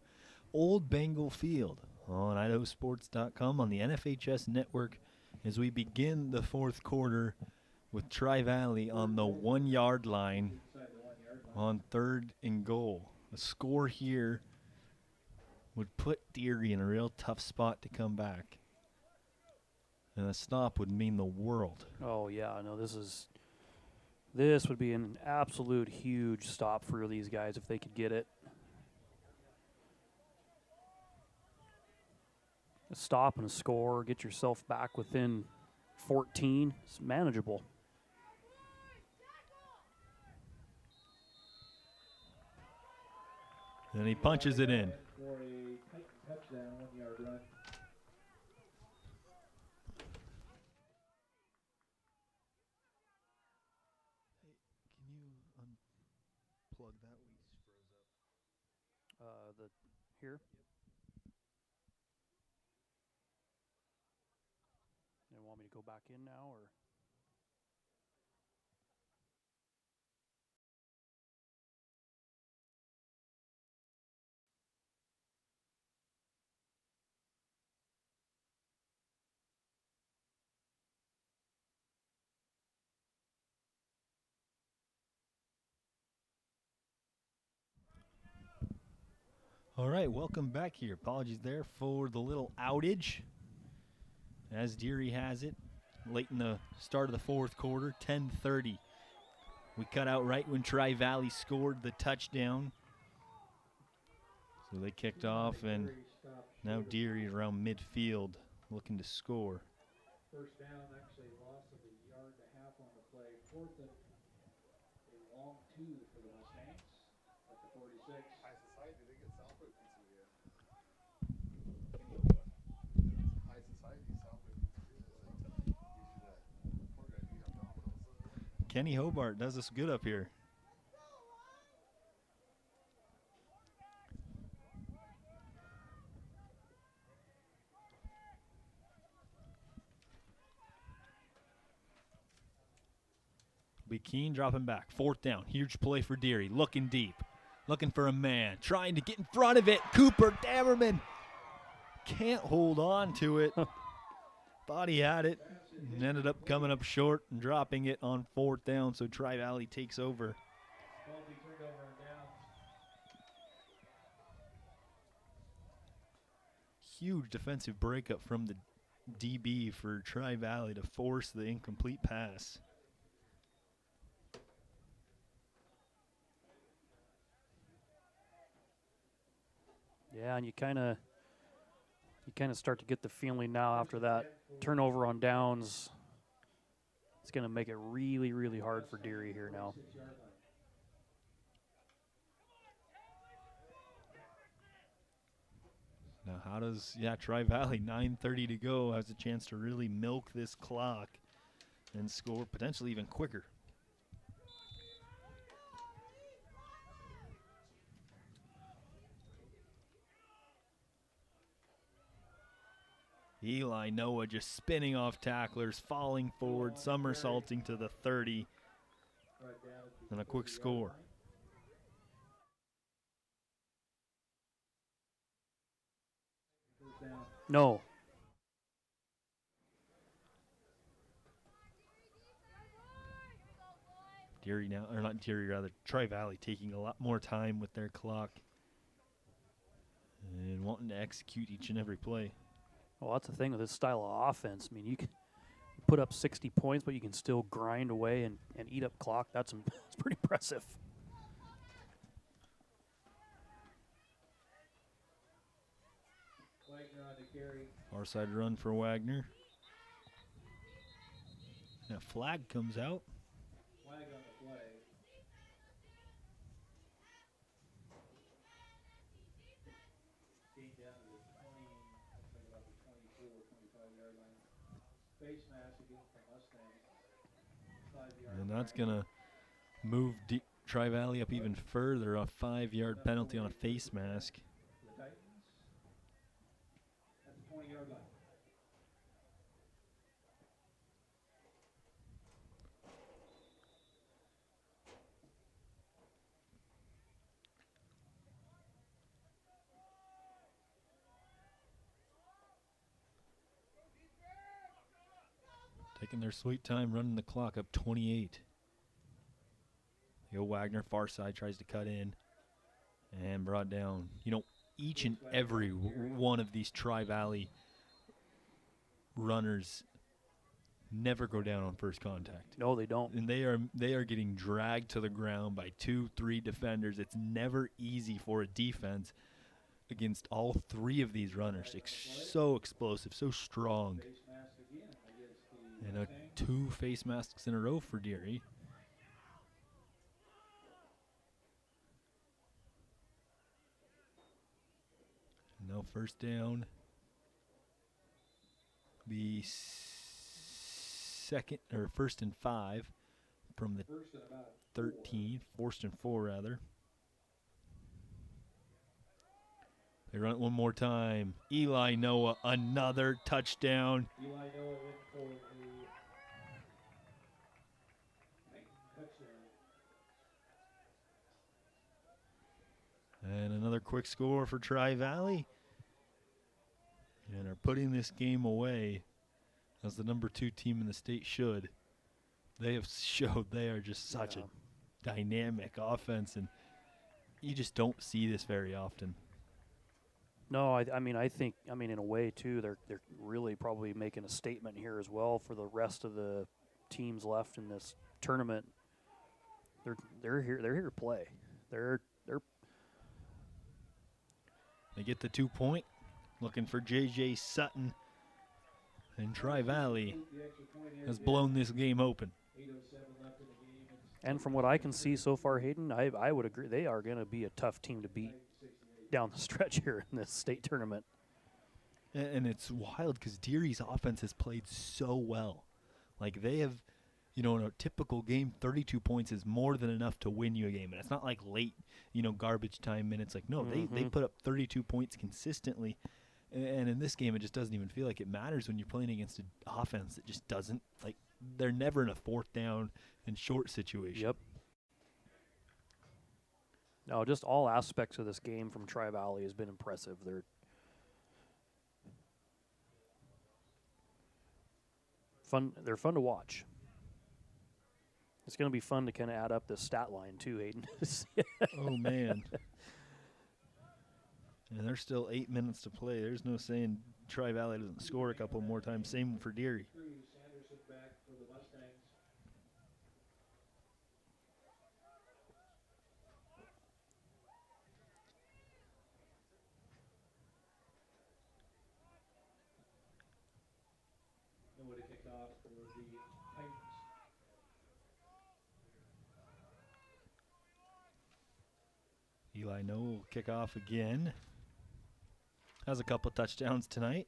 Old Bengal Field on IdahoSports.com on the NFHS network as we begin the fourth quarter with Tri-Valley on the 1-yard line on third and goal. A score here would put Deary in a real tough spot to come back. And a stop would mean the world. Oh, yeah. No, this would be an absolute huge stop for these guys if they could get it. A stop and a score, get yourself back within 14. It's manageable. And he punches it in. For a touchdown, 1-yard run. Can you unplug that? We froze up. Here? You want me to go back in now, or? All right, welcome back here. Apologies there for the little outage. As Deary has it, late in the start of the fourth quarter, 10:30. We cut out right when Tri-Valley scored the touchdown. So they kicked off, and now Deary around midfield looking to score. First down, actually loss of a yard and a half on the play. Fourth and a long 2 for the Mustangs at the 46. High Society, they get Southwood pizzeria. High Society, Southwood pizzeria. Gives you that pork that you have Domino's. Kenny Hobart does us good up here. Keen dropping back. 4th down. Huge play for Deary. Looking deep. Looking for a man. Trying to get in front of it. Cooper Damerman can't hold on to it. Thought he had it. And ended up coming up short and dropping it on 4th down. So Tri-Valley takes over. Huge defensive breakup from the DB for Tri-Valley to force the incomplete pass. Yeah, and you kind of start to get the feeling now after that turnover on downs. It's going to make it really, really hard for Deary here now. Now how does, Tri-Valley, 9:30 to go, has a chance to really milk this clock and score potentially even quicker. Eli Noah just spinning off tacklers, falling forward, somersaulting to the 30, and a quick score. No. Deary now, or not Deary, rather, Tri-Valley taking a lot more time with their clock and wanting to execute each and every play. Well, that's the thing with this style of offense. I mean, you can put up 60 points, but you can still grind away and eat up clock. That's pretty impressive. Far side run for Wagner. And a flag comes out. Flag on the play. Came down to the 20, looks like about the 24, 25-yard line. Face mask again from Mustangs. 5-yard. And that's going to move Tri-Valley up even further. A 5-yard penalty on a face mask. The Titans at the 20-yard line. Taking their sweet time, running the clock up 28. Yo, Wagner, far side, tries to cut in and brought down. You know, each and every one of these Tri-Valley runners never go down on first contact. No, they don't. And they are getting dragged to the ground by 2-3 defenders. It's never easy for a defense against all 3 of these runners. So explosive, so strong. And 2 face masks in a row for Deary. Now 1st down. Be 1st and 5 from the 13, 1st and 4 rather. They run it one more time. Eli Noah, another touchdown. Eli Noah in for a touchdown. And another quick score for Tri-Valley. And are putting this game away as the number 2 team in the state should. They have showed they are just such a dynamic offense, and you just don't see this very often. No, I think in a way too, they're really probably making a statement here as well for the rest of the teams left in this tournament. They're here to play. They get the 2-point, looking for J.J. Sutton, and Tri-Valley has blown this game open. And from what I can see so far, Hayden, I would agree they are going to be a tough team to beat down the stretch here in this state tournament. And it's wild because Deary's offense has played so well. Like they have, in a typical game, 32 points is more than enough to win you a game. And it's not like late, garbage time minutes. Like, no, they put up 32 points consistently. And in this game, it just doesn't even feel like it matters when you're playing against an offense that just doesn't, they're never in a 4th down and short situation. Yep. No, just all aspects of this game from Tri-Valley has been impressive. They're fun. They're fun to watch. It's going to be fun to kind of add up this stat line too, Hayden. Oh, man. And there's still 8 minutes to play. There's no saying Tri-Valley doesn't score a couple more times. Same for Deary. Sanderson back for the Mustangs. Nobody kicked off for the Titans. Eli Noe will kick off again. Has a couple touchdowns tonight.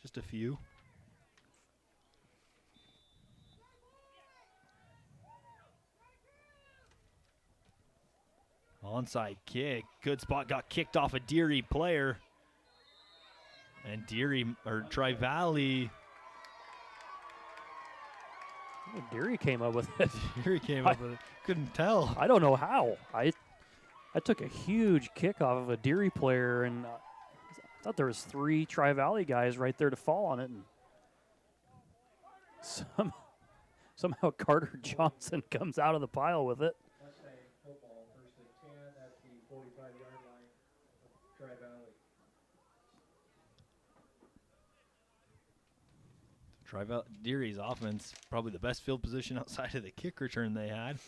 Just a few. Onside kick. Good spot. Got kicked off a Deary player. And Deary, or Tri-Valley. Deary came up with it. Deary came up with it. Couldn't tell. I don't know how. I took a huge kick off of a Deary player, and I thought there was 3 Tri-Valley guys right there to fall on it. And somehow Carter Johnson comes out of the pile with it. Mustang football, 1st and 10 at the 45-yard line of Tri-Valley. Deary's offense, probably the best field position outside of the kick return they had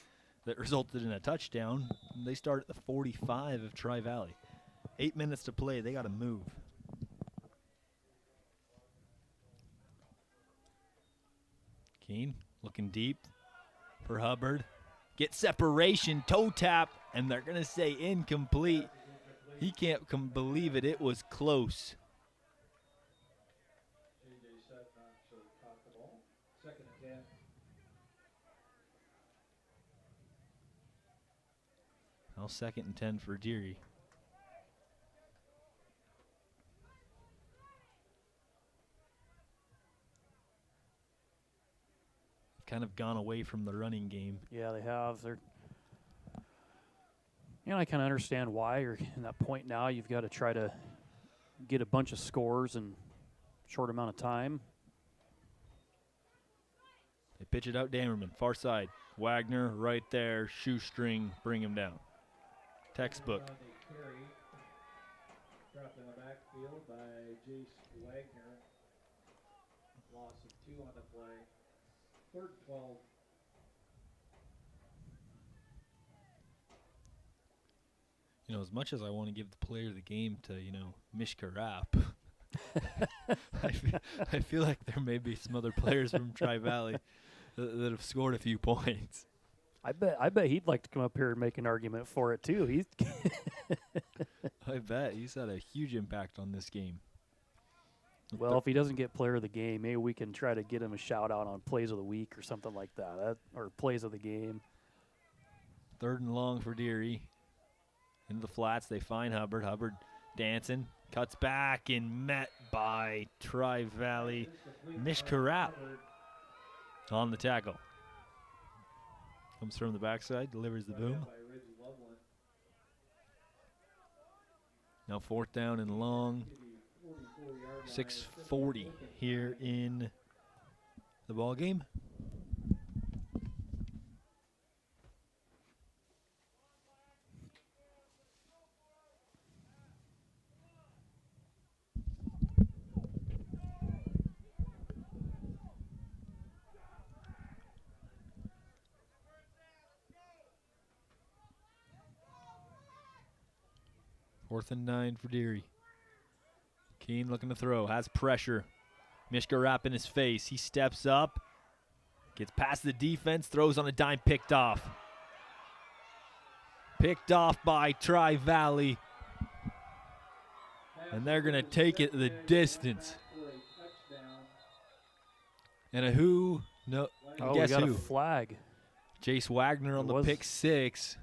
that resulted in a touchdown. They start at the 45 of Tri-Valley. 8 minutes to play. They got to move. Keene looking deep for Hubbard. Get separation, toe tap, and they're going to say incomplete. He can't believe it. It was close. Caught the ball. 2nd and 10. Now 2nd and 10 for Deary. Kind of gone away from the running game. Yeah, they have. I kind of understand why. You're in that point now. You've got to try to get a bunch of scores in a short amount of time. They pitch it out Damerman, far side. Wagner right there, shoestring, bring him down. Textbook. Dropped in the backfield by Jace Wagner. Loss of 2 on the play. 3rd and 12. As much as I want to give the player of the game to, Mishka Rapp, I feel like there may be some other players from Tri-Valley that have scored a few points. I bet he'd like to come up here and make an argument for it too. I bet he's had a huge impact on this game. Well, if he doesn't get player of the game, maybe we can try to get him a shout out on plays of the week or something like that, or plays of the game. 3rd and long for Deary. Into the flats, they find Hubbard. Hubbard dancing, cuts back and met by Tri-Valley. Mishka Rapp on the tackle. Comes from the backside, delivers the boom. Now 4th down and long. 6:40 here in the ball game. Fourth and 9 for Deary. Keene looking to throw, has pressure. Mishka Rapp in his face. He steps up, gets past the defense, throws on a dime, picked off. Picked off by Tri-Valley. And they're going to take it the distance. And a who? No, guess we got who? a flag. Jace Wagner on the pick 6.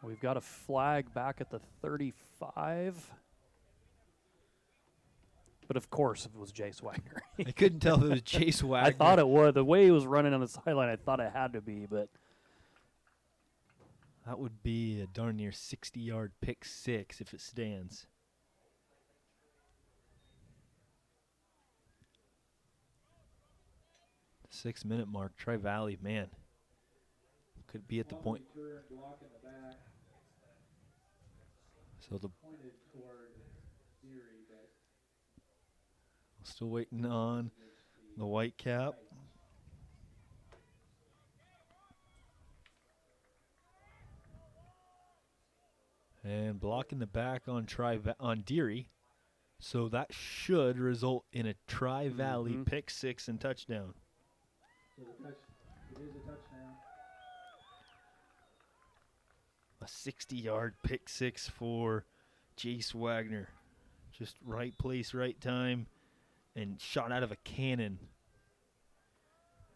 We've got a flag back at the 35. But of course, if it was Jace Wagner. I couldn't tell if it was Jace Wagner. I thought it was. The way he was running on the sideline, I thought it had to be, but. That would be a darn near 60-yard pick six if it stands. The 6-minute mark, Tri-Valley, man. Could be at the point. So the still waiting on the white cap. And blocking the back on Deary. So that should result in a Tri-Valley pick six and touchdown. So it is a touchdown. A 60-yard pick six for Jace Wagner. Just right place, right time, and shot out of a cannon.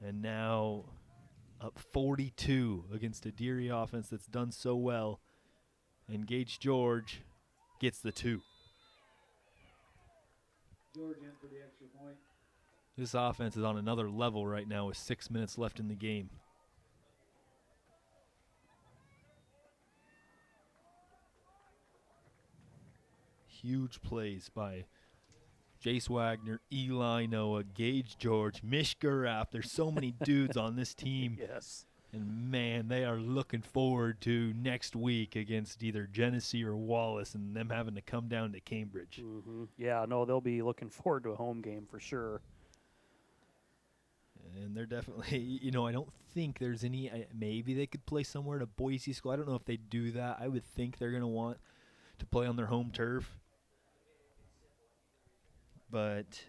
And now up 42 against a Deary offense that's done so well. And Gage George gets the 2. George in for the extra point. This offense is on another level right now with 6 minutes left in the game. Huge plays by Jace Wagner, Eli Noah, Gage George, Mish Garaf. There's so many dudes on this team. Yes. And, man, they are looking forward to next week against either Genesee or Wallace and them having to come down to Cambridge. Yeah, no, they'll be looking forward to a home game for sure. And they're definitely, I don't think there's any, maybe they could play somewhere at a Boise school. I don't know if they do that. I would think they're going to want to play on their home turf. But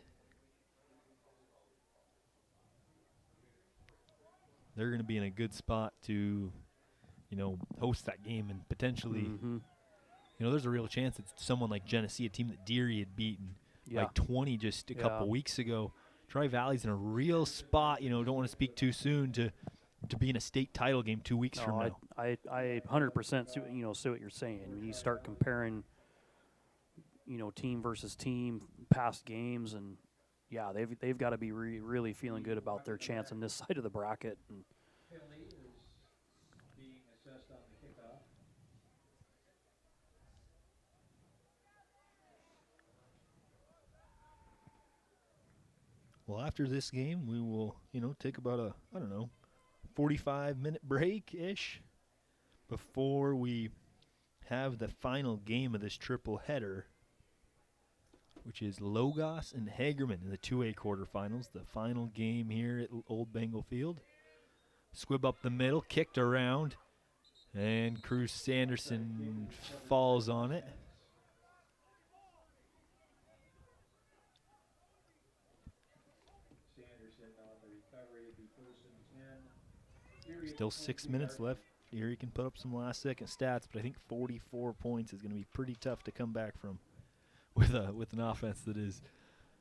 they're going to be in a good spot to, host that game and potentially, there's a real chance that someone like Genesee, a team that Deary had beaten by 20 just a couple weeks ago. Tri-Valley's in a real spot, don't want to speak too soon to be in a state title game 2 weeks from now. I 100% see what you're saying. When you start comparing, team versus team, past games, and yeah, they've got to be really feeling good about their chance on this side of the bracket. And penalty is being assessed on the kickoff. Well, after this game, we will, take about a, 45-minute break-ish before we have the final game of this triple header, which is Logos and Hagerman in the 2A quarterfinals, the final game here at Old Bengal Field. Squib up the middle, kicked around, and Cruz Sanderson falls on it. Still 6 minutes left. Erie can put up some last-second stats, but I think 44 points is going to be pretty tough to come back from with an offense that is,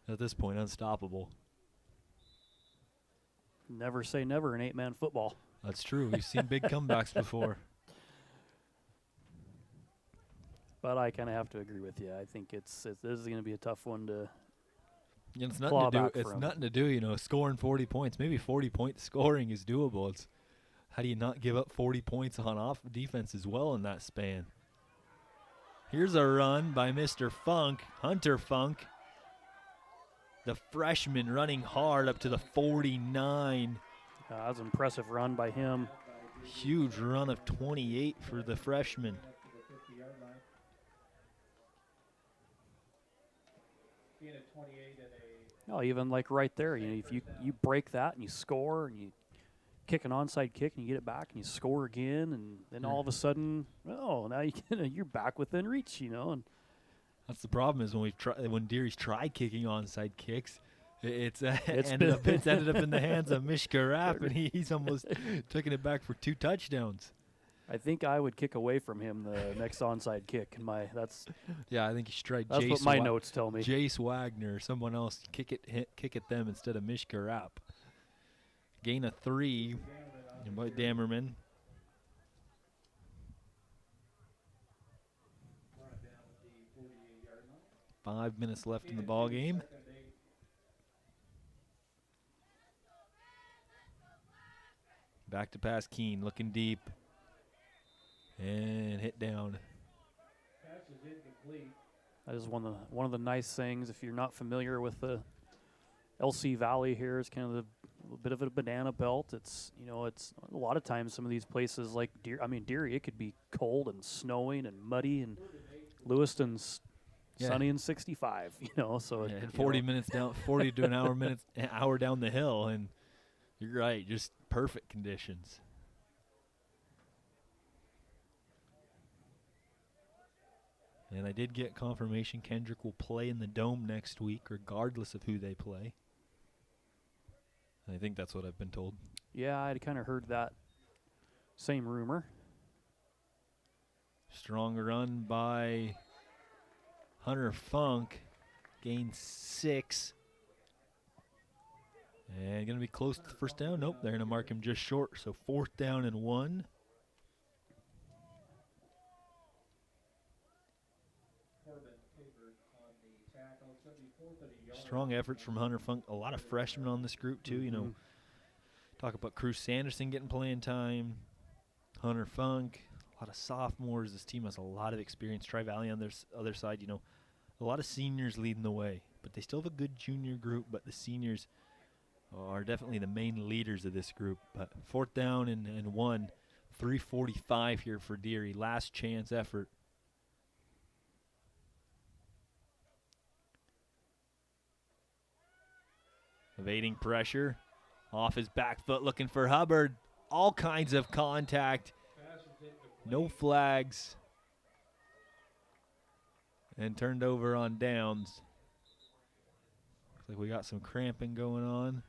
at this point, unstoppable. Never say never in 8-man football. That's true. We've seen big comebacks before. But I kind of have to agree with you. I think this is going to be a tough one to it's nothing to do, scoring 40 points. Maybe 40-point scoring is doable. It's how do you not give up 40 points on off defense as well in that span? Here's a run by Mr. Funk, Hunter Funk. The freshman running hard up to the 49. That was an impressive run by him. Huge run of 28 for the freshman. No, even like right there, if you break that and you score and you kick an onside kick and you get it back and you score again, and then all of a sudden, now you're back within reach, And that's the problem is when Deary's tried kicking onside kicks, it's ended up in the hands of Mishka Rapp, and he's almost taking it back for 2 touchdowns. I think I would kick away from him the next onside kick. I think you should try. That's what my notes tell me. Jace Wagner, someone else, kick at them instead of Mishka Rapp. Gain of 3 by Dammerman. 5 minutes left in the ball game. Back to pass Keene, looking deep. And hit down. Pass is incomplete. That is one of the nice things. If you're not familiar with the LC Valley here, it's kind of a little bit of a banana belt. It's it's a lot of times some of these places like Deary, it could be cold and snowing and muddy, and Lewiston's sunny and 65. So yeah, 40 minutes down, 40 to an hour down the hill, and you're right, just perfect conditions. And I did get confirmation Kendrick will play in the Dome next week, regardless of who they play. I think that's what I've been told. Yeah, I'd kind of heard that same rumor. Strong run by Hunter Funk. Gains 6. And going to be close to the first down. Nope, they're going to mark him just short. So 4th down and 1. Strong efforts from Hunter Funk. A lot of freshmen on this group, too. Talk about Cruz Sanderson getting playing time. Hunter Funk. A lot of sophomores. This team has a lot of experience. Tri-Valley on their other side, a lot of seniors leading the way. But they still have a good junior group, but the seniors are definitely the main leaders of this group. But 4th down and 1. 3:45 here for Deary. Last chance effort. Evading pressure. Off his back foot, looking for Hubbard. All kinds of contact. No flags. And turned over on downs. Looks like we got some cramping going on.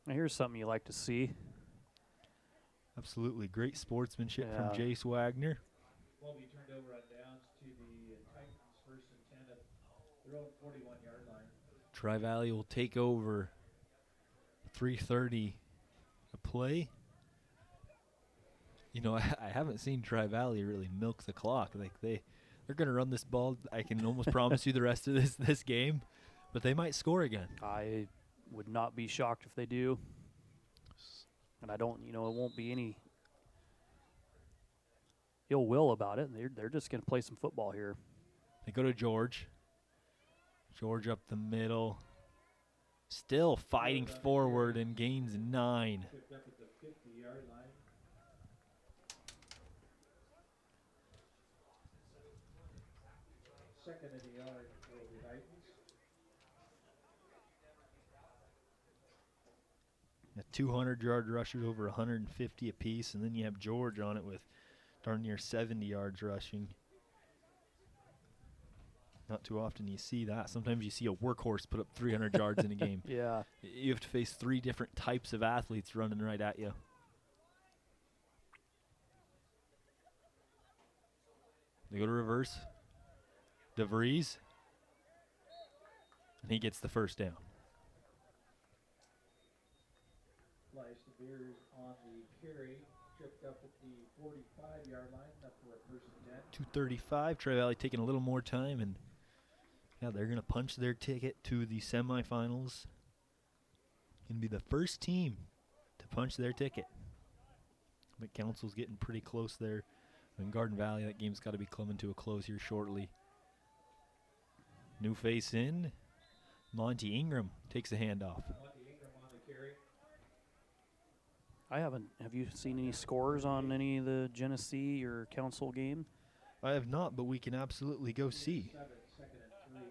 Now here's something you like to see. Absolutely. Great sportsmanship Yeah. from Jace Wagner. Will be turned over on downs to the Titans, 1st and 10 at their own 41-yard line. Tri-Valley will take over. 3:30 to play. I haven't seen Tri-Valley really milk the clock. Like they're going to run this ball. I can almost promise you the rest of this game, but they might score again. I would not be shocked if they do. And I don't, it won't be any ill will about it. They're just going to play some football here. They go to George. George up the middle. Still fighting forward and gains 9. Picked up at the 50-yard line. Second and a yard for the Titans. A 200-yard rushers over 150 apiece, and then you have George on it with darn near 70 yards rushing. Not too often you see that. Sometimes you see a workhorse put up 300 yards in a game. Yeah. You have to face 3 different types of athletes running right at you. They go to reverse. DeVries. And he gets the first down. Flies the Bears on the carry. Tripped up at the 45-yard line. Up for a 1st and 10. 2:35. Tri-Valley taking a little more time, and they're going to punch their ticket to the semifinals. Going to be the first team to punch their ticket. But Council's getting pretty close there. In Garden Valley, that game's got to be coming to a close here shortly. New face in. Monty Ingram takes a handoff. Monty Ingram on the carry. I haven't. Have you seen any scores on any of the Genesee or Council game? I have not, but we can absolutely go see. 7, 2nd and 3.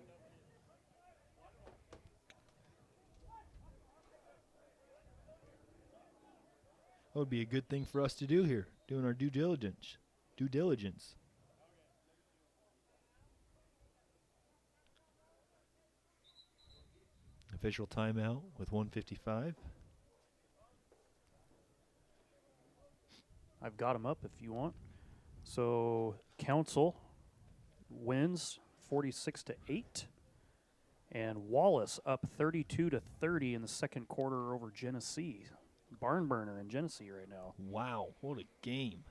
That would be a good thing for us to do here, doing our due diligence. Official timeout with 1:55. I've got them up if you want. So Council wins 46-8, and Wallace up 32-30 in the second quarter over Genesee. Barn burner in Genesee right now. Wow, what a game.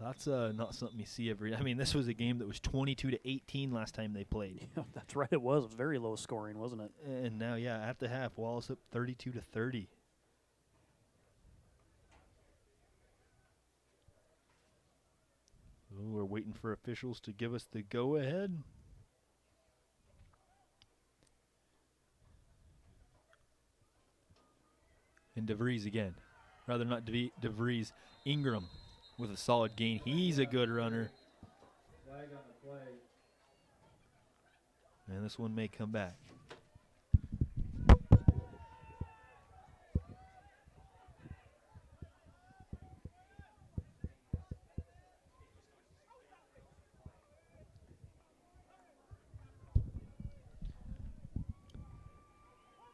That's not something you see every. I mean, this was a game that was 22-18 last time they played. Yeah, that's right. It was very low scoring, wasn't it? And now, yeah, at the half, Wallace up 32-30. So we're waiting for officials to give us the go-ahead. And DeVries again. Rather not DeVries, Ingram with a solid gain. He's a good runner. Flag on the play. And this one may come back.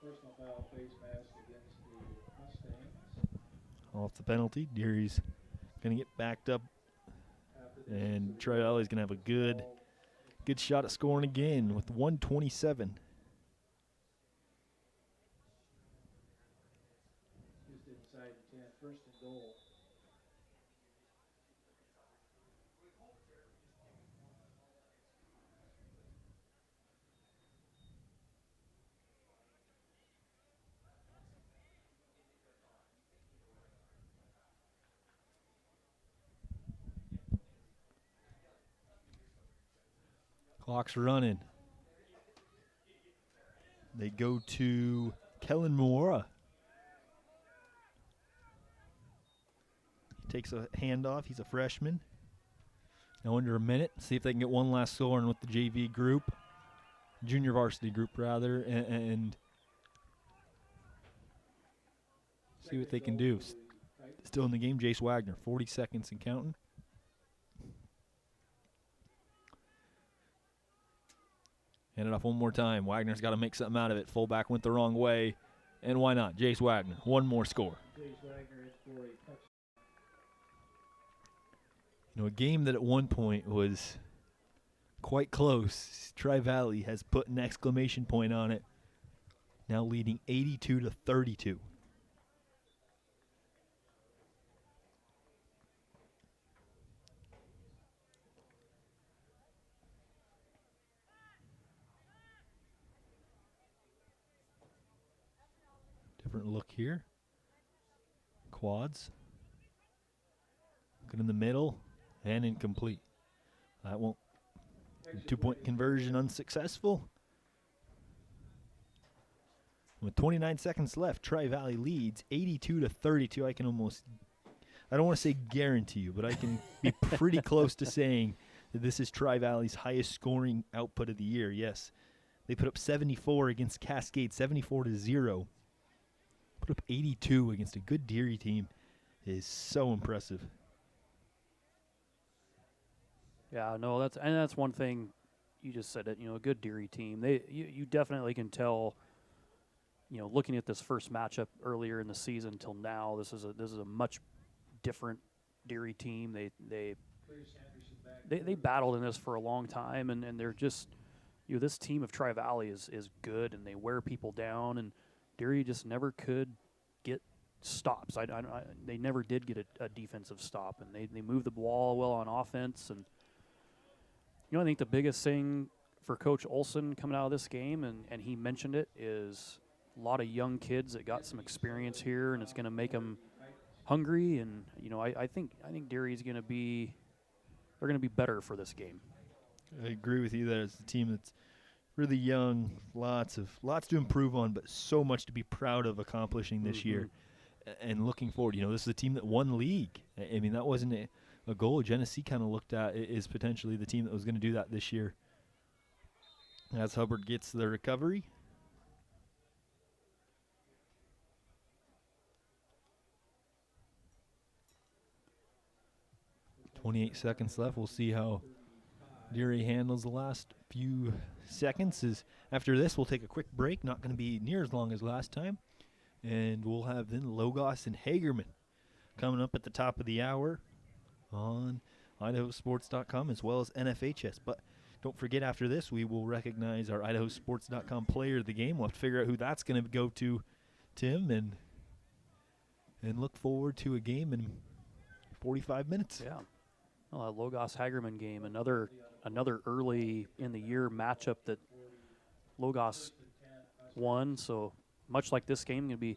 Personal foul face mask against the Mustangs. Off the penalty, Deary's going to get backed up. And Tri-Valley's going to have a good shot at scoring again with 1:27. Just inside the 10, first and goal. Clock's running. They go to Kellen Moora. Takes a handoff. He's a freshman. Now under a minute. See if they can get one last score in with the JV group. Junior varsity group, rather. And see what they can do. Still in the game, Jace Wagner. 40 seconds and counting. Hand it off one more time. Wagner's got to make something out of it. Fullback went the wrong way. And why not? Jace Wagner. One more score. Jace Wagner is for a touchdown. You know, a game that at one point was quite close. Tri-Valley has put an exclamation point on it. Now leading 82-32. Different look here. Quads. Good in the middle and incomplete. That won't. 2-point conversion unsuccessful. With 29 seconds left, Tri-Valley leads 82-32. I don't want to say guarantee you, but I can be pretty close to saying that this is Tri-Valley's highest scoring output of the year. Yes, they put up 74 against Cascade, 74-0. Put up 82 against a good Deary team is so impressive. Yeah, no, that's one thing. You just said it. You know, a good Deary team. You definitely can tell. You know, looking at this first matchup earlier in the season till now, this is a much different Deary team. They battled in this for a long time, and they're just, you know, this team of Tri-Valley is good, and they wear people down, and Deary just never could get stops. They never did get a defensive stop, and they move the ball well on offense. And you know, I think the biggest thing for Coach Olson coming out of this game, and he mentioned it, is a lot of young kids that got some experience here, and it's going to make them hungry. And you know, I think Deary's going to be, they're going to be better for this game. I agree with you that it's a team that's really young, lots to improve on, but so much to be proud of accomplishing this year, and looking forward. You know, this is a team that won league. I mean, that wasn't a goal Genesee kind of looked at is potentially the team that was going to do that this year. As Hubbard gets the recovery. .28 seconds left. We'll see how Deary handles the last few seconds. After this, we'll take a quick break. Not going to be near as long as last time. And we'll have then Logos and Hagerman coming up at the top of the hour on IdahoSports.com as well as NFHS. But don't forget, after this, we will recognize our IdahoSports.com player of the game. We'll have to figure out who that's going to go to, Tim, and look forward to a game in 45 minutes. Yeah. Logos Hagerman game, another early in the year matchup that Logos won. So much like this game, going to be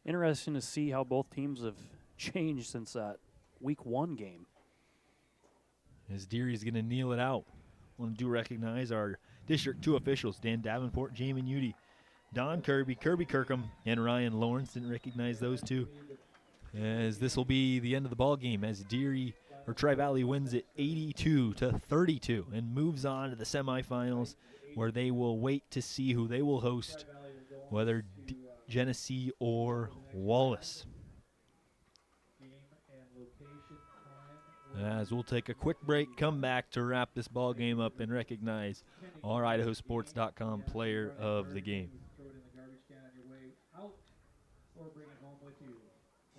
interesting to see how both teams have changed since that week 1 game. As Deary's going to kneel it out. I want to recognize our District 2 officials, Dan Davenport, Jamin Udy, Don Kirby, Kirby Kirkham, and Ryan Lawrence. Didn't recognize those two. As this will be the end of the ball game as Tri-Valley wins it 82-32 and moves on to the semifinals, where they will wait to see who they will host, whether Genesee or Wallace. As we'll take a quick break, come back to wrap this ball game up and recognize our IdahoSports.com player of the game.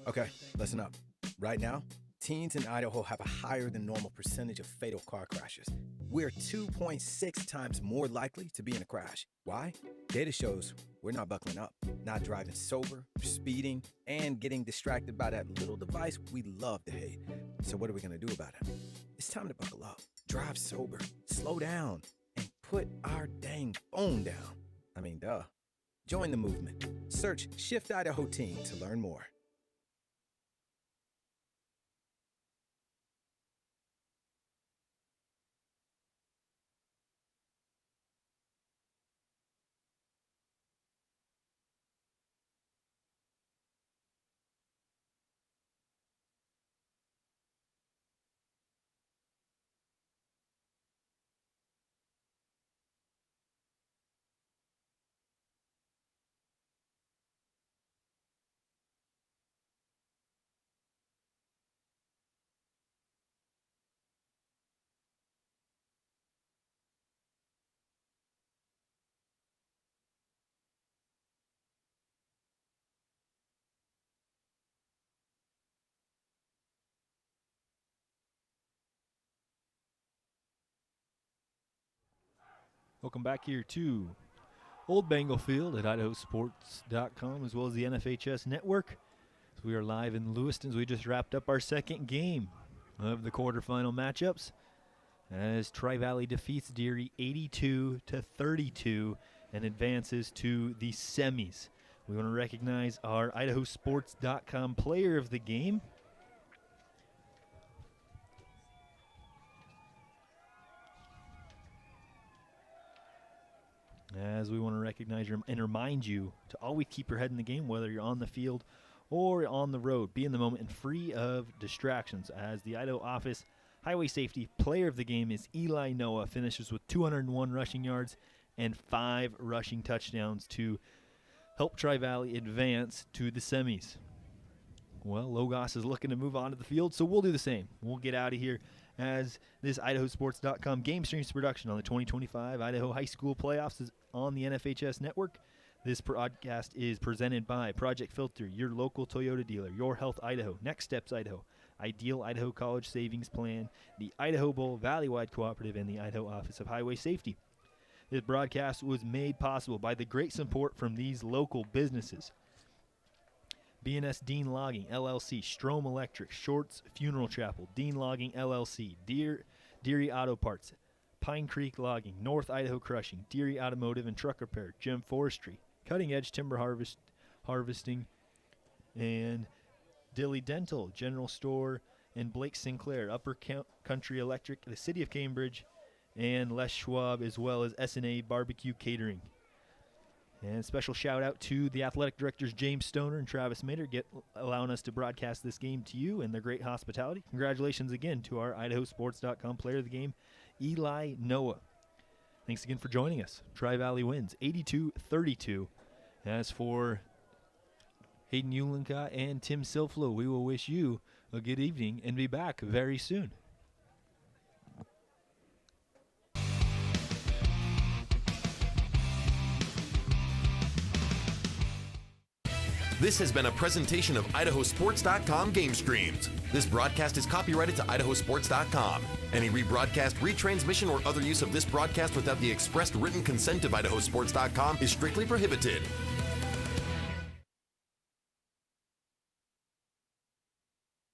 Okay, listen up. Right now, teens in Idaho have a higher than normal percentage of fatal car crashes. We're 2.6 times more likely to be in a crash. Why? Data shows we're not buckling up, not driving sober, speeding, and getting distracted by that little device we love to hate. So what are we gonna do about it? It's time to buckle up, drive sober, slow down, and put our dang phone down. I mean, duh. Join the movement. Search Shift Idaho Teen to learn more. Welcome back here to Old Bengal Field at IdahoSports.com, as well as the NFHS Network. So we are live in Lewiston as we just wrapped up our second game of the quarterfinal matchups, as Tri-Valley defeats Deary 82-32 and advances to the semis. We want to recognize our IdahoSports.com player of the game. As we want to recognize and remind you to always keep your head in the game, whether you're on the field or on the road. Be in the moment and free of distractions. As the Idaho Office Highway Safety player of the game is Eli Noah, finishes with 201 rushing yards and 5 rushing touchdowns to help Tri-Valley advance to the semis. Well, Logos is looking to move on to the field, so we'll do the same. We'll get out of here as this IdahoSports.com GameStreams production on the 2025 Idaho High School Playoffs is on the NFHS Network. This broadcast is presented by Project Filter, your local Toyota dealer, Your Health Idaho, Next Steps Idaho, Ideal Idaho College Savings Plan, the Idaho Bowl Valleywide Cooperative, and the Idaho Office of Highway Safety. This broadcast was made possible by the great support from these local businesses: B&S Dean Logging, LLC, Strom Electric, Shorts Funeral Chapel, Dean Logging, LLC, Deary Auto Parts, Pine Creek Logging, North Idaho Crushing, Deary Automotive and Truck Repair, Gem Forestry, Cutting Edge Timber Harvesting, and Dilly Dental, General Store, and Blake Sinclair, Upper Country Electric, the City of Cambridge, and Les Schwab, as well as S&A Barbecue Catering. And special shout out to the athletic directors James Stoner and Travis Mater allowing us to broadcast this game to you and their great hospitality. Congratulations again to our IdahoSports.com player of the game, Eli Noah. Thanks again for joining us. Tri-Valley wins 82-32. As for Hayden Ulencott and Tim Silflo, we will wish you a good evening and be back very soon. This has been a presentation of IdahoSports.com GameStreams. This broadcast is copyrighted to IdahoSports.com. Any rebroadcast, retransmission, or other use of this broadcast without the expressed written consent of IdahoSports.com is strictly prohibited.